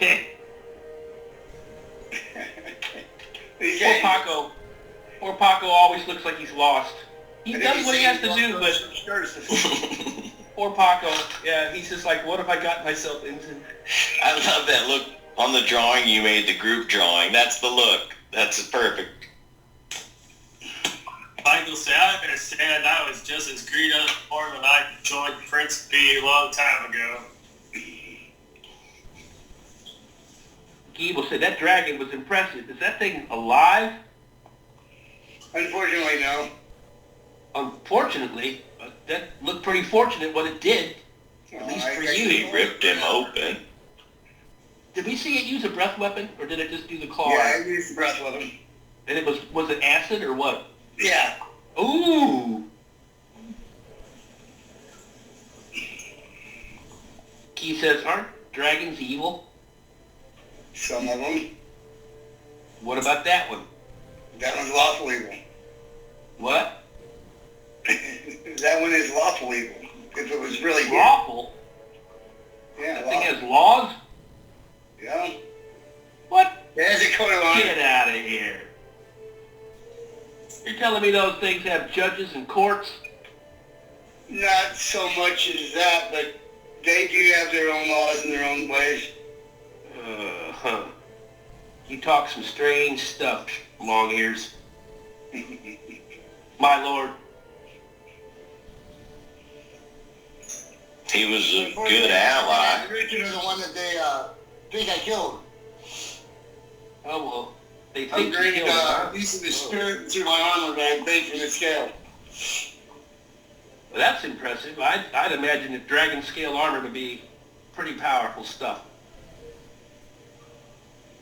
[SPEAKER 3] Poor Paco always looks like he's lost. He does what he has to do, but poor Paco, yeah, he's just like, what have I got myself into?
[SPEAKER 4] I love that look on the drawing you made, the group drawing. That's the look. That's perfect.
[SPEAKER 5] Michael said, I understand I was just as greedy on the board when I joined Prince B a long time ago.
[SPEAKER 3] Gable said, that dragon was impressive. Is that thing alive?
[SPEAKER 1] Unfortunately, no.
[SPEAKER 3] Unfortunately, that looked pretty fortunate what it did. At least for you.
[SPEAKER 4] He ripped him open.
[SPEAKER 3] Did we see it use a breath weapon, or did it just do the claw?
[SPEAKER 1] Yeah, I used the breath weapon.
[SPEAKER 3] And it was it acid or what?
[SPEAKER 1] Yeah.
[SPEAKER 3] Ooh! He says, aren't dragons evil?
[SPEAKER 1] Some of them.
[SPEAKER 3] What about that one?
[SPEAKER 1] That one's lawful evil.
[SPEAKER 3] What?
[SPEAKER 1] That one is lawful evil. If it was really
[SPEAKER 3] Lawful?
[SPEAKER 1] Yeah,
[SPEAKER 3] That
[SPEAKER 1] lawful.
[SPEAKER 3] thing has laws?
[SPEAKER 1] Yeah.
[SPEAKER 3] What?
[SPEAKER 1] There's a coat of honor.
[SPEAKER 3] Get out of here. You're telling me those things have judges and courts?
[SPEAKER 1] Not so much as that, but they do have their own laws and their own ways.
[SPEAKER 3] You talk some strange stuff. long ears. My lord.
[SPEAKER 4] He was a good ally.
[SPEAKER 1] Richard is the one that they think I killed.
[SPEAKER 3] Oh, well, they
[SPEAKER 1] I
[SPEAKER 3] think you
[SPEAKER 1] upgraded
[SPEAKER 3] killed him, huh?
[SPEAKER 1] a piece of the spirit through my armor that I paid for the scale.
[SPEAKER 3] Well, that's impressive. I'd imagine that dragon scale armor to be pretty powerful stuff.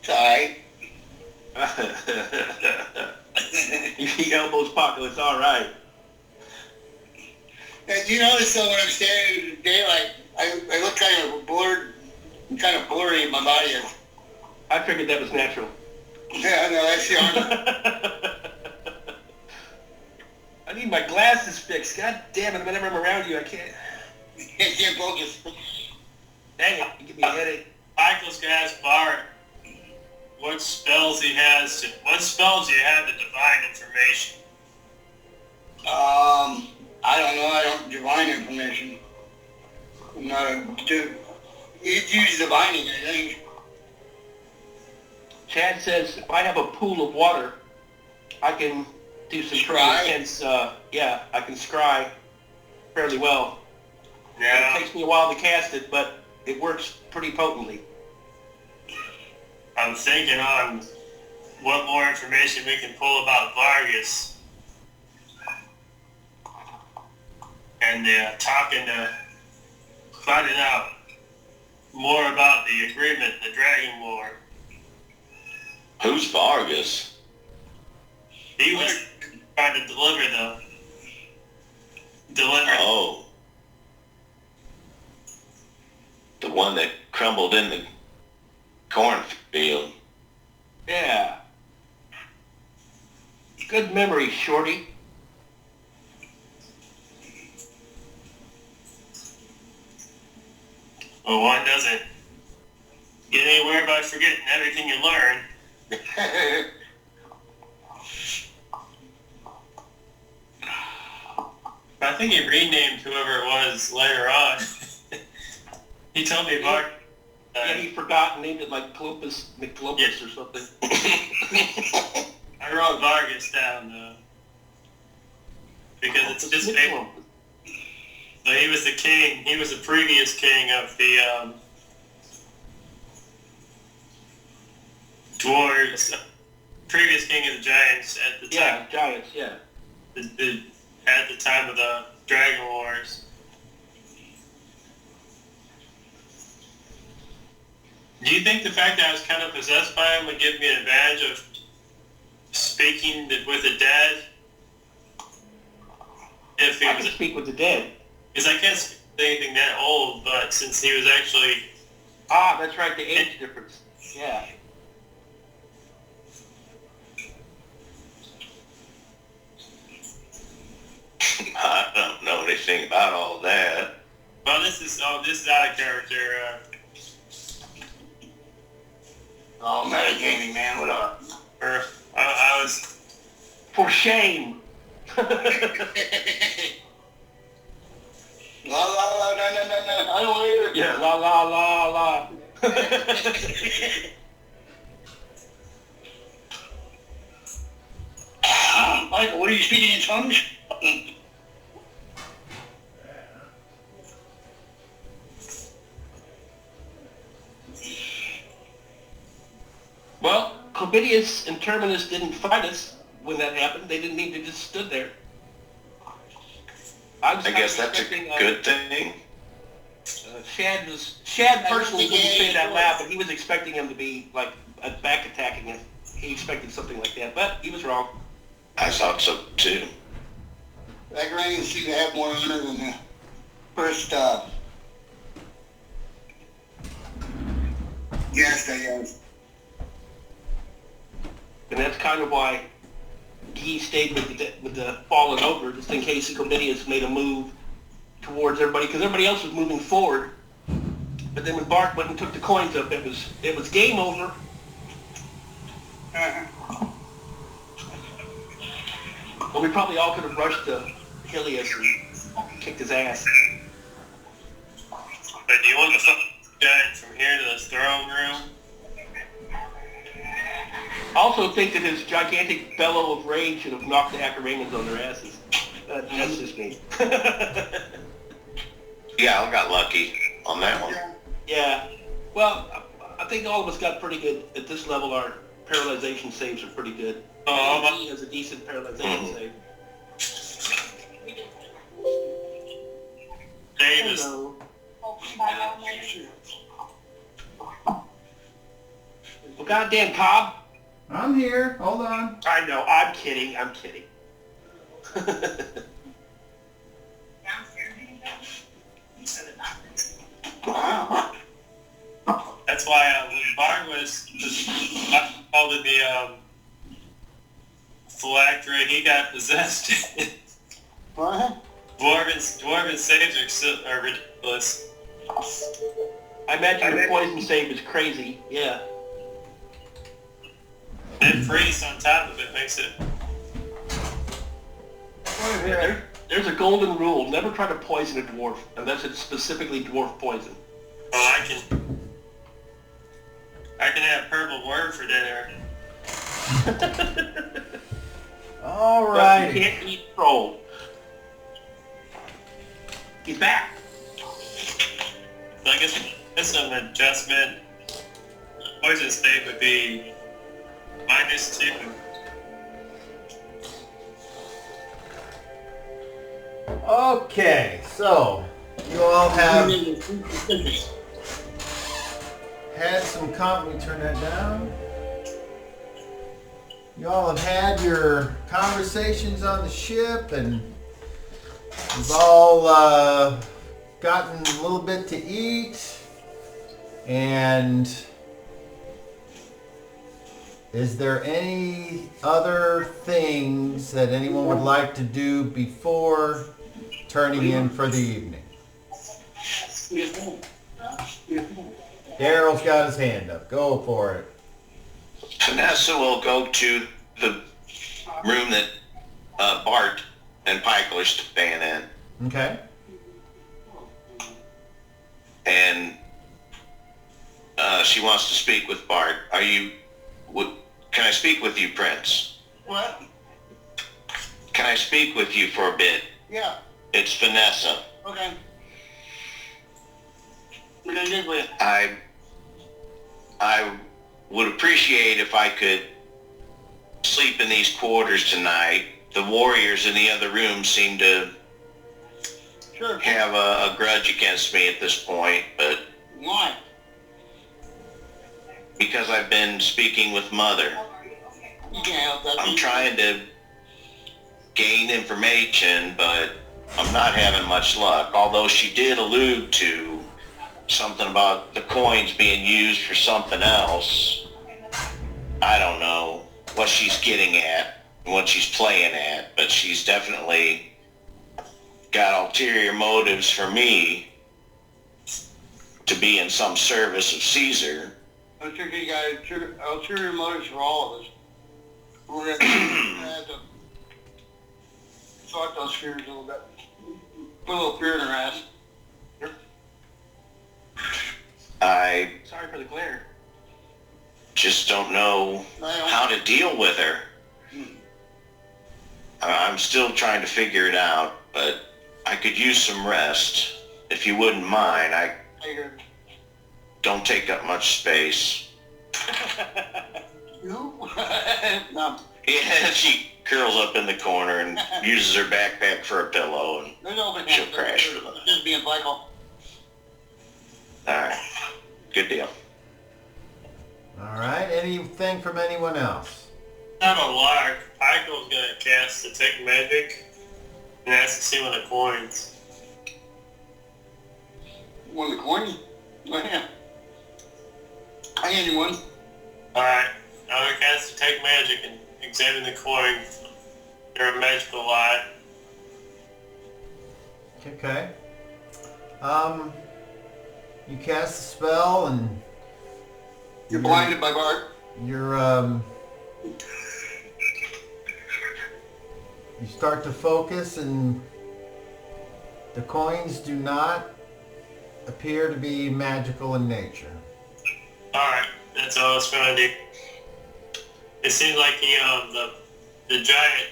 [SPEAKER 1] Sorry.
[SPEAKER 3] He elbows pocket, it's all right.
[SPEAKER 1] And you notice though when I'm standing in the daylight, I look kind of blurred, kind of blurry in my body.
[SPEAKER 3] I figured that was natural.
[SPEAKER 1] Yeah, no, that's the armor.
[SPEAKER 3] I need my glasses fixed. God damn it, whenever I'm around you, I can't.
[SPEAKER 1] I can't focus.
[SPEAKER 3] Dang it, you give me a headache.
[SPEAKER 5] Michael's gonna ask Bart what spells he has to. What spells do you have to divine information?
[SPEAKER 1] I don't know. I don't divine information. I'm not a dude. It's usually divining, I think.
[SPEAKER 3] Chad says if I have a pool of water, I can do some pretty
[SPEAKER 1] Scry?
[SPEAKER 3] intense, yeah, I can scry fairly well.
[SPEAKER 5] Yeah.
[SPEAKER 3] It takes me a while to cast it, but it works pretty potently.
[SPEAKER 5] I'm thinking on what more information we can pull about Vargas. And finding out more about the agreement, the Dragon War.
[SPEAKER 4] Who's Vargas?
[SPEAKER 5] He was trying to deliver.
[SPEAKER 4] Oh. The one that crumbled in the cornfield.
[SPEAKER 3] Yeah. Good memory, Shorty.
[SPEAKER 5] Well, one doesn't get anywhere by forgetting everything you learn. I think he renamed whoever it was later on. He told me Mark.
[SPEAKER 3] Yeah, he forgot and named it like Clopas McClopas or something.
[SPEAKER 5] I wrote Vargas down though. Because it's just paper. So he was the king. He was the previous king of the dwarves. Previous king of the giants at the time.
[SPEAKER 3] Yeah, giants, yeah.
[SPEAKER 5] At the time of the Dragon Wars. Do you think the fact that I was kind of possessed by him would give me an advantage of speaking with the dead? If he
[SPEAKER 3] I
[SPEAKER 5] was,
[SPEAKER 3] can speak with the dead.
[SPEAKER 5] because I can't speak to anything that old, but since he was actually,
[SPEAKER 3] Ah, that's right, the age difference. Yeah.
[SPEAKER 4] I don't know anything about all that.
[SPEAKER 5] well, this is out of character.
[SPEAKER 1] Oh, metagaming, man. What up?
[SPEAKER 5] I was.
[SPEAKER 3] For shame.
[SPEAKER 1] La la la, no. I don't want to hear it.
[SPEAKER 3] Yeah, la la la la.
[SPEAKER 1] Michael, what are you speaking in tongues?
[SPEAKER 3] Well, Covidius and Terminus didn't fight us when that happened. They didn't need to just stood there.
[SPEAKER 4] I guess that's a good thing.
[SPEAKER 3] Shad personally didn't say it out loud, but he was expecting him to be like back attacking him. He expected something like that, but he was wrong.
[SPEAKER 4] I thought so too.
[SPEAKER 1] That Guardian seemed to have more honor than the first guest, I guess.
[SPEAKER 3] And that's kind of why he stayed with the fallen ogre, just in case Covidius made a move towards everybody, because everybody else was moving forward. But then when Bart went and took the coins up, it was game over. Well, we probably all could have rushed to Helios and kicked his ass.
[SPEAKER 5] But do you want the giant from here to this throne room?
[SPEAKER 3] also think that his gigantic bellow of rage should have knocked the Acaranians on their asses. That's just me.
[SPEAKER 4] Yeah, I got lucky on that one.
[SPEAKER 3] Yeah. Well, I think all of us got pretty good. At this level, our paralyzation saves are pretty good. He has a decent paralyzation save.
[SPEAKER 5] Davis.
[SPEAKER 3] Hello. Well, goddamn, Cobb.
[SPEAKER 2] I'm here. Hold on.
[SPEAKER 3] I know. I'm kidding.
[SPEAKER 5] That's why when Bart was called it the phylactery, he got possessed.
[SPEAKER 1] What?
[SPEAKER 5] Dwarven saves are ridiculous.
[SPEAKER 3] I imagine your poison save is crazy. Yeah.
[SPEAKER 5] And priest on top of it makes it.
[SPEAKER 3] There's a golden rule. Never try to poison a dwarf unless it's specifically dwarf poison.
[SPEAKER 5] Oh, I can have purple word for dinner.
[SPEAKER 2] All
[SPEAKER 3] But
[SPEAKER 2] right.
[SPEAKER 3] you can't eat troll. He's back.
[SPEAKER 5] So I guess that's an adjustment. Poison state would be -2.
[SPEAKER 2] Okay, so you all have had some let me turn that down. You all have had your conversations on the ship, and you've all gotten a little bit to eat, and is there any other things that anyone would like to do before turning in for the evening? Daryl's got his hand up. Go for it.
[SPEAKER 4] Vanessa will go to the room that Bart and Pikel are staying in,
[SPEAKER 2] Okay.
[SPEAKER 4] and she wants to speak with Bart. Can I speak with you, Prince?
[SPEAKER 1] What?
[SPEAKER 4] Can I speak with you for a bit?
[SPEAKER 1] Yeah.
[SPEAKER 4] It's Vanessa.
[SPEAKER 1] Okay. What can I do for you?
[SPEAKER 4] I would appreciate if I could sleep in these quarters tonight. The warriors in the other room seem to
[SPEAKER 1] Sure.
[SPEAKER 4] have a grudge against me at this point, but
[SPEAKER 1] Why?
[SPEAKER 4] because I've been speaking with Mother,
[SPEAKER 1] You can't help that.
[SPEAKER 4] I'm trying to gain information, but I'm not having much luck. Although she did allude to something about the coins being used for something else. I don't know what she's getting at and what she's playing at, but she's definitely got ulterior motives for me to be in some service of Caesar.
[SPEAKER 1] I'm sure you got ulterior motives for all of us. We're gonna have to sort those fears a little bit. Put a little fear in her ass.
[SPEAKER 4] I
[SPEAKER 3] Sorry for the glare.
[SPEAKER 4] just don't know how to deal with her. I'm still trying to figure it out, but I could use some rest. If you wouldn't mind, I don't take up much space.
[SPEAKER 1] You? No.
[SPEAKER 4] Yeah, she curls up in the corner and uses her backpack for a pillow, and
[SPEAKER 1] There's no
[SPEAKER 4] she'll crash with it.
[SPEAKER 1] Just being Michael.
[SPEAKER 4] Alright, good deal.
[SPEAKER 2] All right. Anything from anyone else?
[SPEAKER 5] I'm a lark. Pikel's gonna cast Detect Magic and has to see one of the coins.
[SPEAKER 1] One of the coins? Oh, yeah. I hand you one.
[SPEAKER 5] Alright, I'm gonna cast Detect Magic and examine the coin. They're a magical light.
[SPEAKER 2] Okay. You cast a spell and
[SPEAKER 1] You're blinded by Bart.
[SPEAKER 2] you're you start to focus, and the coins do not appear to be magical in nature.
[SPEAKER 5] Alright, that's all it's gonna do. It seemed like the giant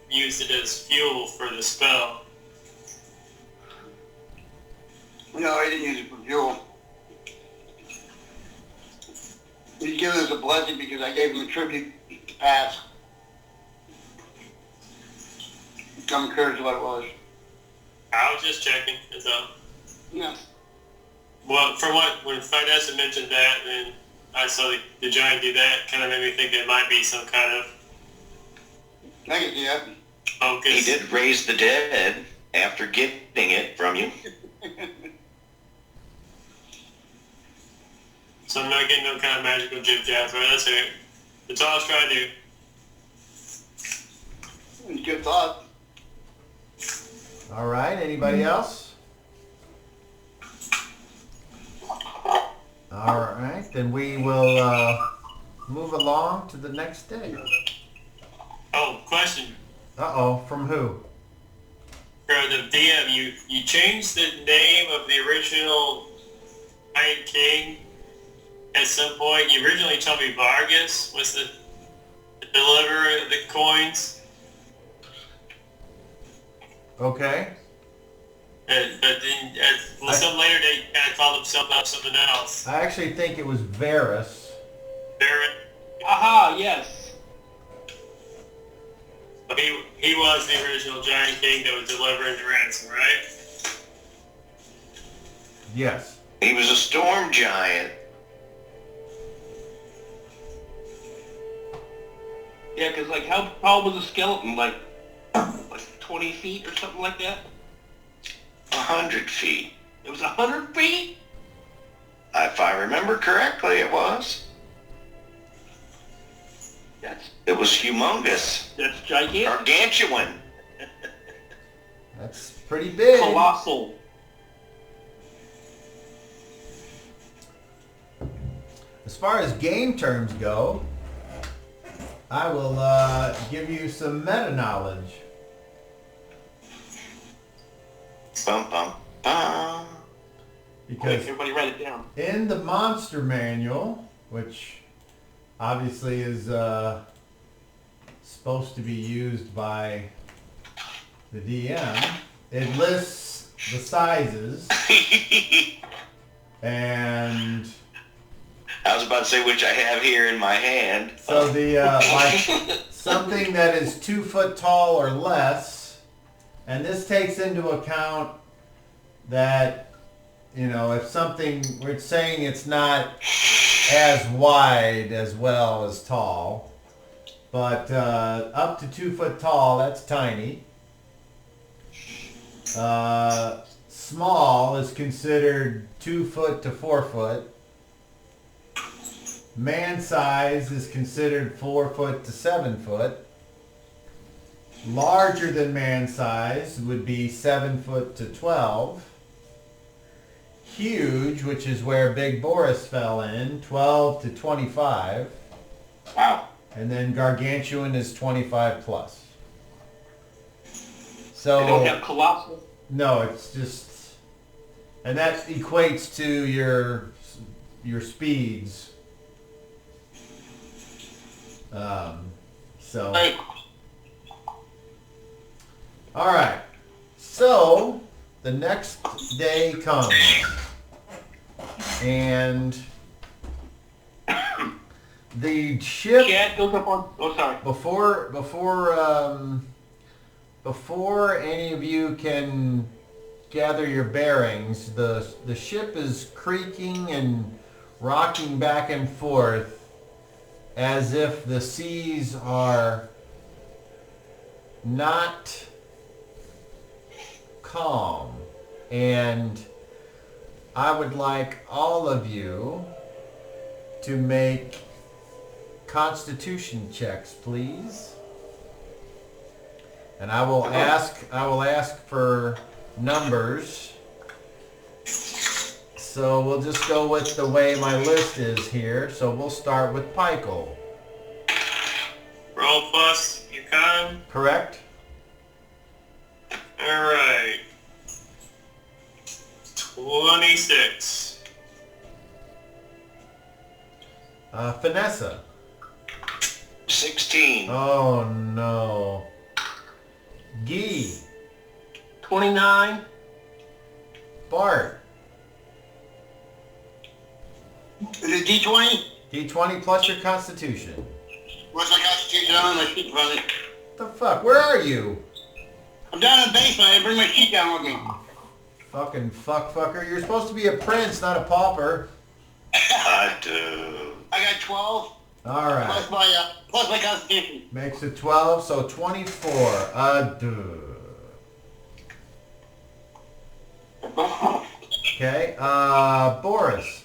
[SPEAKER 5] used it as fuel for the spell.
[SPEAKER 1] No, he didn't use it for fuel. He's giving us a blessing because I gave him a tribute to pass. I'm curious what it was.
[SPEAKER 5] I was just checking. So,
[SPEAKER 1] Yeah.
[SPEAKER 5] well, when Finessa mentioned that, and I saw the giant do that, kind of made me think it might be some kind of
[SPEAKER 1] I can see that.
[SPEAKER 5] focus.
[SPEAKER 4] He did raise the dead after getting it from you.
[SPEAKER 5] So I'm not getting no kind of magical jib-jabs, right? That's it. That's all I was trying to do.
[SPEAKER 1] It's a good thought.
[SPEAKER 2] All right, anybody else? All right, then we will move along to the next day.
[SPEAKER 5] Oh, question.
[SPEAKER 2] Uh-oh, from who?
[SPEAKER 5] For the DM, you changed the name of the original Giant King at some point. You originally told me Vargas was the deliverer of the coins.
[SPEAKER 2] Okay.
[SPEAKER 5] But then some later they kind of called himself out something else.
[SPEAKER 2] I actually think it was Varus.
[SPEAKER 5] Barrett.
[SPEAKER 3] Aha, yes.
[SPEAKER 5] He was the original Giant King that was delivering the ransom, right?
[SPEAKER 2] Yes.
[SPEAKER 4] He was a storm giant.
[SPEAKER 3] Yeah, because like how tall was the skeleton? Like 20 feet or something like that?
[SPEAKER 4] 100 feet.
[SPEAKER 3] It was 100 feet?
[SPEAKER 4] If I remember correctly, it was. It was humongous.
[SPEAKER 3] That's gigantic.
[SPEAKER 4] Gargantuan.
[SPEAKER 2] That's pretty big.
[SPEAKER 3] Colossal.
[SPEAKER 2] As far as game terms go, I will give you some meta knowledge.
[SPEAKER 4] Bum, bum, bum.
[SPEAKER 2] Because
[SPEAKER 3] Everybody write it down.
[SPEAKER 2] in the monster manual, which obviously is supposed to be used by the DM, it lists the sizes and
[SPEAKER 4] I was about to say which I have here in my hand.
[SPEAKER 2] so the like something that is 2 foot tall or less, and this takes into account that, you know, if something, we're saying it's not as wide as well as tall, but up to 2 foot tall, that's tiny. Small is considered 2 foot to 4 foot. Man size is considered 4 foot to 7 foot. Larger than man size would be 7 foot to 12. Huge, which is where Big Boris fell in, 12 to 25.
[SPEAKER 3] Wow.
[SPEAKER 2] And then gargantuan is 25 plus.
[SPEAKER 3] They don't have
[SPEAKER 2] So,
[SPEAKER 3] colossal.
[SPEAKER 2] no, it's just, and that equates to your speeds. So,
[SPEAKER 3] Like,
[SPEAKER 2] all right. So the next day comes, and the ship
[SPEAKER 3] Chad goes up on. Oh, sorry.
[SPEAKER 2] before any of you can gather your bearings, the ship is creaking and rocking back and forth as if the seas are not calm. And I would like all of you to make Constitution checks, please. And I will ask for numbers. So we'll just go with the way my list is here. So we'll start with Pikel.
[SPEAKER 5] Roll plus Yukon.
[SPEAKER 2] Correct?
[SPEAKER 5] Alright. 26.
[SPEAKER 2] Finessa.
[SPEAKER 4] 16.
[SPEAKER 2] Oh no. Gee.
[SPEAKER 3] 29.
[SPEAKER 2] Bart.
[SPEAKER 1] Is it D20?
[SPEAKER 2] D20 plus your constitution.
[SPEAKER 1] What's my constitution? I'm on my sheet in front of me.
[SPEAKER 2] What the fuck? Where are you?
[SPEAKER 1] I'm down in the basement. I didn't bring my sheet down with me.
[SPEAKER 2] Fucking fucker. You're supposed to be a prince, not a pauper.
[SPEAKER 4] I do.
[SPEAKER 1] I got 12
[SPEAKER 2] Alright.
[SPEAKER 1] plus my constitution.
[SPEAKER 2] Makes it 12, so 24. Okay, Boris.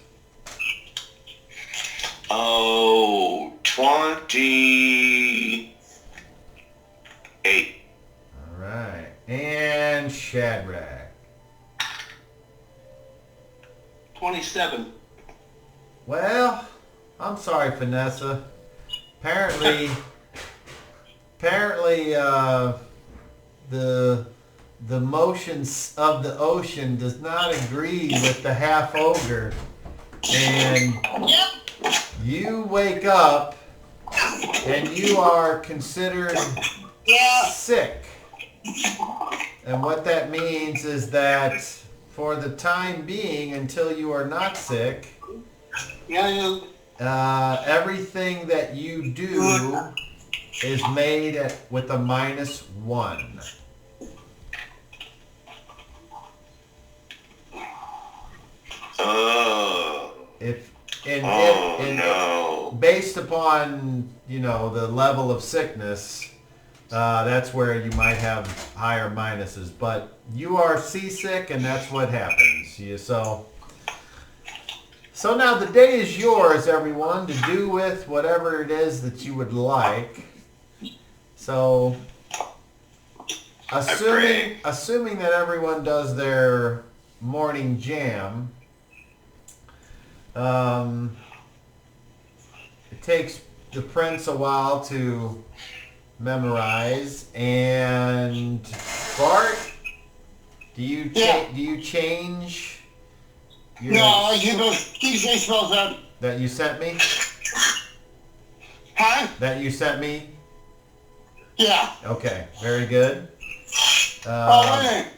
[SPEAKER 4] Oh, 28.
[SPEAKER 2] Alright. And Shadrach.
[SPEAKER 3] 27.
[SPEAKER 2] Well, I'm sorry, Vanessa. Apparently, the motions of the ocean does not agree with the half ogre, and you wake up and you are considered sick. And what that means is that for the time being, until you are not sick, everything that you do is made with a -1.
[SPEAKER 4] No.
[SPEAKER 2] Based upon, the level of sickness, that's where you might have higher minuses. But you are seasick, and that's what happens. So now the day is yours, everyone, to do with whatever it is that you would like. So, assuming that everyone does their morning jam, it takes the prince a while to memorize. And Bart, do you change?
[SPEAKER 1] No, you those Tuesday spells out.
[SPEAKER 2] That you sent me?
[SPEAKER 1] Huh?
[SPEAKER 2] That you sent me?
[SPEAKER 1] Yeah.
[SPEAKER 2] Okay, very good.
[SPEAKER 1] Wait a minute.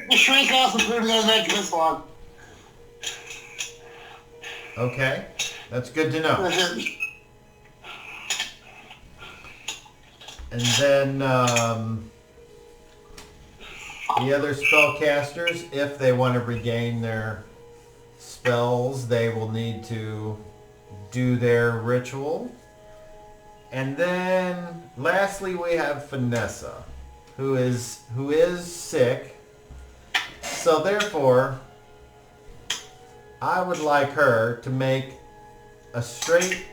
[SPEAKER 1] The shrink also put another magic this one.
[SPEAKER 2] Okay, that's good to know. And then the other spellcasters, if they want to regain their spells, they will need to do their ritual. And then lastly we have Vanessa, who is sick. So therefore, I would like her to make a straight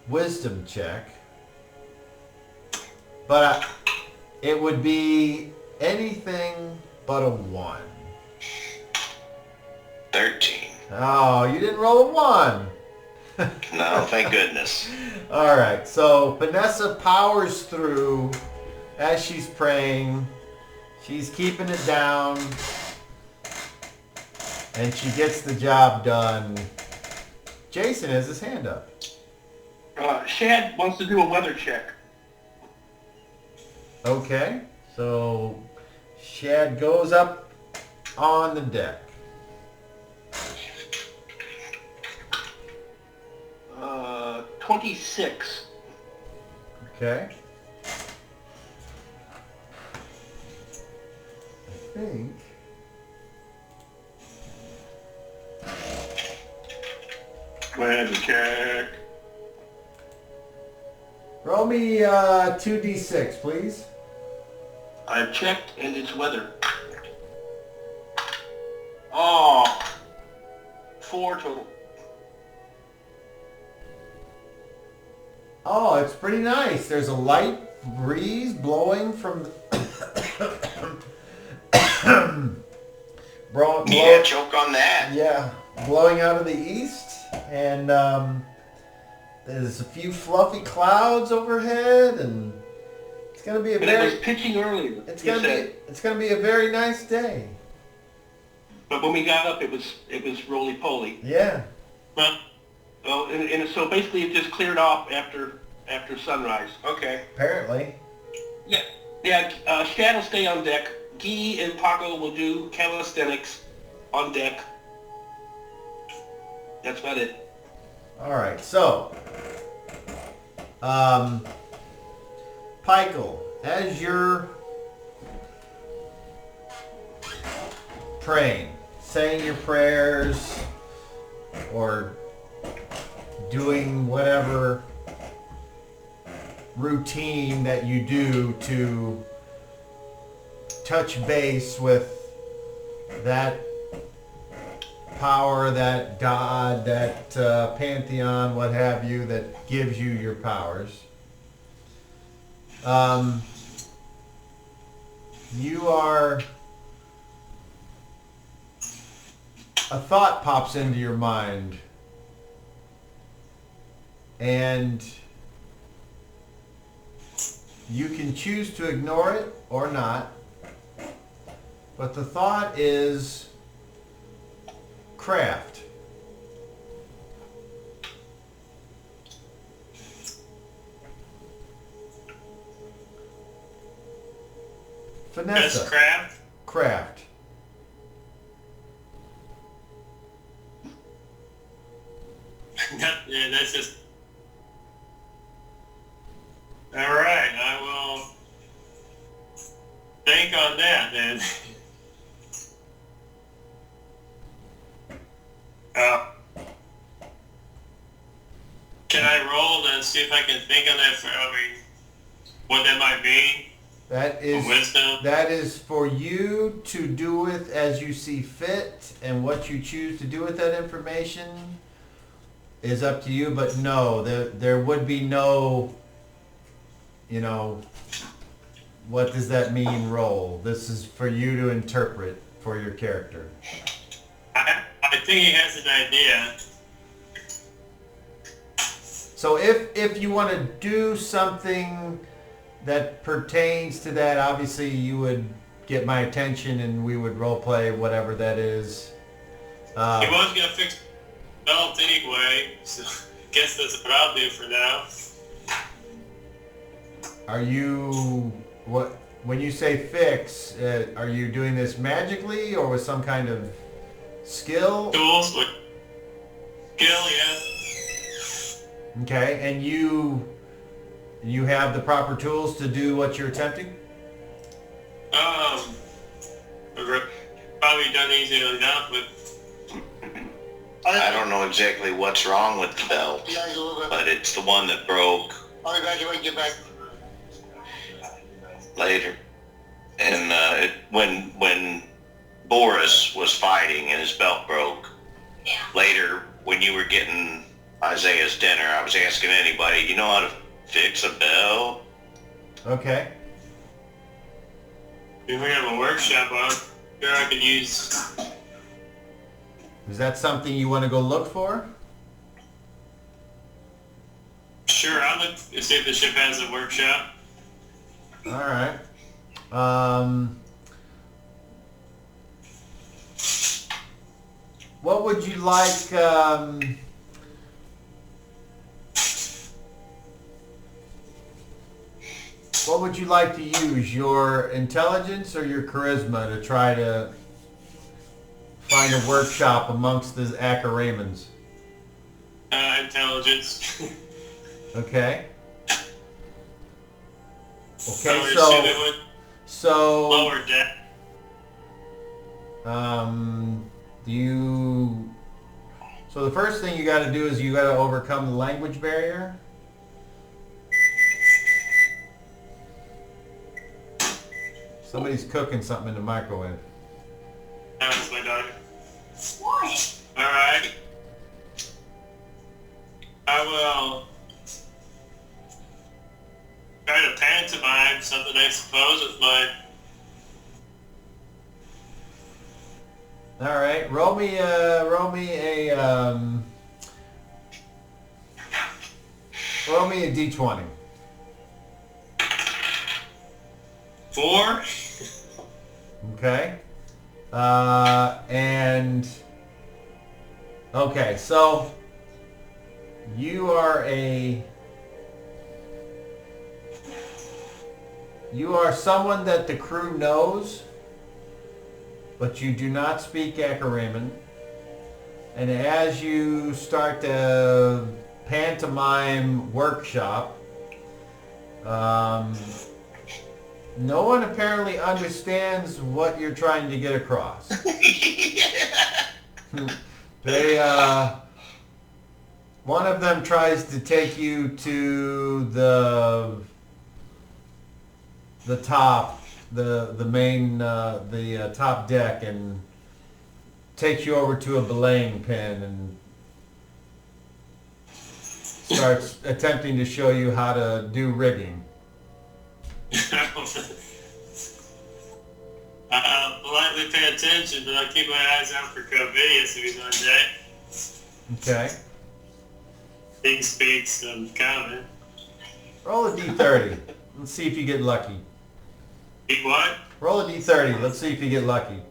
[SPEAKER 2] wisdom check. But it would be anything but a 1.
[SPEAKER 4] 13.
[SPEAKER 2] Oh, you didn't roll a 1.
[SPEAKER 4] No, thank goodness.
[SPEAKER 2] All right, so Vanessa powers through as she's praying. She's keeping it down, and she gets the job done. Jason has his hand up.
[SPEAKER 3] Shad wants to do a weather check.
[SPEAKER 2] Okay, so Shad goes up on the deck.
[SPEAKER 3] 26.
[SPEAKER 2] Okay. I think.
[SPEAKER 3] Weather check.
[SPEAKER 2] Roll me 2d6, please.
[SPEAKER 3] I've checked, and it's weather. Oh, 4 total.
[SPEAKER 2] Oh, it's pretty nice. There's a light breeze blowing from
[SPEAKER 4] Yeah, choke on that.
[SPEAKER 2] Yeah, blowing out of the east, and there's a few fluffy clouds overhead, and it's gonna be
[SPEAKER 3] It was pitching earlier.
[SPEAKER 2] It's gonna be a very nice day.
[SPEAKER 3] But when we got up, it was roly poly.
[SPEAKER 2] Yeah.
[SPEAKER 3] But and so basically it just cleared off after after sunrise. Okay.
[SPEAKER 2] Apparently.
[SPEAKER 3] Yeah. Shad will stay on deck. Guy and Paco will do calisthenics on deck. That's about it.
[SPEAKER 2] All right. So, Pikel, as you're praying, saying your prayers, or doing whatever routine that you do to touch base with that power, that god, that pantheon, what have you, that gives you your powers. A thought pops into your mind, and you can choose to ignore it or not, but the thought is craft. Vanessa.
[SPEAKER 5] That's craft.
[SPEAKER 2] Craft.
[SPEAKER 5] Yeah, that's just. All right, I will think on that then. Can I roll to see if I can think on that for what that might be?
[SPEAKER 2] That is
[SPEAKER 5] Wisdom.
[SPEAKER 2] That is for you to do with as you see fit, and what you choose to do with that information is up to you. But no, there would be no, what does that mean roll. This is for you to interpret for your character.
[SPEAKER 5] I think he has an idea.
[SPEAKER 2] So if you want to do something that pertains to that, obviously you would get my attention and we would role play whatever that is.
[SPEAKER 5] He was gonna fix the belt anyway, so guess that's what I'll do for now.
[SPEAKER 2] Are you when you say fix? Are you doing this magically or with some kind of skill?
[SPEAKER 5] Tools with skill, yeah.
[SPEAKER 2] Okay, and you have the proper tools to do what you're attempting?
[SPEAKER 5] Probably done easily enough, but
[SPEAKER 4] I don't know exactly what's wrong with the belt,
[SPEAKER 1] Yeah, a little bit.
[SPEAKER 4] but it's the one that broke
[SPEAKER 1] I'll be back when I get back.
[SPEAKER 4] later. And when Boris was fighting and his belt broke, later when you were getting Isaiah's dinner, I was asking anybody, you know how to fix a bell?
[SPEAKER 2] Okay.
[SPEAKER 5] if we have a workshop, I'm sure I could use.
[SPEAKER 2] Is that something you want to go look for?
[SPEAKER 5] Sure, I'll look to see if the ship has a workshop.
[SPEAKER 2] All right. What would you like? What would you like to use? Your intelligence or your charisma to try to find a workshop amongst the Acaramans?
[SPEAKER 5] Intelligence.
[SPEAKER 2] Okay.
[SPEAKER 5] I would assume it would
[SPEAKER 2] So
[SPEAKER 5] lower deck.
[SPEAKER 2] So the first thing you got to do is you got to overcome the language barrier. Somebody's cooking something in the microwave.
[SPEAKER 5] That's my daughter.
[SPEAKER 6] What?
[SPEAKER 5] Alright. I will try to pantomime something, I suppose, with my...
[SPEAKER 2] All right, roll me a d20.
[SPEAKER 5] 4?
[SPEAKER 2] Okay. Okay, so you are a You are someone that the crew knows, but you do not speak Akaraman. And as you start to pantomime workshop, no one apparently understands what you're trying to get across. One of them tries to take you to the top, the main, the top deck, and takes you over to a belaying pin and starts attempting to show you how to do rigging.
[SPEAKER 5] I'll politely pay attention, but I'll keep my eyes out for Covidius if he's on deck.
[SPEAKER 2] Okay.
[SPEAKER 5] He speaks some common.
[SPEAKER 2] Roll a d30. Let's see if you get lucky.
[SPEAKER 5] He what?
[SPEAKER 2] Roll a d30. Let's see if you get lucky.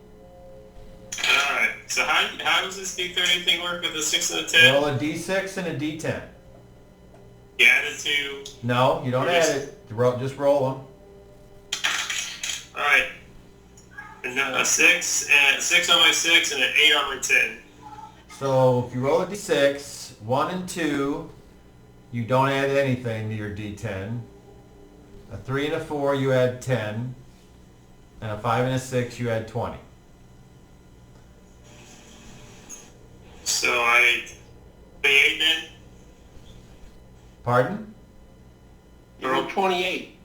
[SPEAKER 5] Alright, so how does this D30 thing work with a 6 and a 10?
[SPEAKER 2] Roll a d6 and a d10.
[SPEAKER 5] You add it to...
[SPEAKER 2] No, you don't add it. Just roll them.
[SPEAKER 5] Alright. And a 6 on my 6 and an 8 on my 10.
[SPEAKER 2] So if you roll a d6, 1 and 2, you don't add anything to your d10. A 3 and a 4, you add 10. And a 5 and a 6, you add 20.
[SPEAKER 5] So I pay 8 then?
[SPEAKER 2] Pardon?
[SPEAKER 3] You rolled 28.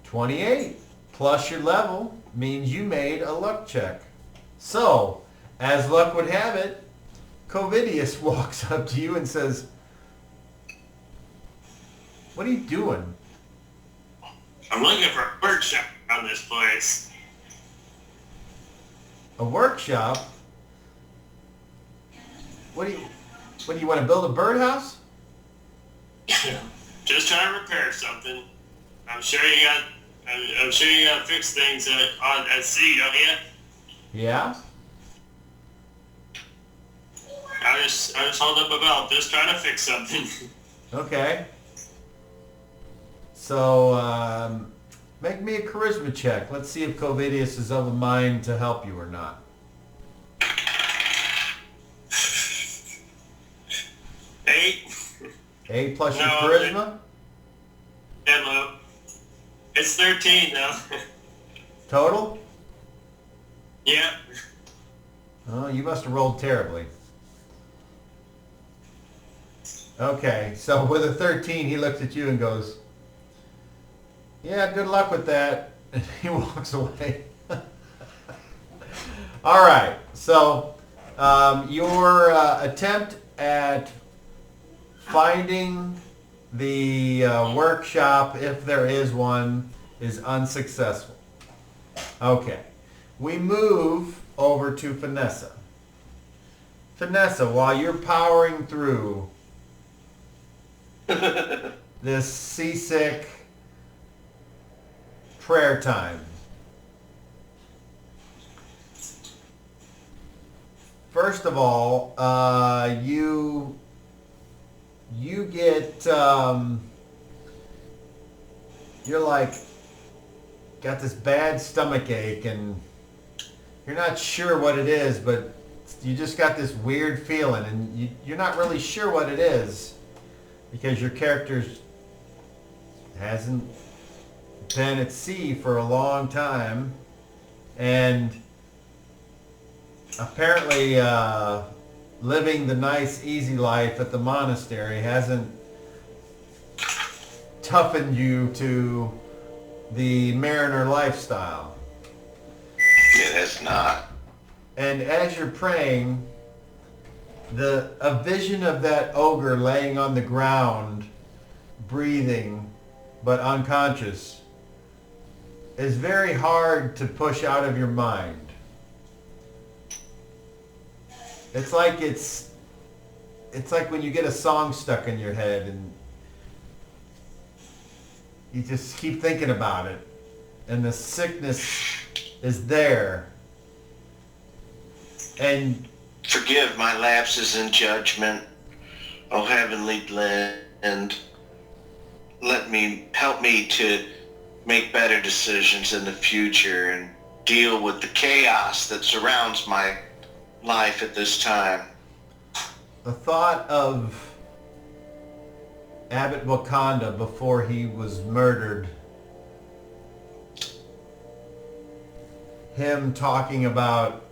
[SPEAKER 2] 28 plus your level means you made a luck check. So, as luck would have it, Covidius walks up to you and says, "What are you doing?"
[SPEAKER 5] I'm looking for a workshop on this place.
[SPEAKER 2] A workshop? What do you want to build a birdhouse?
[SPEAKER 5] Just trying to repair something. I'm sure you got to fix things at sea, don't you?
[SPEAKER 2] Yeah?
[SPEAKER 5] I just hold up a belt, just trying to fix something.
[SPEAKER 2] Okay. So, make me a charisma check. Let's see if Covidius is of a mind to help you or not.
[SPEAKER 5] 8.
[SPEAKER 2] 8 plus your
[SPEAKER 5] No,
[SPEAKER 2] charisma?
[SPEAKER 5] Hello. It's 13 though.
[SPEAKER 2] Total?
[SPEAKER 5] Yeah.
[SPEAKER 2] Oh, you must have rolled terribly. Okay, so with a 13, he looks at you and goes, "Yeah, good luck with that." And he walks away. All right, so your attempt at finding the workshop, if there is one, is unsuccessful. Okay, we move over to Vanessa. Vanessa, while you're powering through this seasick prayer time, first of all, you get you're like got this bad stomach ache, and you're not sure what it is, but you just got this weird feeling, and you're not really sure what it is because your character hasn't been at sea for a long time, and apparently living the nice easy life at the monastery hasn't toughened you to the mariner lifestyle.
[SPEAKER 4] It has not.
[SPEAKER 2] And as you're praying, a vision of that ogre laying on the ground, breathing but unconscious, is very hard to push out of your mind. It's like when you get a song stuck in your head and you just keep thinking about it, and the sickness is there. And
[SPEAKER 4] Forgive my lapses in judgment, O heavenly blend. Help me to make better decisions in the future and deal with the chaos that surrounds my life at this time.
[SPEAKER 2] The thought of Abbot Wakanda before he was murdered, him talking about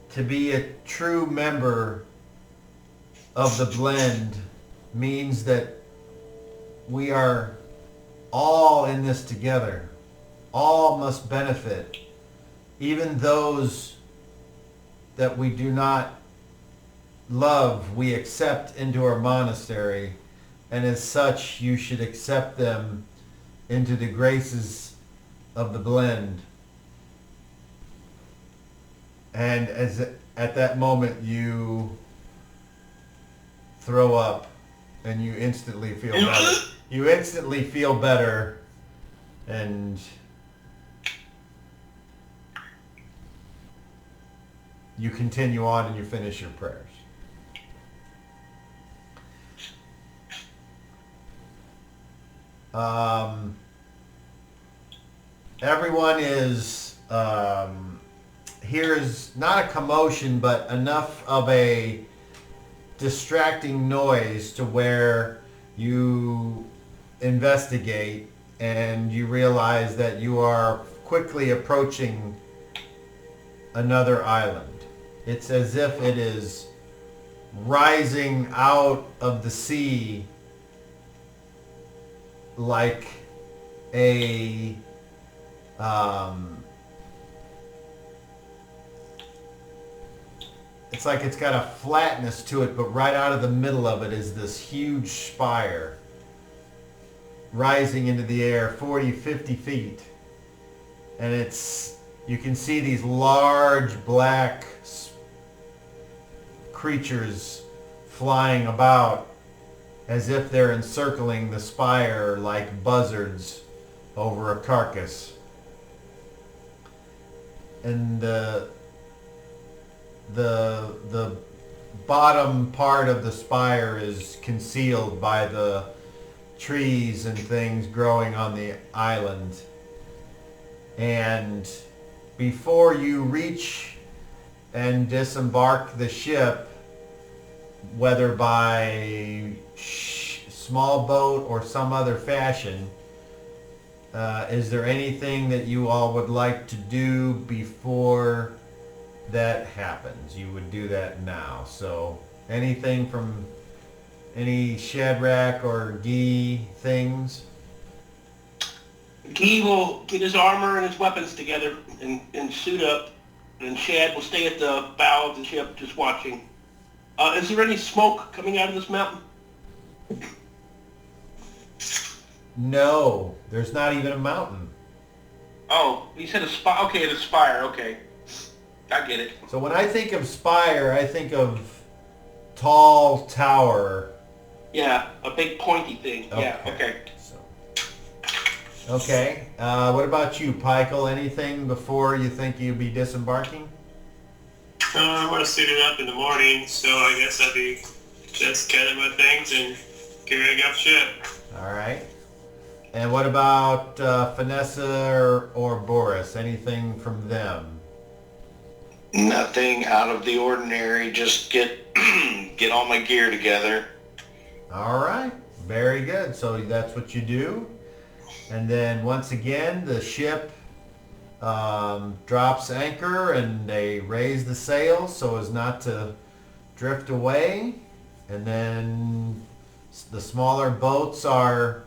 [SPEAKER 2] to be a true member of the blend means that we are all in this together. All must benefit. Even those that we do not love, we accept into our monastery, and as such, you should accept them into the graces of the blend. And at that moment, you throw up, and you instantly feel better. You instantly feel better, and you continue on and you finish your prayers. Everyone is, hears not a commotion, but enough of a distracting noise to where you investigate and you realize that you are quickly approaching another island. It's as if it is rising out of the sea like a it's like it's got a flatness to it, but right out of the middle of it is this huge spire rising into the air 40, 50 feet. And you can see these large black creatures flying about as if they're encircling the spire like buzzards over a carcass. And the bottom part of the spire is concealed by the trees and things growing on the island. And before you reach and disembark the ship, whether by small boat or some other fashion, is there anything that you all would like to do before that happens? You would do that now. So anything from any Shadrach or Guy things?
[SPEAKER 3] Guy will get his armor and his weapons together and suit up, and Shad will stay at the bow of the ship just watching. Is there any smoke coming out of this mountain?
[SPEAKER 2] No, there's not even a mountain.
[SPEAKER 3] Oh, you said a spire. Okay, the spire. Okay, I get it.
[SPEAKER 2] So when I think of spire, I think of tall tower.
[SPEAKER 3] Yeah, a big pointy thing. Yeah, okay.
[SPEAKER 2] Okay. What about you, Pikel? Anything before you think you'll be disembarking?
[SPEAKER 5] I want to suit it up in the morning, so I guess I'll be just gathering my things and gearing up ship.
[SPEAKER 2] All right. And what about Vanessa or Boris? Anything from them?
[SPEAKER 4] Nothing out of the ordinary. Just get all my gear together.
[SPEAKER 2] All right. Very good. So that's what you do. And then once again, the ship drops anchor and they raise the sails so as not to drift away. And then the smaller boats are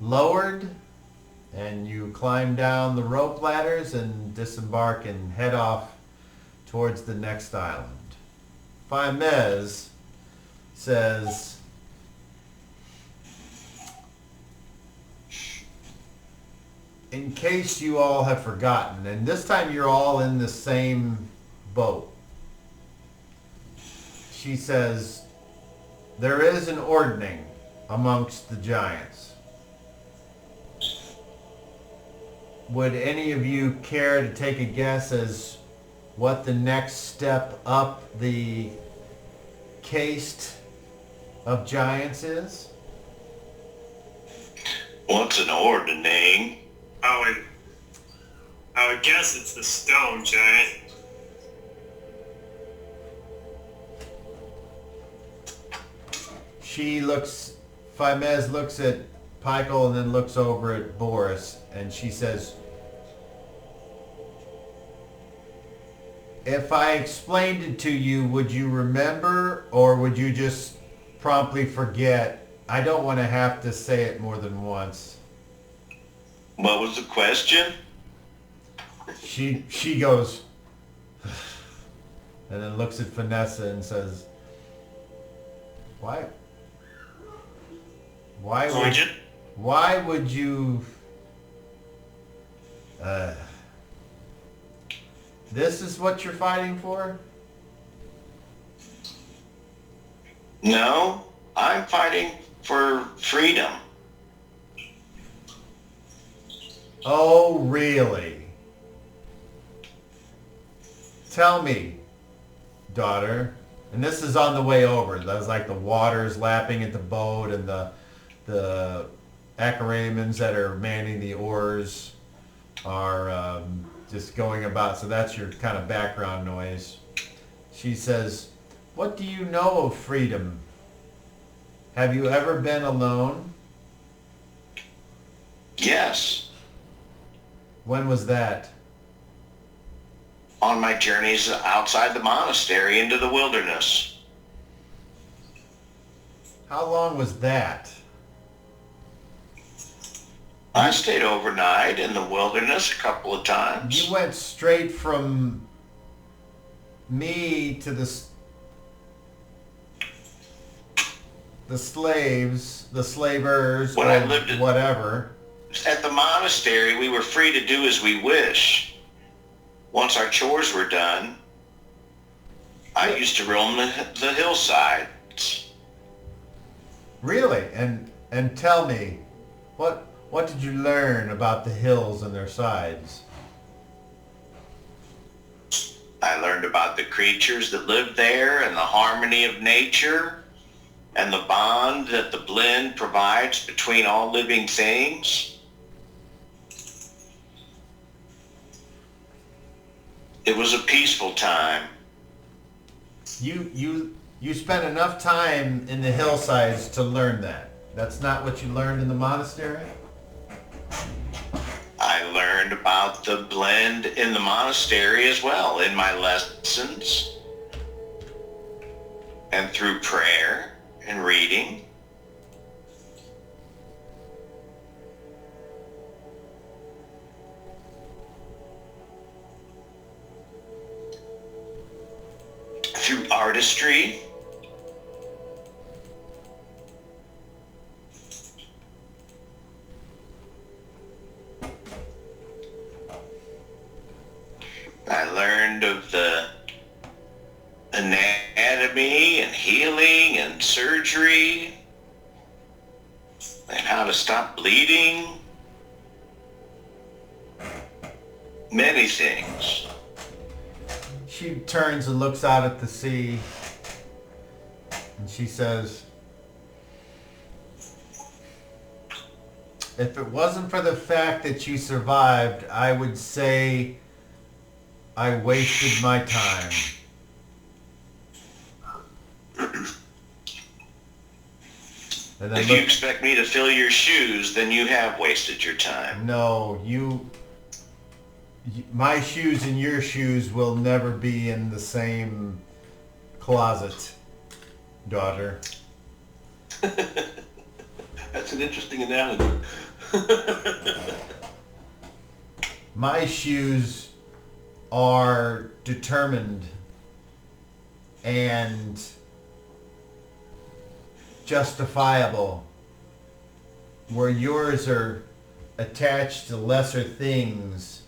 [SPEAKER 2] lowered and you climb down the rope ladders and disembark and head off towards the next island. Faimez says, in case you all have forgotten, and this time you're all in the same boat, she says, there is an ordning amongst the giants. Would any of you care to take a guess as what the next step up the caste of giants is?
[SPEAKER 4] What's an ordning?
[SPEAKER 5] I would guess it's the stone giant.
[SPEAKER 2] Faimez looks at Pykel and then looks over at Boris, and she says, if I explained it to you, would you remember, or would you just promptly forget? I don't want to have to say it more than once.
[SPEAKER 4] What was the question?
[SPEAKER 2] She goes, and then looks at Vanessa and says, Why would you this is what you're fighting for?
[SPEAKER 4] No, I'm fighting for freedom.
[SPEAKER 2] Oh, really? Tell me, daughter. And this is on the way over. That's like the water's lapping at the boat, and the Acharamans that are manning the oars are just going about. So that's your kind of background noise. She says, what do you know of freedom? Have you ever been alone?
[SPEAKER 4] Yes.
[SPEAKER 2] When was that?
[SPEAKER 4] On my journeys outside the monastery into the wilderness.
[SPEAKER 2] How long was that?
[SPEAKER 4] I stayed overnight in the wilderness a couple of times.
[SPEAKER 2] You went straight from me to the slaves, the slavers,
[SPEAKER 4] When
[SPEAKER 2] or
[SPEAKER 4] I lived
[SPEAKER 2] whatever.
[SPEAKER 4] At the monastery, we were free to do as we wish. Once our chores were done, I used to roam the hillsides.
[SPEAKER 2] Really? And tell me, what did you learn about the hills and their sides?
[SPEAKER 4] I learned about the creatures that lived there and the harmony of nature and the bond that the blend provides between all living things. It was a peaceful time.
[SPEAKER 2] You spent enough time in the hillsides to learn that. That's not what you learned in the monastery?
[SPEAKER 4] I learned about the blend in the monastery as well in my lessons and through prayer and reading. Through artistry. I learned of the anatomy and healing and surgery and how to stop bleeding. Many things.
[SPEAKER 2] She turns and looks out at the sea, and she says, if it wasn't for the fact that you survived, I would say I wasted my time. And then
[SPEAKER 4] If you expect me to fill your shoes, then you have wasted your time.
[SPEAKER 2] No, my shoes and your shoes will never be in the same closet, daughter.
[SPEAKER 3] That's an interesting analogy.
[SPEAKER 2] My shoes are determined and justifiable, where yours are attached to lesser things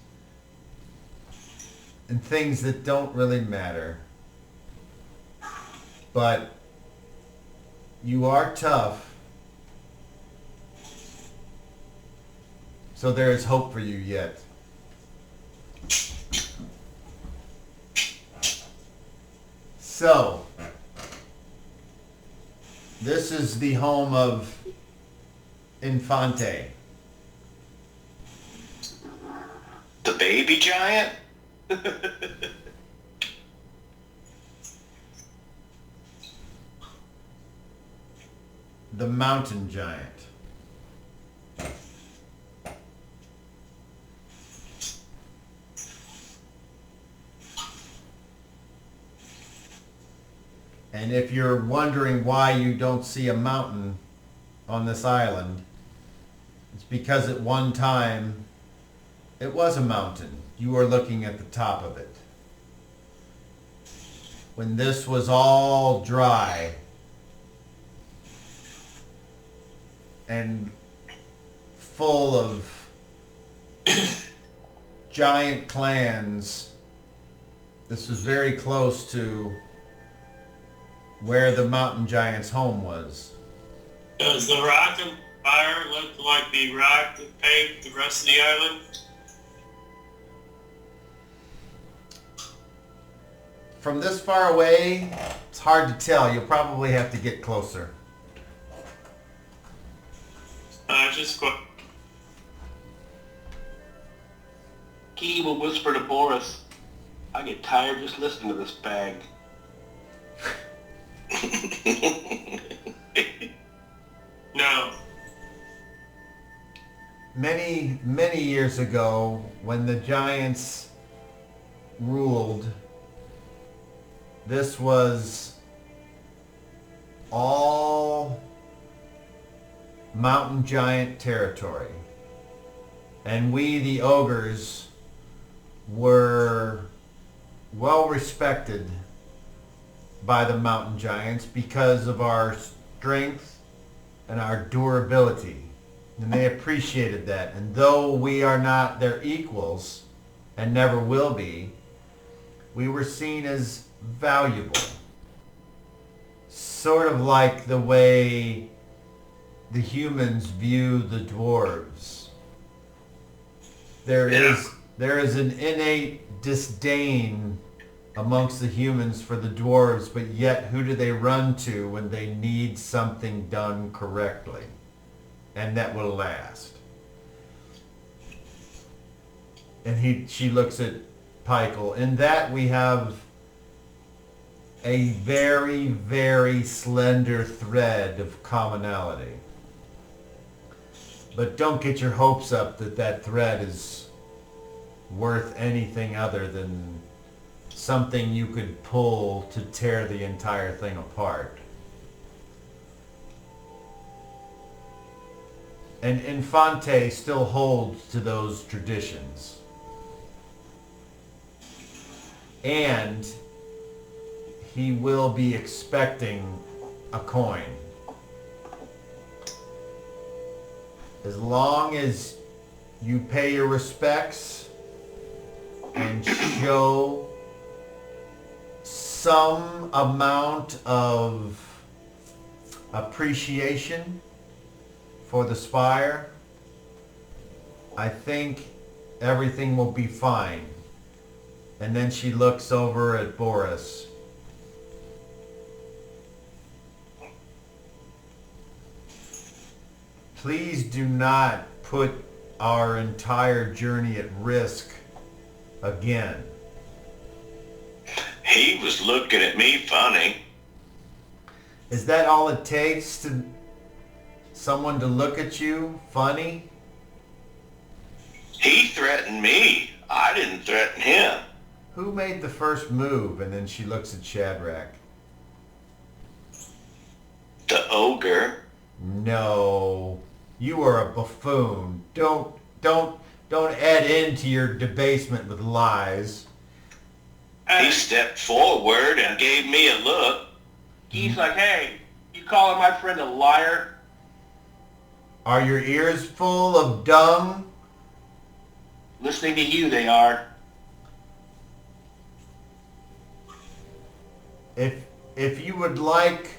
[SPEAKER 2] and things that don't really matter. But you are tough, so there is hope for you yet. So, this is the home of Infante.
[SPEAKER 4] baby giant?
[SPEAKER 2] The mountain giant. And if you're wondering why you don't see a mountain on this island, it's because at one time it was a mountain. You were looking at the top of it. When this was all dry and full of giant clans, this was very close to where the mountain giant's home was.
[SPEAKER 5] Does the rock and fire look like the rock that paved the rest of the island?
[SPEAKER 2] From this far away, it's hard to tell. You'll probably have to get closer.
[SPEAKER 5] Just quick.
[SPEAKER 3] Key will whisper to Boris, I get tired just listening to this bag.
[SPEAKER 5] No.
[SPEAKER 2] Many, many years ago, when the giants ruled, this was all mountain giant territory. And we, the ogres, were well respected by the mountain giants because of our strength and our durability. And they appreciated that. And though we are not their equals and never will be, we were seen as valuable. Sort of like the way the humans view the dwarves. There is an innate disdain amongst the humans for the dwarves, but yet who do they run to when they need something done correctly and that will last? And she looks at Peichel. In that we have a very, very slender thread of commonality. But don't get your hopes up that that thread is worth anything other than something you could pull to tear the entire thing apart. And Infante still holds to those traditions. And he will be expecting a coin. As long as you pay your respects and show some amount of appreciation for the spire, I think everything will be fine. And then she looks over at Boris. Please do not put our entire journey at risk again.
[SPEAKER 4] He was looking at me funny.
[SPEAKER 2] Is that all it takes to someone to look at you funny?
[SPEAKER 4] He threatened me. I didn't threaten him.
[SPEAKER 2] Who made the first move? And then she looks at Shadrach.
[SPEAKER 4] The ogre.
[SPEAKER 2] No, you are a buffoon. Don't add into your debasement with lies.
[SPEAKER 4] He stepped forward and gave me a look.
[SPEAKER 3] He's like, hey, you calling my friend a liar?
[SPEAKER 2] Are your ears full of dung?
[SPEAKER 3] Listening to you, they are.
[SPEAKER 2] If you would like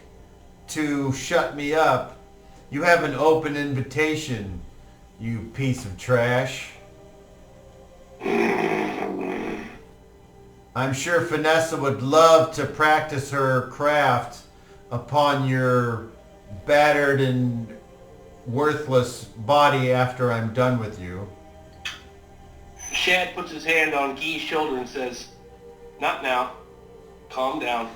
[SPEAKER 2] to shut me up, you have an open invitation, you piece of trash. I'm sure Vanessa would love to practice her craft upon your battered and worthless body after I'm done with you.
[SPEAKER 3] Shad puts his hand on Guy's shoulder and says, "Not now. Calm down."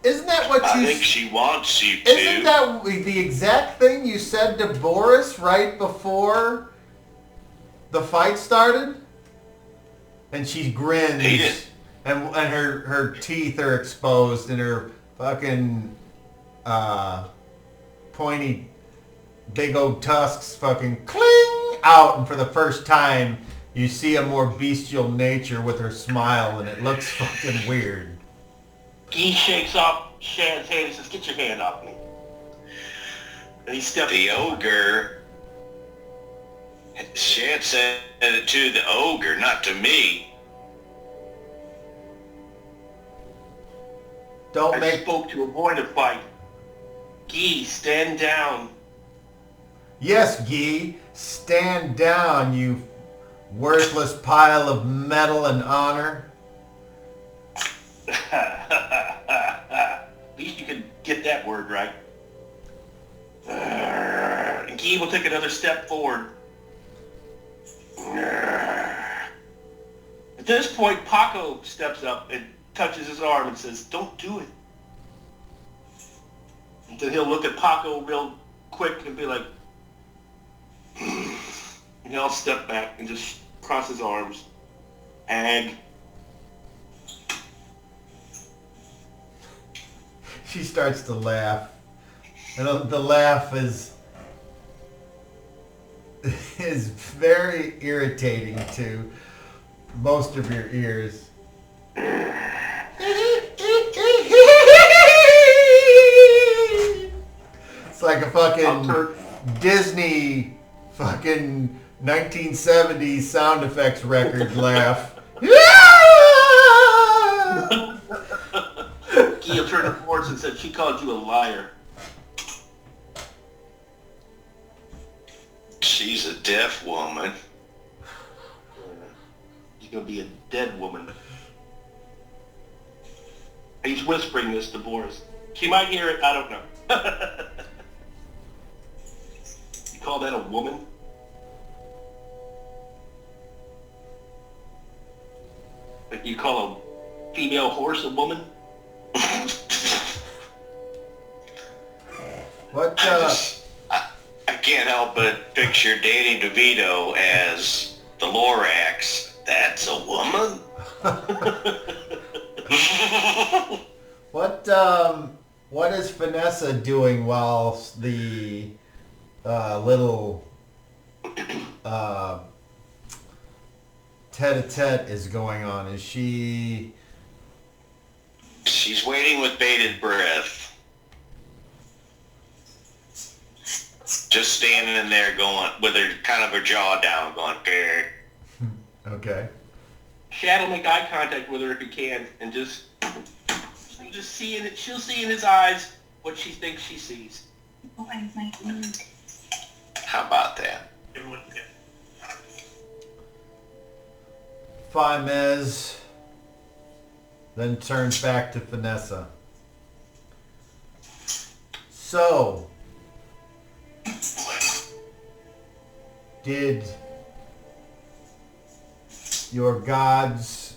[SPEAKER 2] Isn't that what
[SPEAKER 4] I
[SPEAKER 2] you...
[SPEAKER 4] think she wants you to.
[SPEAKER 2] Isn't that the exact thing you said to Boris right before the fight started? And she grins.
[SPEAKER 4] He did.
[SPEAKER 2] And her teeth are exposed and her fucking pointy big old tusks fucking cling out. And for the first time, you see a more bestial nature with her smile and it looks fucking weird.
[SPEAKER 3] Guy shakes off Shad's hand and says, "Get your hand off me." And he steps...
[SPEAKER 4] The ogre. Shad said it to the ogre, not to me.
[SPEAKER 2] Don't
[SPEAKER 3] I
[SPEAKER 2] make...
[SPEAKER 3] spoke to avoid a fight. Guy, stand down.
[SPEAKER 2] Yes, Guy, stand down, you worthless pile of metal and honor.
[SPEAKER 3] At least you can get that word right. And Guy will take another step forward. At this point, Paco steps up and touches his arm and says, "Don't do it." And then he'll look at Paco real quick and be like, and he'll step back and just cross his arms. And
[SPEAKER 2] She starts to laugh. And the laugh is very irritating to most of your ears. It's like a fucking Disney fucking 1970s sound effects record laugh.
[SPEAKER 3] Gil turned to Forrest and said, "She called you a liar."
[SPEAKER 4] She's a deaf woman.
[SPEAKER 3] She's going to be a dead woman. He's whispering this to Boris. She might hear it, I don't know. You call that a woman? Like you call a female horse a woman?
[SPEAKER 2] What,
[SPEAKER 4] I can't help but picture Danny DeVito as the Lorax. That's a woman?
[SPEAKER 2] What is Vanessa doing while the little tete-a-tete is going on? Is she...
[SPEAKER 4] She's waiting with bated breath. Just standing there going, with her kind of her jaw down, going, "Grr."
[SPEAKER 2] Okay.
[SPEAKER 3] Shad will make eye contact with her if he can, and just see in it. She'll see in his eyes what she thinks she sees.
[SPEAKER 6] Oh, I might need.
[SPEAKER 4] How about that?
[SPEAKER 5] Everyone can.
[SPEAKER 2] Faimez then turns back to Vanessa. So, did your gods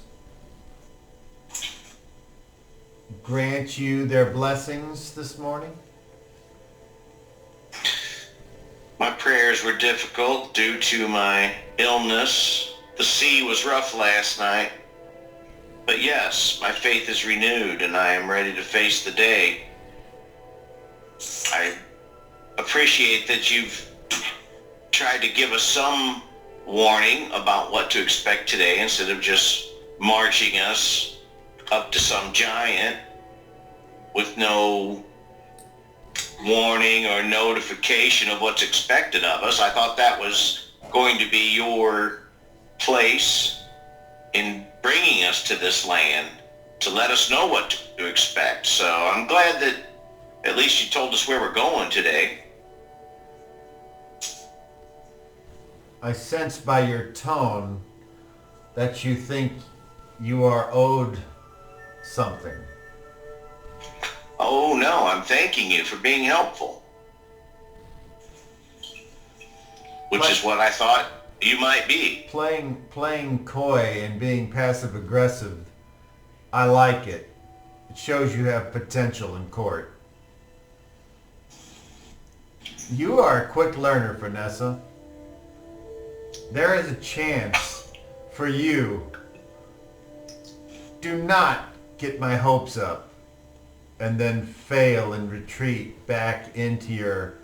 [SPEAKER 2] grant you their blessings this morning?
[SPEAKER 4] My prayers were difficult due to my illness. The sea was rough last night. But yes, my faith is renewed and I am ready to face the day. I appreciate that you've tried to give us some warning about what to expect today instead of just marching us up to some giant with no warning or notification of what's expected of us. I thought that was going to be your place in bringing us to this land, to let us know what to expect. So I'm glad that at least you told us where we're going today.
[SPEAKER 2] I sense by your tone that you think you are owed something.
[SPEAKER 4] Oh no, I'm thanking you for being helpful. Which is what I thought You might be.
[SPEAKER 2] Playing coy and being passive aggressive, I like it. It shows you have potential in court. You are a quick learner, Vanessa. There is a chance for you. Do not get my hopes up and then fail and retreat back into your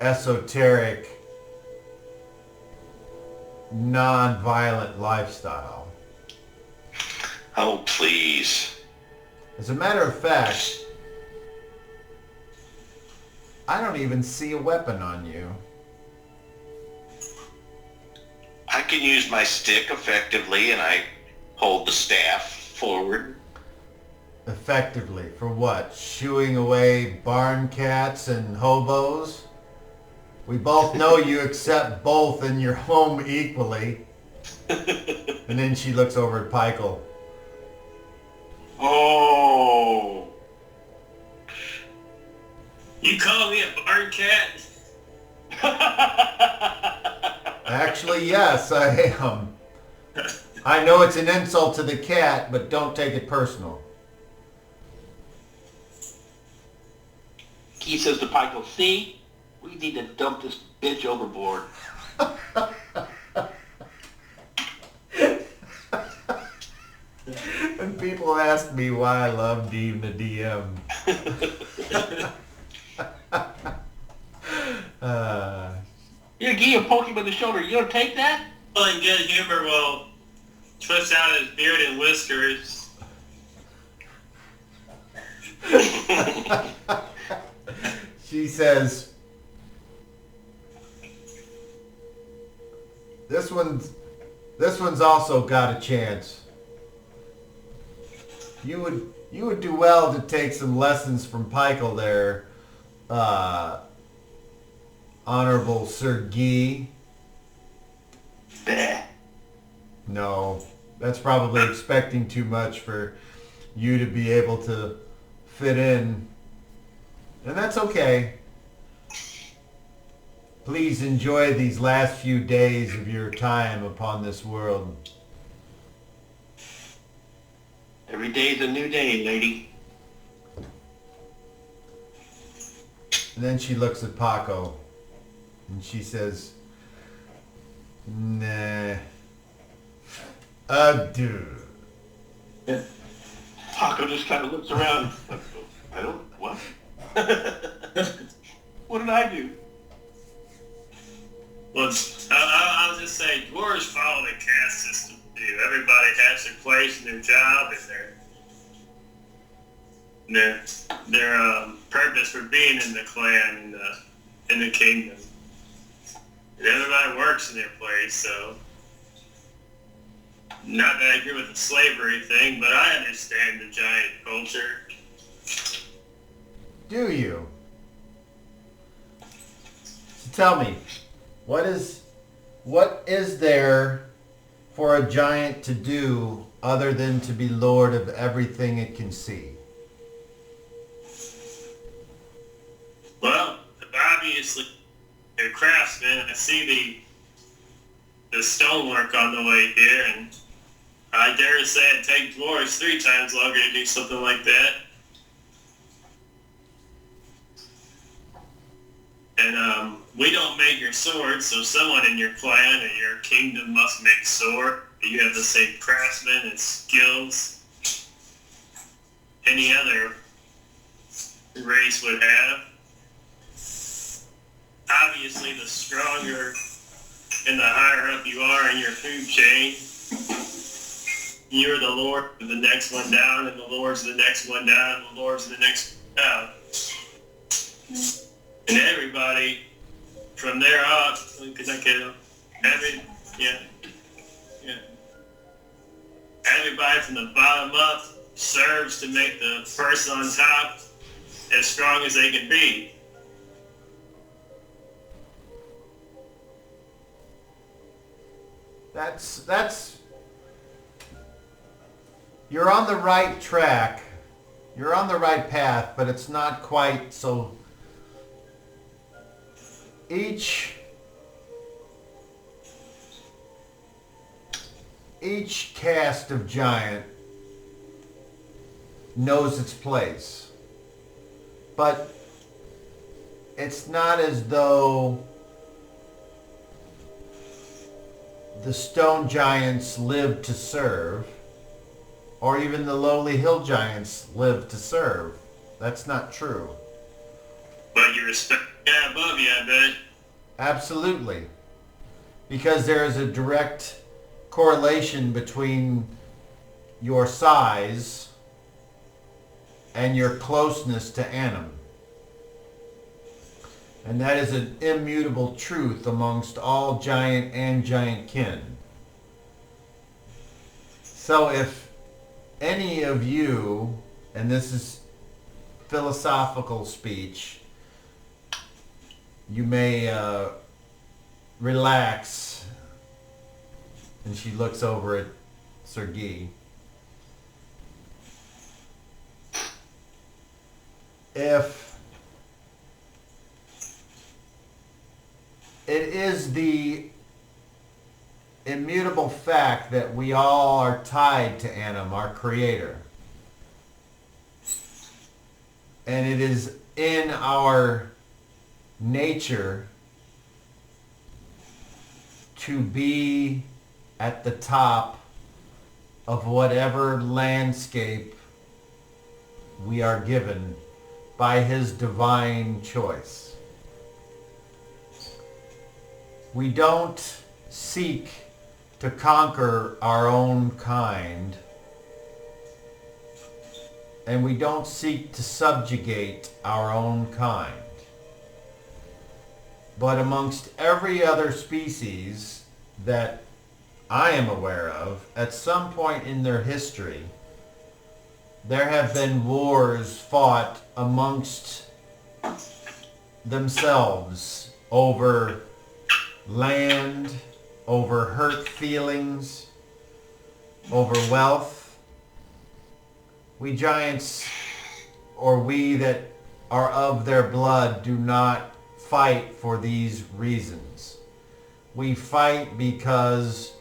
[SPEAKER 2] esoteric, non-violent lifestyle.
[SPEAKER 4] Oh, please.
[SPEAKER 2] As a matter of fact, I don't even see a weapon on you.
[SPEAKER 4] I can use my stick effectively, and I hold the staff forward.
[SPEAKER 2] Effectively, for what? Shooing away barn cats and hobos? We both know you accept both in your home equally. And then she looks over at Pikel.
[SPEAKER 5] Oh. You call me a barn cat?
[SPEAKER 2] Actually, yes, I am. I know it's an insult to the cat, but don't take it personal.
[SPEAKER 3] He says to Pikel, see, we need to dump this bitch overboard.
[SPEAKER 2] And people ask me why I love Dean the DM.
[SPEAKER 3] You're gonna give him a poke him in the shoulder. You don't take that?
[SPEAKER 5] Well, in good humor will twist out his beard and whiskers.
[SPEAKER 2] She says, this one's also got a chance. You would do well to take some lessons from Pikel there, Honorable Sir Guy.
[SPEAKER 3] Bah.
[SPEAKER 2] No, that's probably expecting too much for you to be able to fit in. And that's okay. Please enjoy these last few days of your time upon this world.
[SPEAKER 3] Every day's a new day, lady.
[SPEAKER 2] And then she looks at Paco and she says, nah, adieu.
[SPEAKER 3] Paco just kind of looks around. I don't, what? What did I do?
[SPEAKER 5] Well, I'll just say, dwarves follow the caste system too. Everybody has their place and their job and their purpose for being in the clan and in the kingdom. And everybody works in their place, so not that I agree with the slavery thing, but I understand the giant culture.
[SPEAKER 2] Do you? So tell me, what is there for a giant to do other than to be lord of everything it can see?
[SPEAKER 5] Well, obviously, they're craftsmen. I see the stonework on the way here, and I dare say it'd take dwarves 3 times longer to do something like that. And we don't make your swords, so someone in your clan or your kingdom must make sword. You have the same craftsmen and skills any other race would have. Obviously, the stronger and the higher up you are in your food chain, you're the lord of the next one down, and the lord's the next one down, and the lord's the next one down. And everybody from there up, because I can, everybody from the bottom up serves to make the person on top as strong as they can be.
[SPEAKER 2] That's you're on the right track. You're on the right path, but it's not quite so. Each each caste of giant knows its place. But it's not as though the stone giants live to serve, or even the lowly hill giants live to serve. That's not true.
[SPEAKER 5] But you respect the guy above you, I bet.
[SPEAKER 2] Absolutely. Because there is a direct correlation between your size and your closeness to Anim. And that is an immutable truth amongst all giant and giant kin. So if any of you, and this is philosophical speech, you may relax. And she looks over at Sergei. If it is the immutable fact that we all are tied to Anim, our creator, and it is in our nature to be at the top of whatever landscape we are given by his divine choice. We don't seek to conquer our own kind, and we don't seek to subjugate our own kind. But amongst every other species that I am aware of, at some point in their history, there have been wars fought amongst themselves over land, over hurt feelings, over wealth. We giants, or we that are of their blood, do not fight for these reasons. We fight because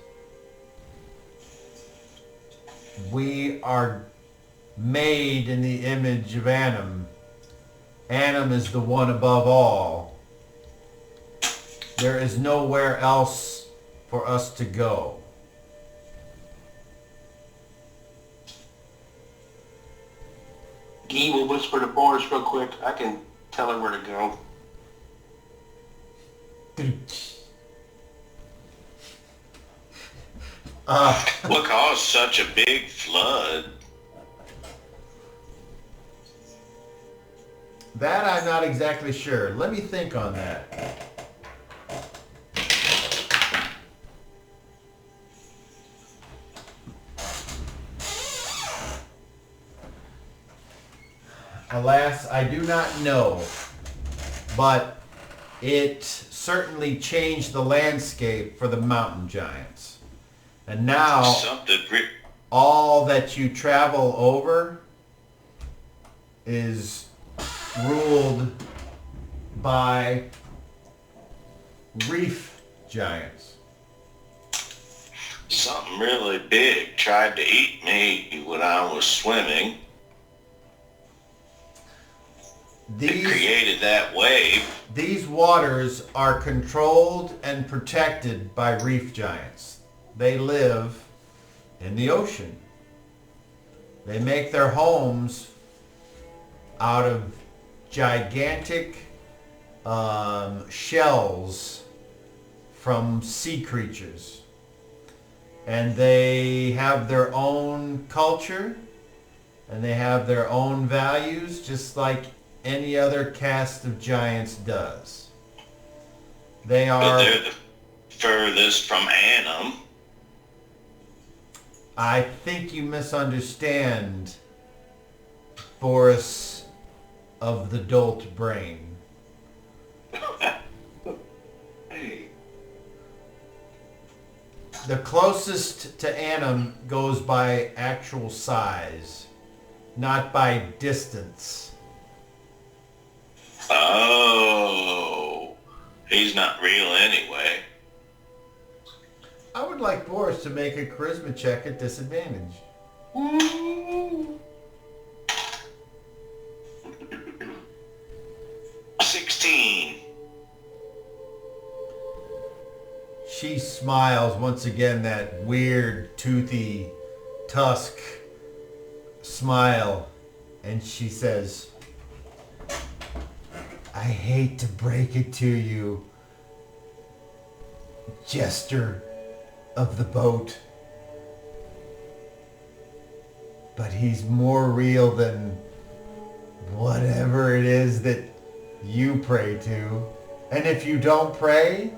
[SPEAKER 2] we are made in the image of Anim. Anim is the one above all. There is nowhere else for us to go.
[SPEAKER 3] Guy will whisper to Boris real quick. I can tell her where to go.
[SPEAKER 4] What caused such a big flood?
[SPEAKER 2] That I'm not exactly sure. Let me think on that. Alas, I do not know, but it certainly changed the landscape for the mountain giants. And now, all that you travel over is ruled by reef giants.
[SPEAKER 4] Something really big tried to eat me when I was swimming. It created that wave.
[SPEAKER 2] These waters are controlled and protected by reef giants. They live in the ocean. They make their homes out of gigantic shells from sea creatures. And they have their own culture, and they have their own values, just like any other caste of giants does. They are...
[SPEAKER 4] But they're the furthest from Anim.
[SPEAKER 2] I think you misunderstand Boris of the Dolt Brain.
[SPEAKER 3] Hey.
[SPEAKER 2] The closest to Anim goes by actual size, not by distance.
[SPEAKER 4] Oh, he's not real anyway.
[SPEAKER 2] I would like Boris to make a charisma check at disadvantage.
[SPEAKER 3] Ooh.
[SPEAKER 4] 16.
[SPEAKER 2] She smiles once again, that weird, toothy, tusk smile, and she says, I hate to break it to you, jester of the boat, but he's more real than whatever it is that you pray to. And if you don't pray,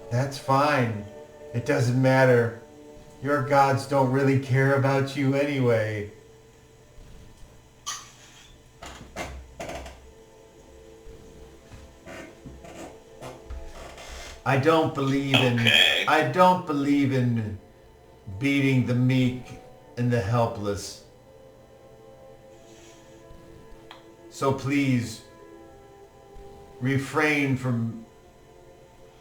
[SPEAKER 2] that's fine. It doesn't matter. Your gods don't really care about you anyway. I don't believe in beating the meek and the helpless. So please refrain from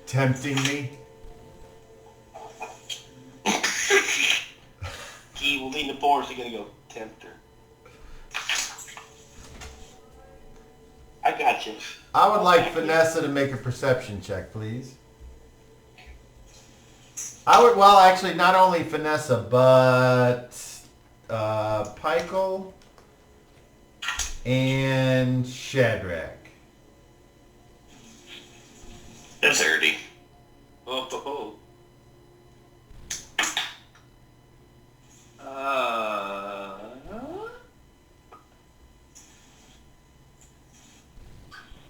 [SPEAKER 2] tempting me.
[SPEAKER 3] He will lean to Boris again and go, tempter. I got you.
[SPEAKER 2] I would like Vanessa to make a perception check, please. Well, actually, not only Vanessa, but Pikel and Shadrach.
[SPEAKER 4] That's 30.
[SPEAKER 3] Oh.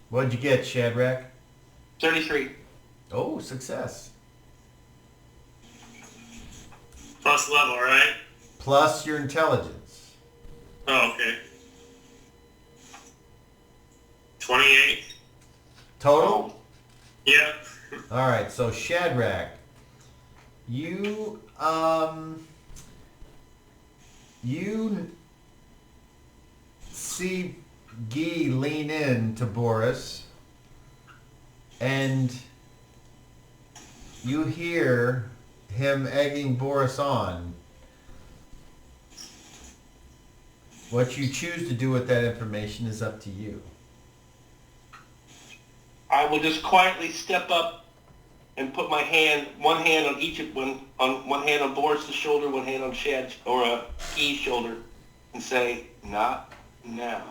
[SPEAKER 2] What'd you get, Shadrach?
[SPEAKER 3] 33.
[SPEAKER 2] Oh, success.
[SPEAKER 5] Plus level, right?
[SPEAKER 2] Plus your intelligence.
[SPEAKER 5] Oh, okay. 28.
[SPEAKER 2] Total?
[SPEAKER 5] Yeah.
[SPEAKER 2] All right, so Shadrach, you see Guy lean in to Boris, and you hear him egging Boris on. What you choose to do with that information is up to you.
[SPEAKER 3] I will just quietly step up and put one hand on each of one hand on Boris' shoulder, one hand on Shad's or Guy's shoulder, and say, "Not now."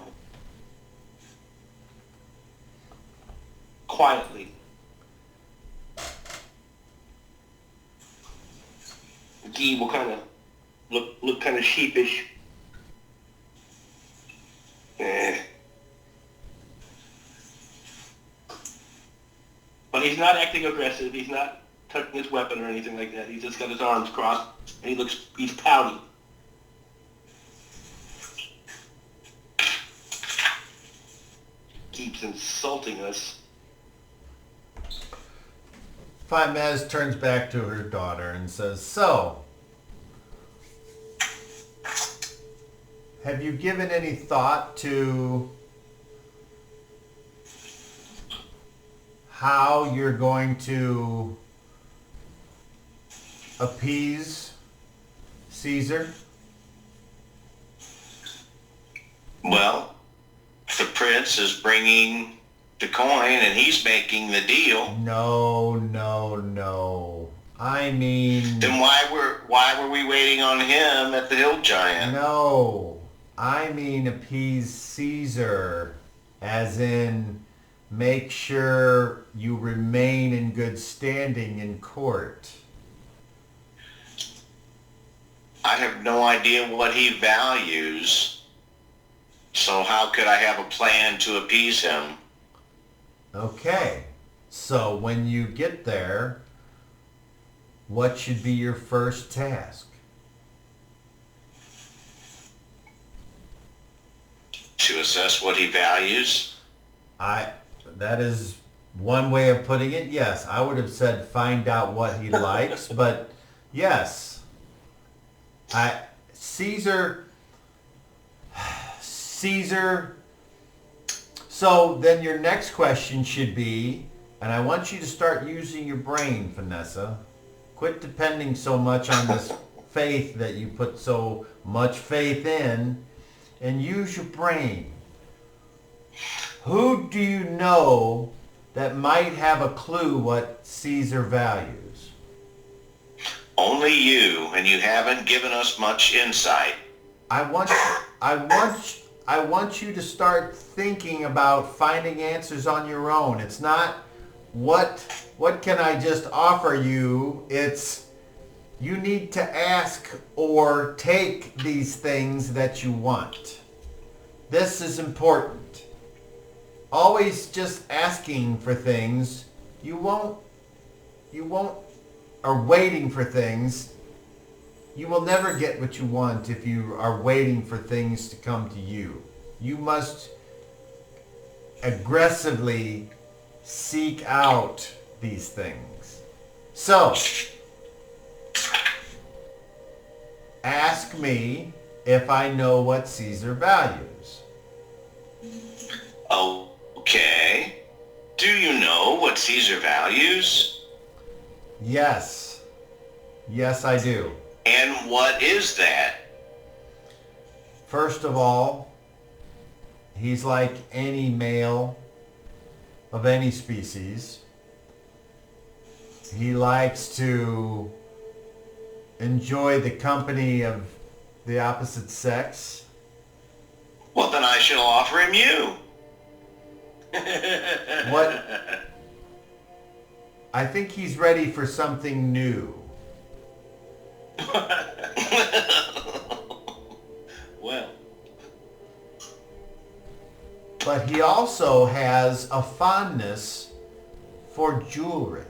[SPEAKER 3] Quietly. Guy will kind of look kind of sheepish. But he's not acting aggressive. He's not touching his weapon or anything like that. He's just got his arms crossed, and he's pouty. Keeps insulting us.
[SPEAKER 2] Mez turns back to her daughter and says, so, have you given any thought to how you're going to appease Caesar?
[SPEAKER 4] Well, the prince is bringing the coin and he's making the deal.
[SPEAKER 2] No. I mean...
[SPEAKER 4] Then why were we waiting on him at the Hill Giant?
[SPEAKER 2] No. I mean appease Caesar, as in make sure you remain in good standing in court.
[SPEAKER 4] I have no idea what he values, so how could I have a plan to appease him?
[SPEAKER 2] Okay, so when you get there, what should be your first task?
[SPEAKER 4] To assess what he values?
[SPEAKER 2] That is one way of putting it. Yes, I would have said find out what he likes, but yes. Caesar. So then your next question should be, And I want you to start using your brain, Vanessa. Quit depending so much on this faith that you put so much faith in, and use your brain. Who do you know that might have a clue what Caesar values?
[SPEAKER 4] Only you, and you haven't given us much insight.
[SPEAKER 2] I want you to start thinking about finding answers on your own. It's not what can I just offer you? It's you need to ask or take these things that you want. This is important. Always just asking for things, you won't, or waiting for things, you will never get what you want if you are waiting for things to come to you. You must aggressively seek out these things. So, ask me if I know what Caesar values.
[SPEAKER 4] Okay. Do you know what Caesar values?
[SPEAKER 2] Yes. Yes, I do.
[SPEAKER 4] And what is that?
[SPEAKER 2] First of all, he's like any male of any species. He likes to enjoy the company of the opposite sex.
[SPEAKER 4] Well, then I shall offer him you.
[SPEAKER 2] What? I think he's ready for something new.
[SPEAKER 3] Well.
[SPEAKER 2] But he also has a fondness for jewelry.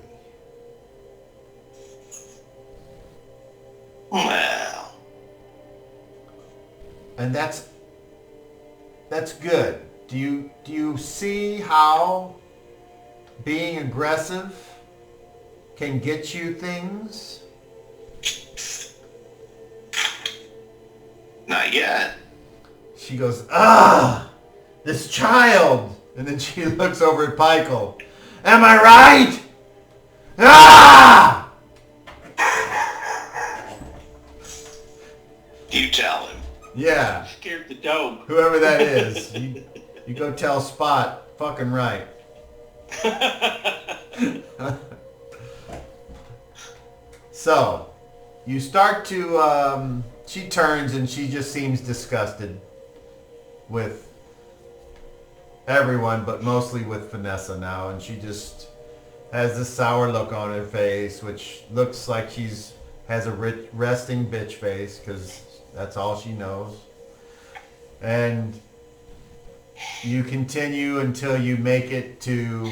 [SPEAKER 4] Well.
[SPEAKER 2] And that's good. Do you see how being aggressive can get you things?
[SPEAKER 4] Not yet.
[SPEAKER 2] She goes, this child. And then she looks over at Michael. Am I right? Ah!
[SPEAKER 4] You tell him.
[SPEAKER 2] Yeah.
[SPEAKER 3] Scared the dog.
[SPEAKER 2] Whoever that is. You go tell Spot. Fucking right. So, you start to, she turns and she just seems disgusted with everyone, but mostly with Vanessa now. And she just has this sour look on her face, which looks like has a resting bitch face, because that's all she knows. And you continue until you make it to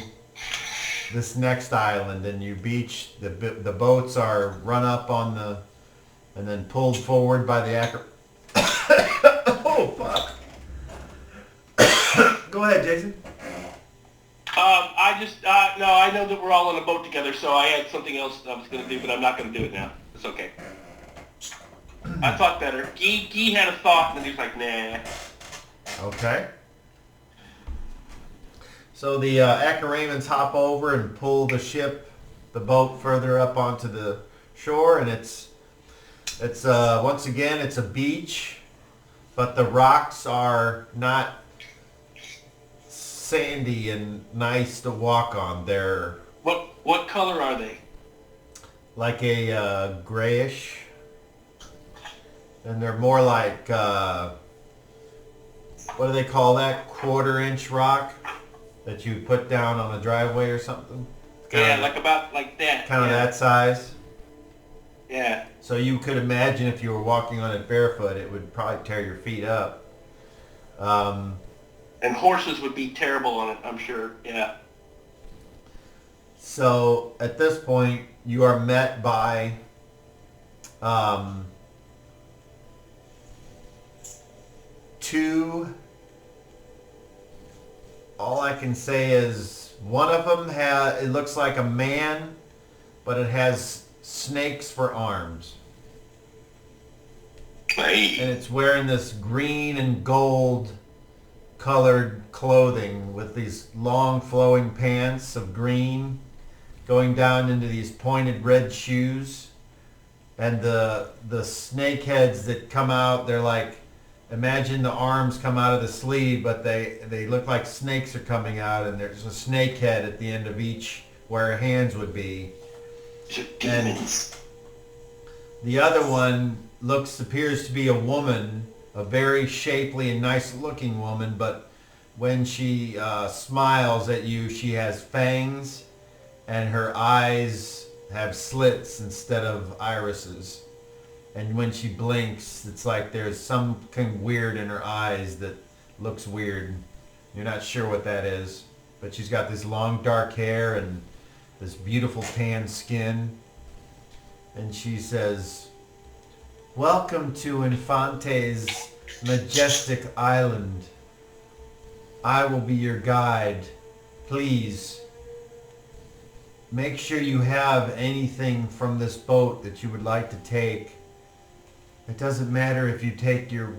[SPEAKER 2] this next island, and you beach. The boats are run up on and then pulled forward by the Oh fuck! Go ahead, Jason.
[SPEAKER 3] I know that we're all on a boat together, so I had something else I was going to do, but I'm not going to do it now. It's okay. I thought better. Guy had a thought, and then he was like, nah.
[SPEAKER 2] Okay. So the Acaramans hop over and pull the boat further up onto the shore, and it's once again, it's a beach, but the rocks are not sandy and nice to walk on. They're
[SPEAKER 3] What color are they?
[SPEAKER 2] like a grayish, and they're more like what do they call that? 1/4-inch rock that you put down on a driveway or something.
[SPEAKER 3] About like that.
[SPEAKER 2] Kind of that size.
[SPEAKER 3] Yeah.
[SPEAKER 2] So you could imagine if you were walking on it barefoot, it would probably tear your feet up.
[SPEAKER 3] And horses would be terrible on it, I'm sure. Yeah.
[SPEAKER 2] So at this point, you are met by two. All I can say is one of them it looks like a man, but it has snakes for arms.
[SPEAKER 4] Hey.
[SPEAKER 2] And it's wearing this green and gold colored clothing with these long flowing pants of green going down into these pointed red shoes. And the snake heads that come out, they're like, imagine the arms come out of the sleeve, but they look like snakes are coming out, and there's a snake head at the end of each where hands would be.
[SPEAKER 3] Demons.
[SPEAKER 2] And the other one appears to be a woman, a very shapely and nice looking woman, but when she smiles at you, she has fangs and her eyes have slits instead of irises. And when she blinks, it's like there's something weird in her eyes that looks weird. You're not sure what that is, but she's got this long dark hair and this beautiful tan skin. And she says, "Welcome to Infante's majestic island. I will be your guide. Please, make sure you have anything from this boat that you would like to take. It doesn't matter if you take your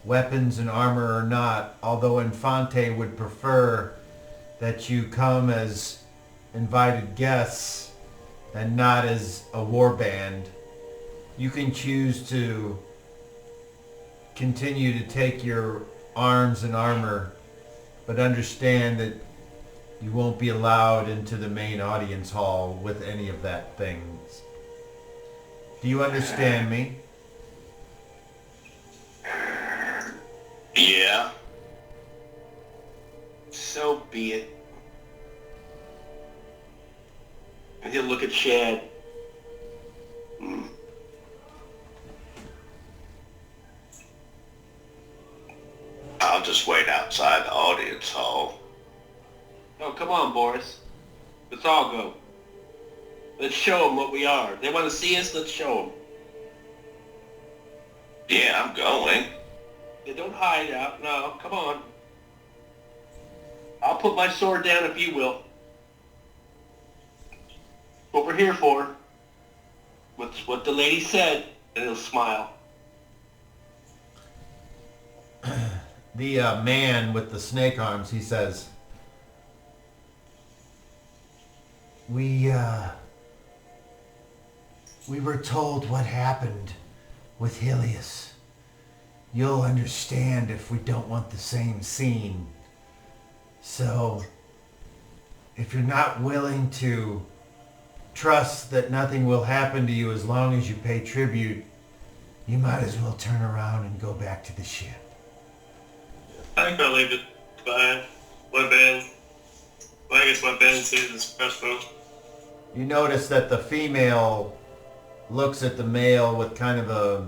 [SPEAKER 2] weapons and armor or not, although Infante would prefer that you come as invited guests and not as a war band. You can choose to continue to take your arms and armor, but understand that you won't be allowed into the main audience hall with any of that things. Do you understand me?"
[SPEAKER 4] Yeah.
[SPEAKER 3] So be it. And he'll look at Shad.
[SPEAKER 4] I'll just wait outside the audience hall.
[SPEAKER 3] Oh, come on, Boris. Let's all go. Let's show them what we are. They want to see us, let's show them.
[SPEAKER 4] Yeah, I'm going.
[SPEAKER 3] They don't hide out. No, come on. I'll put my sword down if you will. What we're here for. What's what the lady said, and he'll smile.
[SPEAKER 2] The man with the snake arms, he says, We were told what happened with Helios. You'll understand if we don't want the same scene. So, if you're not willing to trust that nothing will happen to you as long as you pay tribute, you might as well turn around and go back to the ship.
[SPEAKER 5] I think I'll leave it behind. My band. Well, I guess my band sees this crossbow.
[SPEAKER 2] You notice that the female looks at the male with kind of a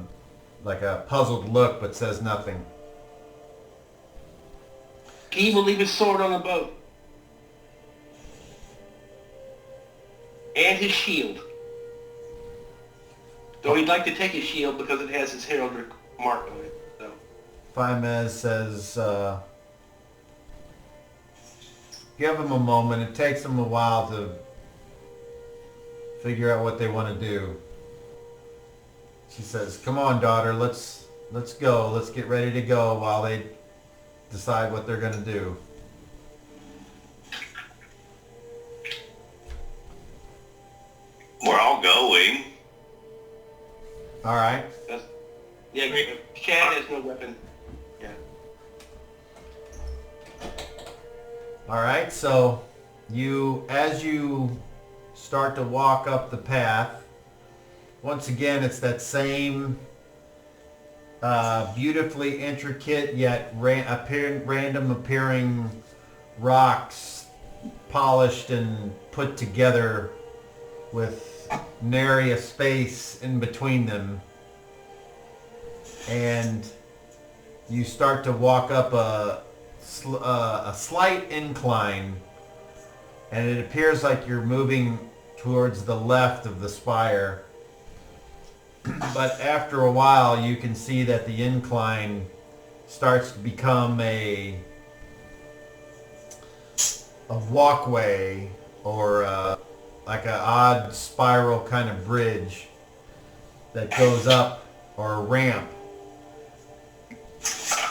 [SPEAKER 2] puzzled look, but says nothing.
[SPEAKER 3] He will leave his sword on the boat. And his shield. Though he'd like to take his shield because it has his heraldic mark on it. So.
[SPEAKER 2] Faimez says, give them a moment. It takes them a while to figure out what they want to do. She says, "Come on, daughter, let's go. Let's get ready to go while they decide what they're going to do."
[SPEAKER 4] We're all going.
[SPEAKER 2] All right.
[SPEAKER 3] Yeah, Shad has no weapon. Yeah.
[SPEAKER 2] All right. So as you start to walk up the path, once again, it's that same beautifully intricate yet random appearing rocks, polished and put together with nary a space in between them. And you start to walk up a slight incline, and it appears like you're moving towards the left of the spire. But after a while, you can see that the incline starts to become a walkway, or like an odd spiral kind of bridge that goes up, or a ramp.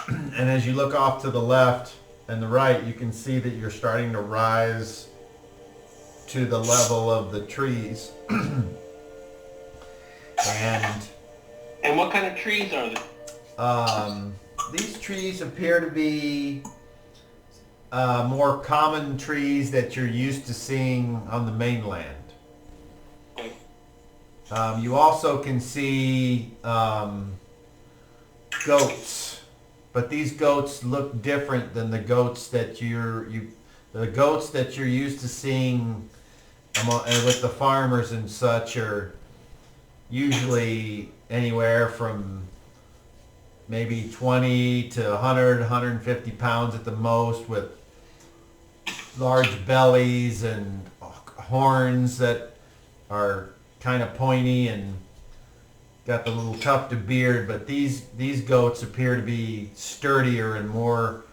[SPEAKER 2] And as you look off to the left, and the right, you can see that you're starting to rise to the level of the trees.
[SPEAKER 3] And what kind of trees are they?
[SPEAKER 2] These trees appear to be more common trees that you're used to seeing on the mainland.
[SPEAKER 3] Okay.
[SPEAKER 2] You also can see goats, but these goats look different than the goats that you're used to seeing with the farmers and such are usually anywhere from maybe 20 to 100, 150 pounds at the most, with large bellies and horns that are kind of pointy and got the little tuft of beard. But these goats appear to be sturdier and more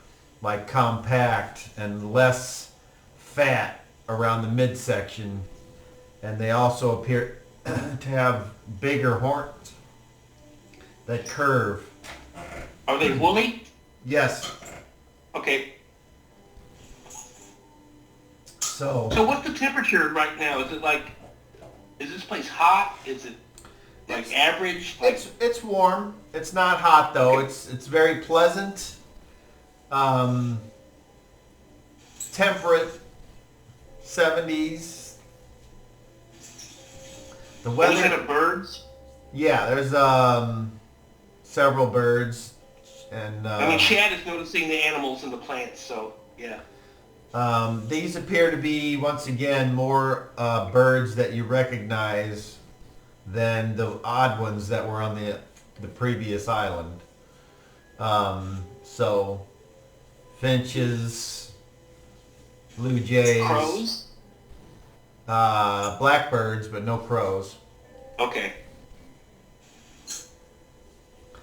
[SPEAKER 2] like compact and less fat around the midsection, and they also appear to have bigger horns that curve.
[SPEAKER 3] Are they woolly?
[SPEAKER 2] Yes.
[SPEAKER 3] Okay.
[SPEAKER 2] So
[SPEAKER 3] what's the temperature right now? Is this place hot? Is it like average?
[SPEAKER 2] it's warm. It's not hot though.
[SPEAKER 3] Okay.
[SPEAKER 2] It's very pleasant. Temperate 70s. The weather.
[SPEAKER 3] Any kind of birds?
[SPEAKER 2] Yeah, there's several birds, and
[SPEAKER 3] I mean, Chad is noticing the animals and the plants, so yeah.
[SPEAKER 2] these appear to be once again more birds that you recognize than the odd ones that were on the previous island. So finches, blue jays,
[SPEAKER 3] Crows?
[SPEAKER 2] blackbirds, but no crows.
[SPEAKER 3] Okay.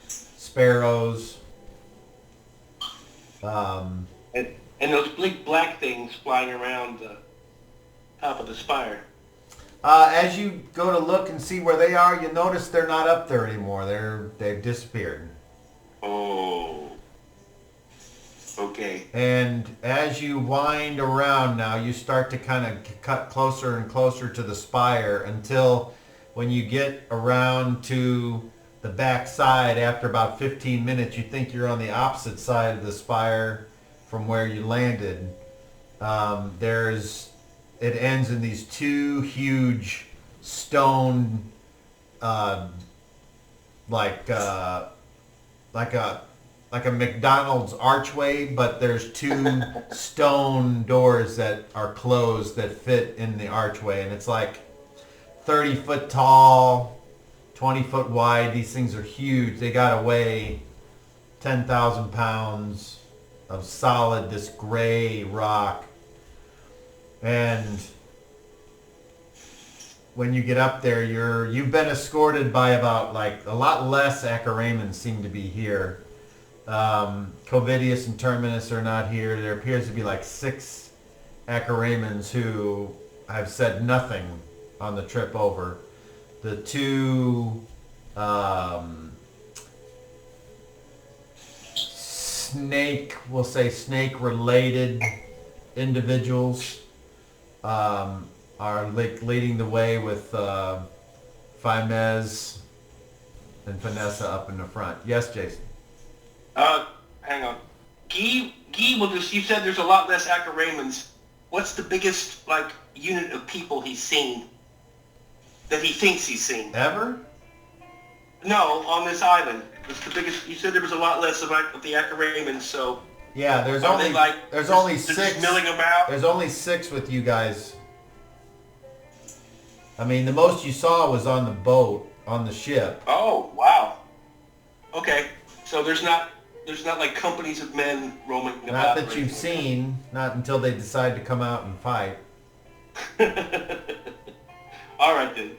[SPEAKER 2] Sparrows.
[SPEAKER 3] And those big black things flying around the top of the spire.
[SPEAKER 2] As you go to look and see where they are, you notice they're not up there anymore. They've disappeared.
[SPEAKER 3] Oh. Okay.
[SPEAKER 2] And as you wind around now, you start to kind of cut closer and closer to the spire until when you get around to the back side, after about 15 minutes, you think you're on the opposite side of the spire from where you landed. It ends in these two huge stone, like a McDonald's archway, but there's two stone doors that are closed that fit in the archway, and it's like 30 foot tall, 20 foot wide. These things are huge. They gotta weigh 10,000 pounds of solid, this gray rock. And when you get up there, you've been escorted by about like a lot less Acharamans seem to be here. Covidius and Terminus are not here. There appears to be like 6 Acharamans who have said nothing on the trip over. The two we'll say snake-related individuals are leading the way with Faimez and Vanessa up in the front. Yes, Jason?
[SPEAKER 3] Hang on. Guy will just, you said there's a lot less Acharamans. What's the biggest, like, unit of people he's seen? That he thinks he's seen?
[SPEAKER 2] Ever?
[SPEAKER 3] No, on this island. It's the biggest, you said there was a lot less of the Acharamans, so...
[SPEAKER 2] Yeah, there's
[SPEAKER 3] Are
[SPEAKER 2] only
[SPEAKER 3] they like
[SPEAKER 2] there's
[SPEAKER 3] just-
[SPEAKER 2] only
[SPEAKER 3] they're
[SPEAKER 2] 6.
[SPEAKER 3] just milling about?
[SPEAKER 2] There's only 6 with you guys. I mean, the most you saw was on the boat, on the ship.
[SPEAKER 3] Oh, wow. Okay, so there's not like companies of men roaming about.
[SPEAKER 2] Not that
[SPEAKER 3] right?
[SPEAKER 2] you've seen, not until they decide to come out and fight.
[SPEAKER 3] All right then.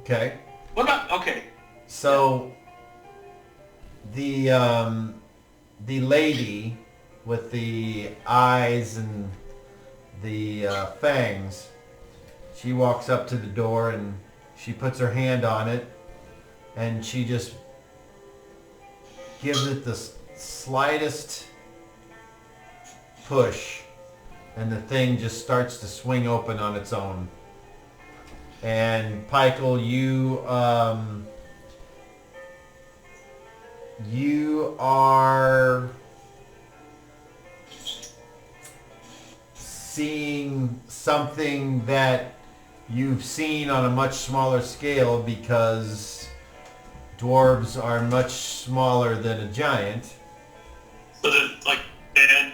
[SPEAKER 2] Okay.
[SPEAKER 3] What about, okay.
[SPEAKER 2] So the lady with the eyes and the fangs, she walks up to the door and she puts her hand on it and she just gives it the slightest push, and the thing just starts to swing open on its own. And Pykel, you are seeing something that you've seen on a much smaller scale, because dwarves are much smaller than a giant.
[SPEAKER 5] So they're like dead.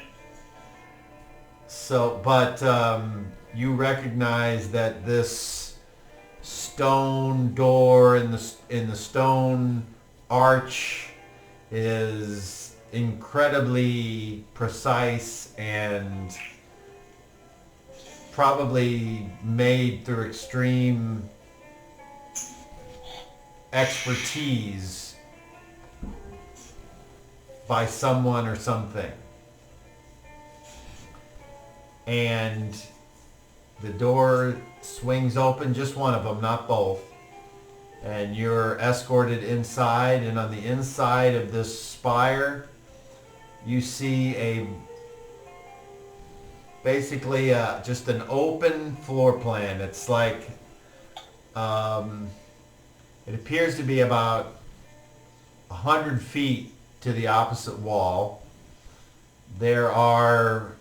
[SPEAKER 2] So, but you recognize that this stone door in the stone arch is incredibly precise and probably made through extreme expertise by someone or something. And the door swings open, just one of them, not both. And you're escorted inside, and on the inside of this spire, you see basically just an open floor plan. It's like, it appears to be about 100 feet to the opposite wall. There are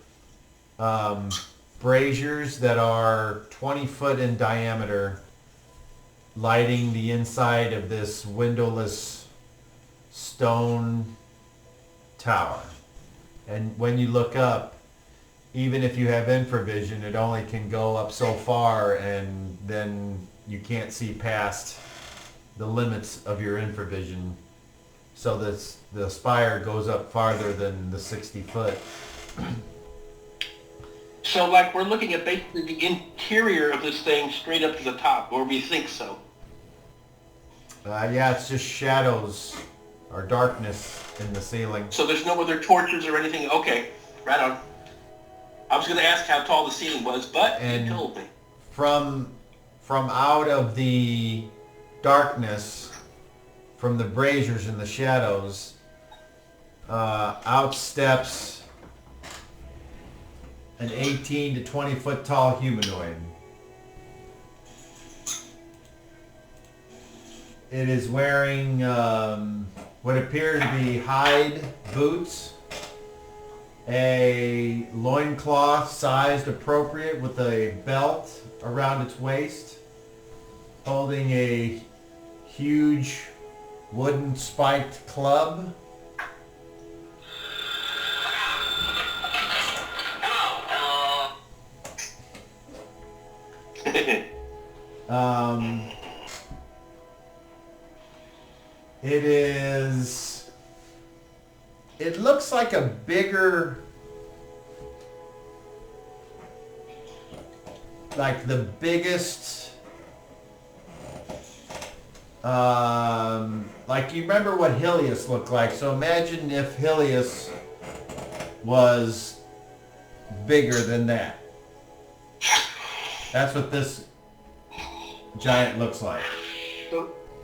[SPEAKER 2] braziers that are 20 foot in diameter, lighting the inside of this windowless stone tower. And when you look up, even if you have infravision, it only can go up so far, and then you can't see past the limits of your infravision. So the spire goes up farther than the 60 foot.
[SPEAKER 3] So, like, we're looking at basically the interior of this thing straight up to the top, or we think so.
[SPEAKER 2] Yeah, it's just shadows or darkness in the ceiling.
[SPEAKER 3] So there's no other torches or anything? Okay, right on. I was going to ask how tall the ceiling was, but you told me.
[SPEAKER 2] From out of the darkness, from the braziers and the shadows, out steps an 18 to 20 foot tall humanoid. It is wearing what appear to be hide boots, a loincloth sized appropriate with a belt around its waist, holding a huge wooden spiked club. It looks like a bigger, like the biggest, like you remember what Helios looked like. So imagine if Helios was bigger than that. That's what this giant looks like.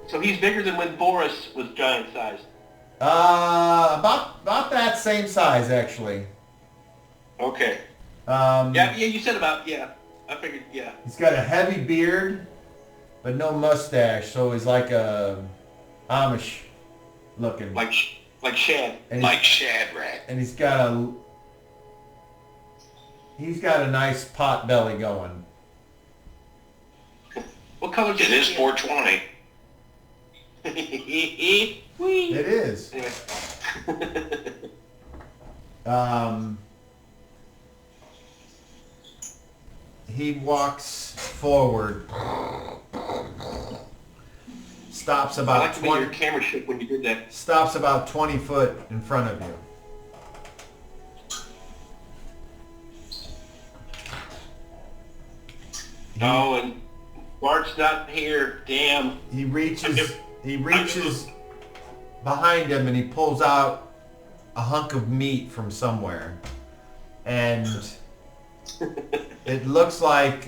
[SPEAKER 3] So he's bigger than when Boris was giant sized.
[SPEAKER 2] About that same size, actually.
[SPEAKER 3] Okay. Yeah, you said about, yeah. I figured, yeah.
[SPEAKER 2] He's got a heavy beard, but no mustache, so he's like a Amish looking.
[SPEAKER 3] Like Shad.
[SPEAKER 4] Like Shadrach.
[SPEAKER 2] And he's got a nice pot belly going.
[SPEAKER 3] What color
[SPEAKER 4] It is 420.
[SPEAKER 2] It is. He walks forward, stops
[SPEAKER 3] I
[SPEAKER 2] about
[SPEAKER 3] like to
[SPEAKER 2] 20.
[SPEAKER 3] your camera shook when you did that.
[SPEAKER 2] Stops about 20 foot in front of you.
[SPEAKER 3] Oh, and Bart's not here. Damn.
[SPEAKER 2] He reaches behind him and he pulls out a hunk of meat from somewhere, and it looks like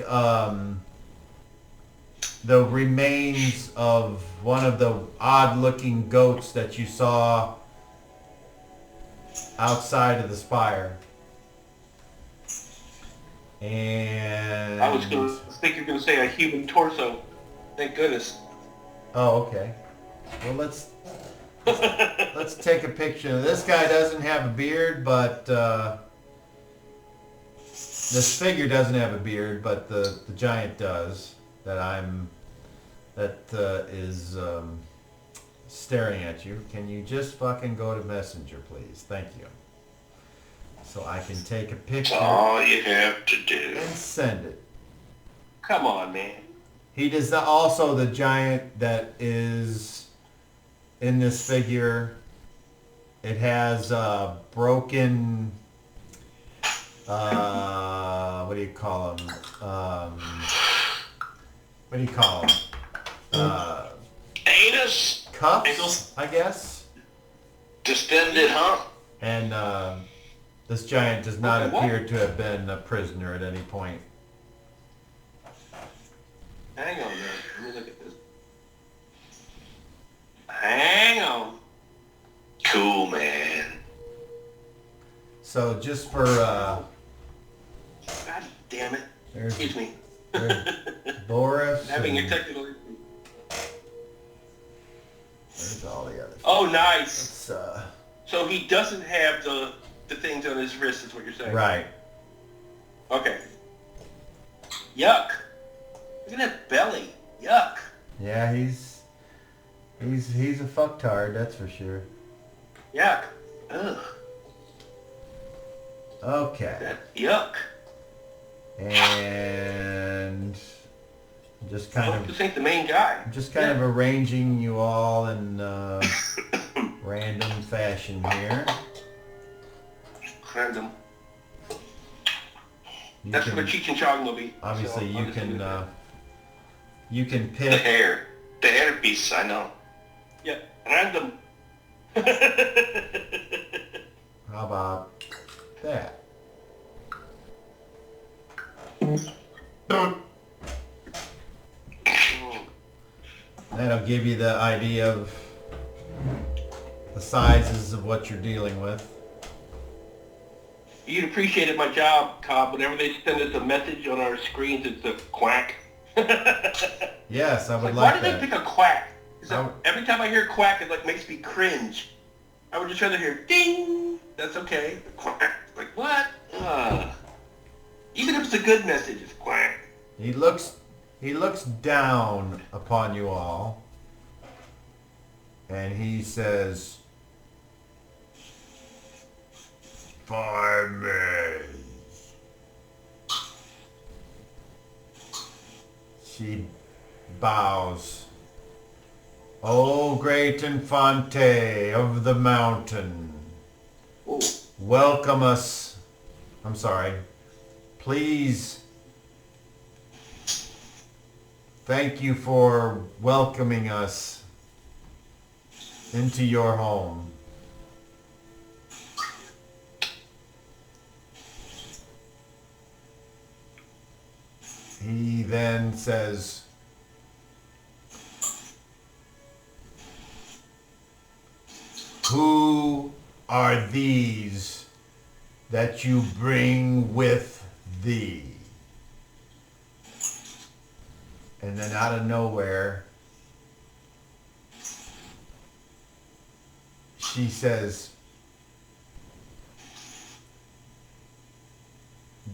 [SPEAKER 2] the remains of one of the odd-looking goats that you saw outside of the spire. And...
[SPEAKER 3] I was going to think you're going to say a human torso. Thank goodness.
[SPEAKER 2] Oh, okay. Well, let's take a picture. This guy doesn't have a beard, but this figure doesn't have a beard, but the giant does. That is staring at you. Can you just fucking go to Messenger, please? Thank you. So I can take a picture.
[SPEAKER 4] That's all you have to do.
[SPEAKER 2] And send it.
[SPEAKER 3] Come on, man.
[SPEAKER 2] He does also the giant that is in this figure. It has broken. What do you call them? What do you call them?
[SPEAKER 4] Anus?
[SPEAKER 2] Cuffs,
[SPEAKER 5] Ankles?
[SPEAKER 2] I guess.
[SPEAKER 4] Distended hump?
[SPEAKER 2] And this giant does not
[SPEAKER 3] Okay, what?
[SPEAKER 2] appear to have been a prisoner at any point.
[SPEAKER 3] Hang on, man. Let me look at this. Hang on.
[SPEAKER 4] Cool, man.
[SPEAKER 2] So just for
[SPEAKER 3] God damn it.
[SPEAKER 2] there's,
[SPEAKER 3] Excuse me.
[SPEAKER 2] there's Boris.
[SPEAKER 3] Having a
[SPEAKER 2] and
[SPEAKER 3] technical issue.
[SPEAKER 2] there's all the other.
[SPEAKER 3] Oh, nice.
[SPEAKER 2] It's,
[SPEAKER 3] So he doesn't have the things on his wrist, is what you're saying?
[SPEAKER 2] right.
[SPEAKER 3] Okay. Yuck. Look at that belly. Yuck.
[SPEAKER 2] Yeah, he's a fucktard, that's for sure.
[SPEAKER 3] Yuck. Ugh.
[SPEAKER 2] Okay.
[SPEAKER 3] That yuck.
[SPEAKER 2] And just kind
[SPEAKER 3] Hope
[SPEAKER 2] of
[SPEAKER 3] this ain't the main guy.
[SPEAKER 2] of arranging you all in random fashion here.
[SPEAKER 3] Random.
[SPEAKER 2] You
[SPEAKER 3] That's
[SPEAKER 2] can-
[SPEAKER 3] what a Cheech and Chong movie.
[SPEAKER 2] obviously
[SPEAKER 3] So
[SPEAKER 2] you
[SPEAKER 3] I'll just leave it at
[SPEAKER 2] can
[SPEAKER 4] The
[SPEAKER 2] pick.
[SPEAKER 4] hair. The hair piece, I know.
[SPEAKER 3] that. Yeah. Random.
[SPEAKER 2] How about that? That'll give you the idea of the sizes of what you're dealing with.
[SPEAKER 3] You'd appreciate my job, Cobb. Whenever they send us a message on our screens, it's a quack.
[SPEAKER 2] Yes, I would
[SPEAKER 3] Like, why
[SPEAKER 2] like
[SPEAKER 3] did
[SPEAKER 2] that.
[SPEAKER 3] they pick a quack? 'Cause
[SPEAKER 2] I would-
[SPEAKER 3] every time I hear quack, it like makes me cringe. I would just rather hear ding. That's okay. Quack. Like what? Even if it's a good message, it's quack.
[SPEAKER 2] He looks down upon you all, and he says, "For me." She bows. "O great Infante of the mountain,
[SPEAKER 3] Oh,
[SPEAKER 2] welcome us." I'm sorry. Please, thank you for welcoming us into your home. He then says, "Who are these that you bring with thee?" And then out of nowhere, she says,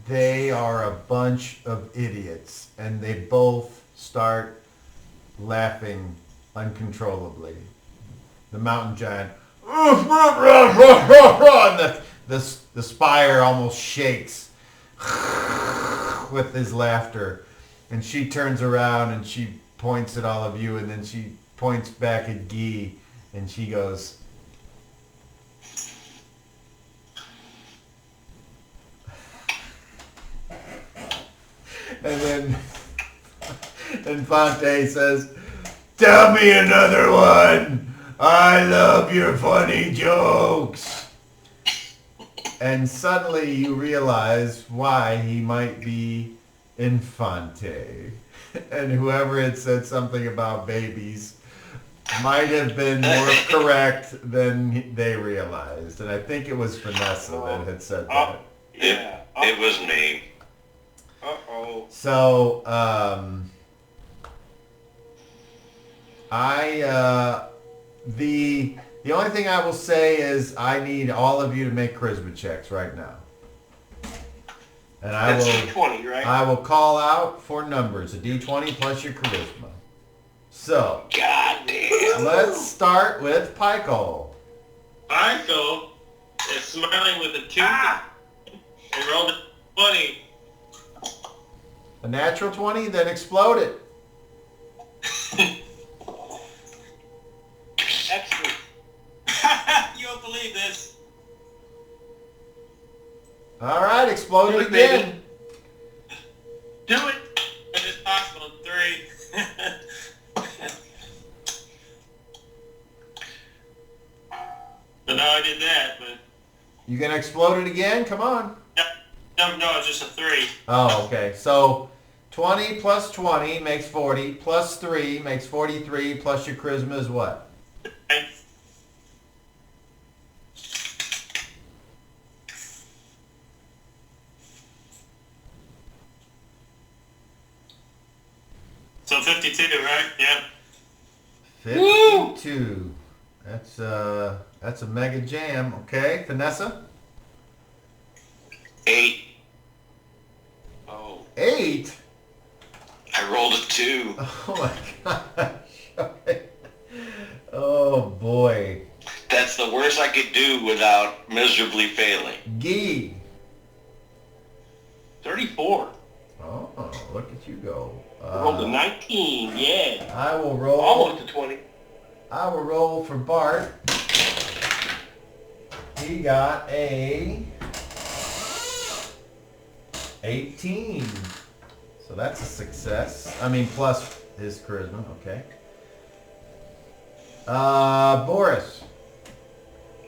[SPEAKER 2] "They are a bunch of idiots." And they both start laughing uncontrollably. The mountain giant, and the spire almost shakes with his laughter. And she turns around and she points at all of you, and then she points back at Guy, and she goes, and then Infante says, "Tell me another one. I love your funny jokes." And suddenly you realize why he might be Infante. And whoever had said something about babies might have been more correct than they realized. And I think it was Vanessa that had said that.
[SPEAKER 3] yeah.
[SPEAKER 4] It was me.
[SPEAKER 3] Uh-oh.
[SPEAKER 2] So, the only thing I will say is I need all of you to make charisma checks right now. And
[SPEAKER 3] That's D20, right?
[SPEAKER 2] I will call out for numbers, a D20 plus your charisma. So,
[SPEAKER 4] Goddamn.
[SPEAKER 2] let's start with Pyko.
[SPEAKER 5] Michael is smiling with a tooth and rolled a 20.
[SPEAKER 2] A natural 20, then explode it.
[SPEAKER 3] Excellent.
[SPEAKER 5] You won't believe this.
[SPEAKER 2] All right, explode it
[SPEAKER 3] Do it, baby.
[SPEAKER 2] again.
[SPEAKER 5] Do it. It is possible. 3. So now I did that, but
[SPEAKER 2] You gonna explode it again? Come on.
[SPEAKER 5] no, it's just a 3.
[SPEAKER 2] Oh, okay. So 20 plus 20 makes 40, plus 3 makes 43, plus your charisma is what?
[SPEAKER 5] Okay. So 52, right? Yeah.
[SPEAKER 2] 52. That's a mega jam. Okay, Vanessa?
[SPEAKER 4] 8.
[SPEAKER 3] Oh.
[SPEAKER 2] 8?
[SPEAKER 4] I rolled a 2.
[SPEAKER 2] Oh my gosh. Okay. Oh boy.
[SPEAKER 4] That's the worst I could do without miserably failing.
[SPEAKER 2] Gee.
[SPEAKER 3] 34.
[SPEAKER 2] Oh, look at you go.
[SPEAKER 3] I rolled a 19, yeah.
[SPEAKER 2] I will roll.
[SPEAKER 3] Almost a 20.
[SPEAKER 2] I will roll for Bart. He got a 18. So that's a success. I mean, plus his charisma. Okay. Boris.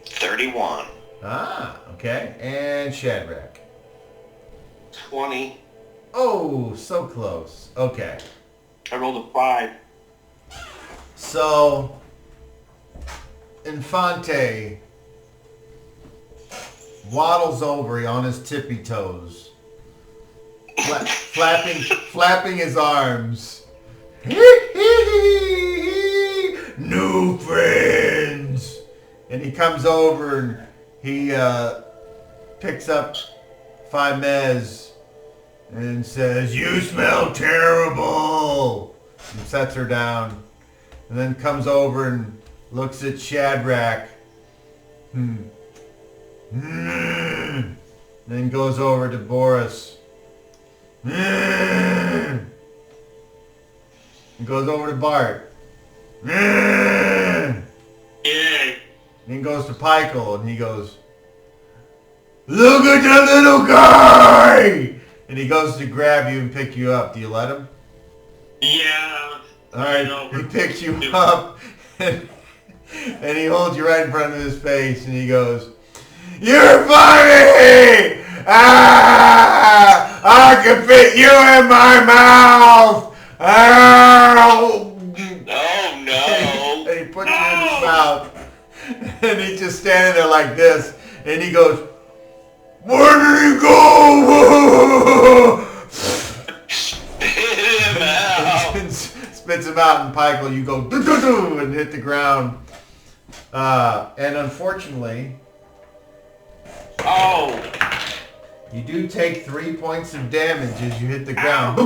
[SPEAKER 4] 31.
[SPEAKER 2] Ah, okay. And Shadrach.
[SPEAKER 3] 20.
[SPEAKER 2] Oh, so close. Okay.
[SPEAKER 3] I rolled a 5.
[SPEAKER 2] So, Infante waddles over on his tippy toes, flapping his arms. New friends. And he comes over and he picks up Faimez and says, "You smell terrible," and sets her down. And then comes over and looks at Shadrach. Then goes over to Boris. And goes over to Bart.
[SPEAKER 5] Yay.
[SPEAKER 2] Then goes to Pykel and he goes, "Look at the little guy!" And he goes to grab you and pick you up. Do you let him?
[SPEAKER 5] Yeah.
[SPEAKER 2] Alright, he picks you up and he holds you right in front of his face and he goes, "You're funny! Ah! I can fit you in my mouth! Ow!"
[SPEAKER 4] Oh, no.
[SPEAKER 2] And he puts you in his mouth and he's just standing there like this and he goes, "Where did he go?"
[SPEAKER 4] Spit him out.
[SPEAKER 2] And spits him out, and Pykel, you go doo-doo-doo and hit the ground. And unfortunately, you do take 3 points of damage as you hit the ground.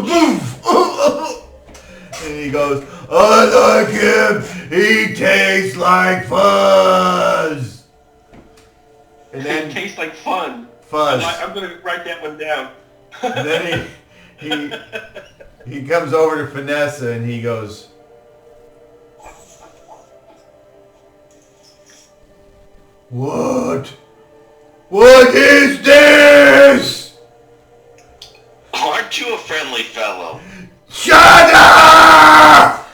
[SPEAKER 2] And he goes, "I like him. He tastes like fuzz." And then
[SPEAKER 3] It tastes like fun.
[SPEAKER 2] fuzz.
[SPEAKER 3] I'm going to write that one down.
[SPEAKER 2] And then he comes over to Vanessa and he goes, "What? What is this?"
[SPEAKER 4] Aren't you a friendly fellow?
[SPEAKER 2] "Shut up!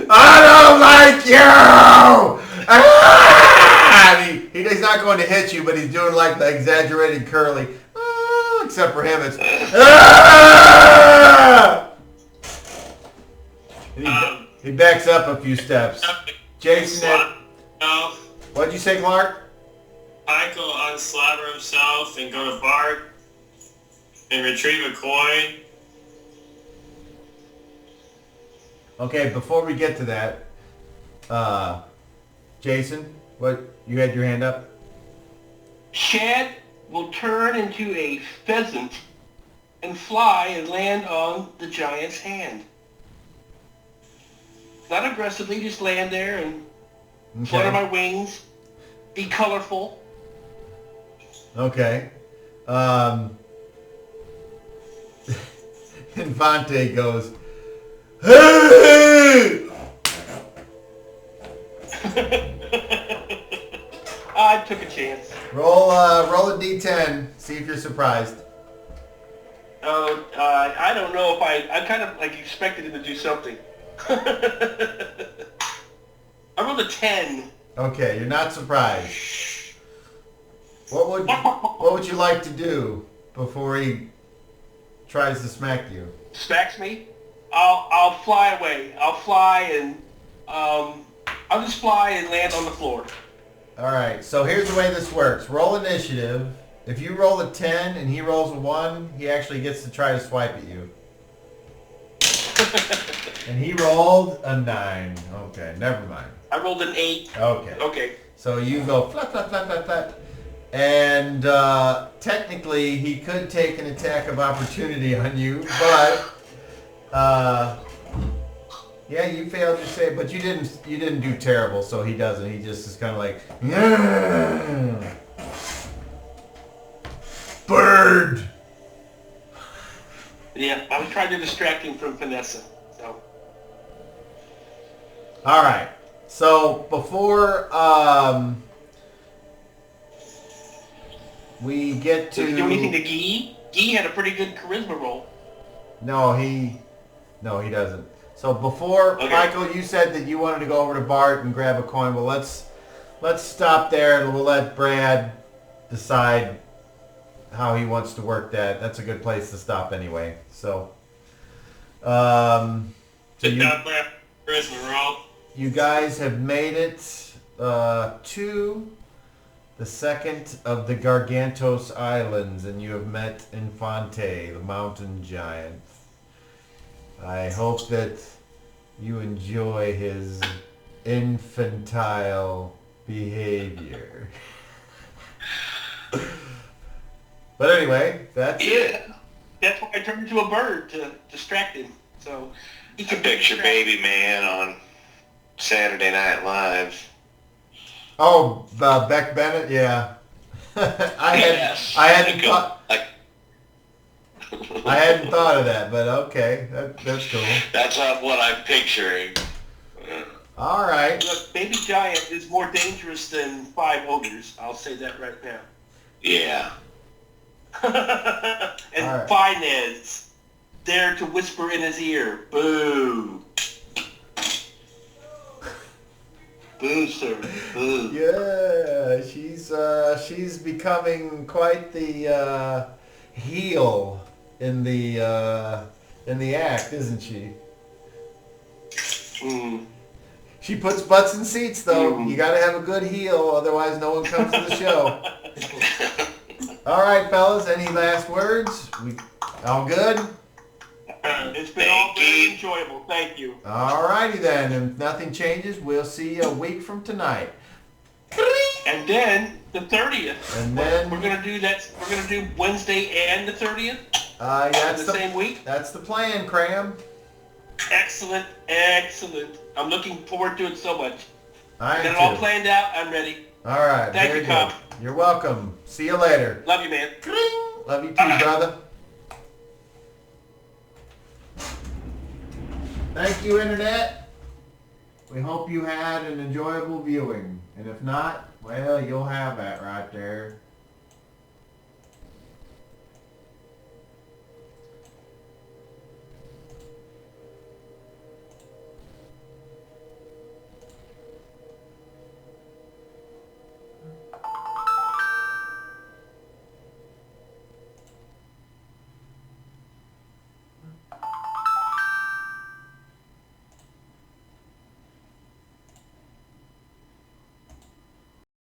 [SPEAKER 2] I don't like you!" Ah! And he's not going to hit you, but he's doing like the exaggerated curly. Except for him, it's... Ah! And he backs up a few steps. Jason,
[SPEAKER 5] No.
[SPEAKER 2] what'd you say, Clark?
[SPEAKER 5] Michael unslaughter himself and go to Bart and retrieve a coin.
[SPEAKER 2] Okay, before we get to that, Jason, what, you had your hand up?
[SPEAKER 3] Shad will turn into a pheasant and fly and land on the giant's hand. Not aggressively, just land there and flutter my wings, be colorful.
[SPEAKER 2] Okay. Infante goes, hey!
[SPEAKER 3] I took a chance.
[SPEAKER 2] Roll a d10. See if you're surprised.
[SPEAKER 3] I don't know if I kind of like expected him to do something. I rolled a 10.
[SPEAKER 2] Okay, you're not surprised. What would you like to do before he tries to smack you?
[SPEAKER 3] Smacks me? I'll fly away. I'll fly and I'll just fly and land on the floor.
[SPEAKER 2] All right, so here's the way this works. Roll initiative. If you roll a 10 and he rolls a 1, he actually gets to try to swipe at you. And he rolled a 9. Okay, never mind.
[SPEAKER 3] I rolled an 8.
[SPEAKER 2] Okay.
[SPEAKER 3] Okay.
[SPEAKER 2] So you go flat, flat, flat, flat, flat. And technically he could take an attack of opportunity on you, but yeah, you failed to say, but you didn't do terrible, so he doesn't. He just is kind of like, yeah. Bird.
[SPEAKER 3] Yeah, I was trying to distract him from Vanessa. So.
[SPEAKER 2] All right. So before we get to
[SPEAKER 3] Did you do anything to Guy? Guy had a pretty good charisma roll.
[SPEAKER 2] No, he doesn't. So before,
[SPEAKER 3] okay.
[SPEAKER 2] Michael, you said that you wanted to go over to Bart and grab a coin. Well, let's stop there and we'll let Brad decide how he wants to work that. That's a good place to stop anyway. So, you guys have made it to the second of the Gargantos Islands, and you have met Infante, the mountain giant. I hope that you enjoy his infantile behavior. But anyway, that's it.
[SPEAKER 3] That's why I turned into a bird to distract him. So he
[SPEAKER 4] I picture Baby Man on Saturday Night Live.
[SPEAKER 2] Oh, Beck Bennett, yeah. I hadn't thought of that, but okay, that's cool.
[SPEAKER 4] That's what I'm picturing.
[SPEAKER 2] All right.
[SPEAKER 3] Look, Baby Giant is more dangerous than 5 ogres. I'll say that right now.
[SPEAKER 4] Yeah.
[SPEAKER 3] And
[SPEAKER 2] right.
[SPEAKER 3] Finez there to whisper in his ear, boo. Boo, sir. Boo.
[SPEAKER 2] Yeah, she's becoming quite the heel in the act, isn't she?
[SPEAKER 3] Mm.
[SPEAKER 2] She puts butts in seats, though.
[SPEAKER 3] Mm.
[SPEAKER 2] You got to have a good heel, otherwise no one comes to the show. All right, fellas, any last words? All good?
[SPEAKER 3] It's been all very enjoyable. Thank you.
[SPEAKER 2] All righty then. If nothing changes, we'll see you a week from tonight.
[SPEAKER 3] And then the 30th.
[SPEAKER 2] And then
[SPEAKER 3] we're gonna do that. We're gonna do Wednesday and the 30th.
[SPEAKER 2] That's
[SPEAKER 3] the same week.
[SPEAKER 2] That's the plan, Cram.
[SPEAKER 3] Excellent, excellent. I'm looking forward to it so much.
[SPEAKER 2] I am
[SPEAKER 3] Got it
[SPEAKER 2] too.
[SPEAKER 3] all planned out. I'm ready.
[SPEAKER 2] All right.
[SPEAKER 3] Thank you, Cobb.
[SPEAKER 2] You're welcome. See you later.
[SPEAKER 3] Love you, man.
[SPEAKER 2] Love you too, brother. Thank you, Internet. We hope you had an enjoyable viewing. And if not, well, you'll have that right there.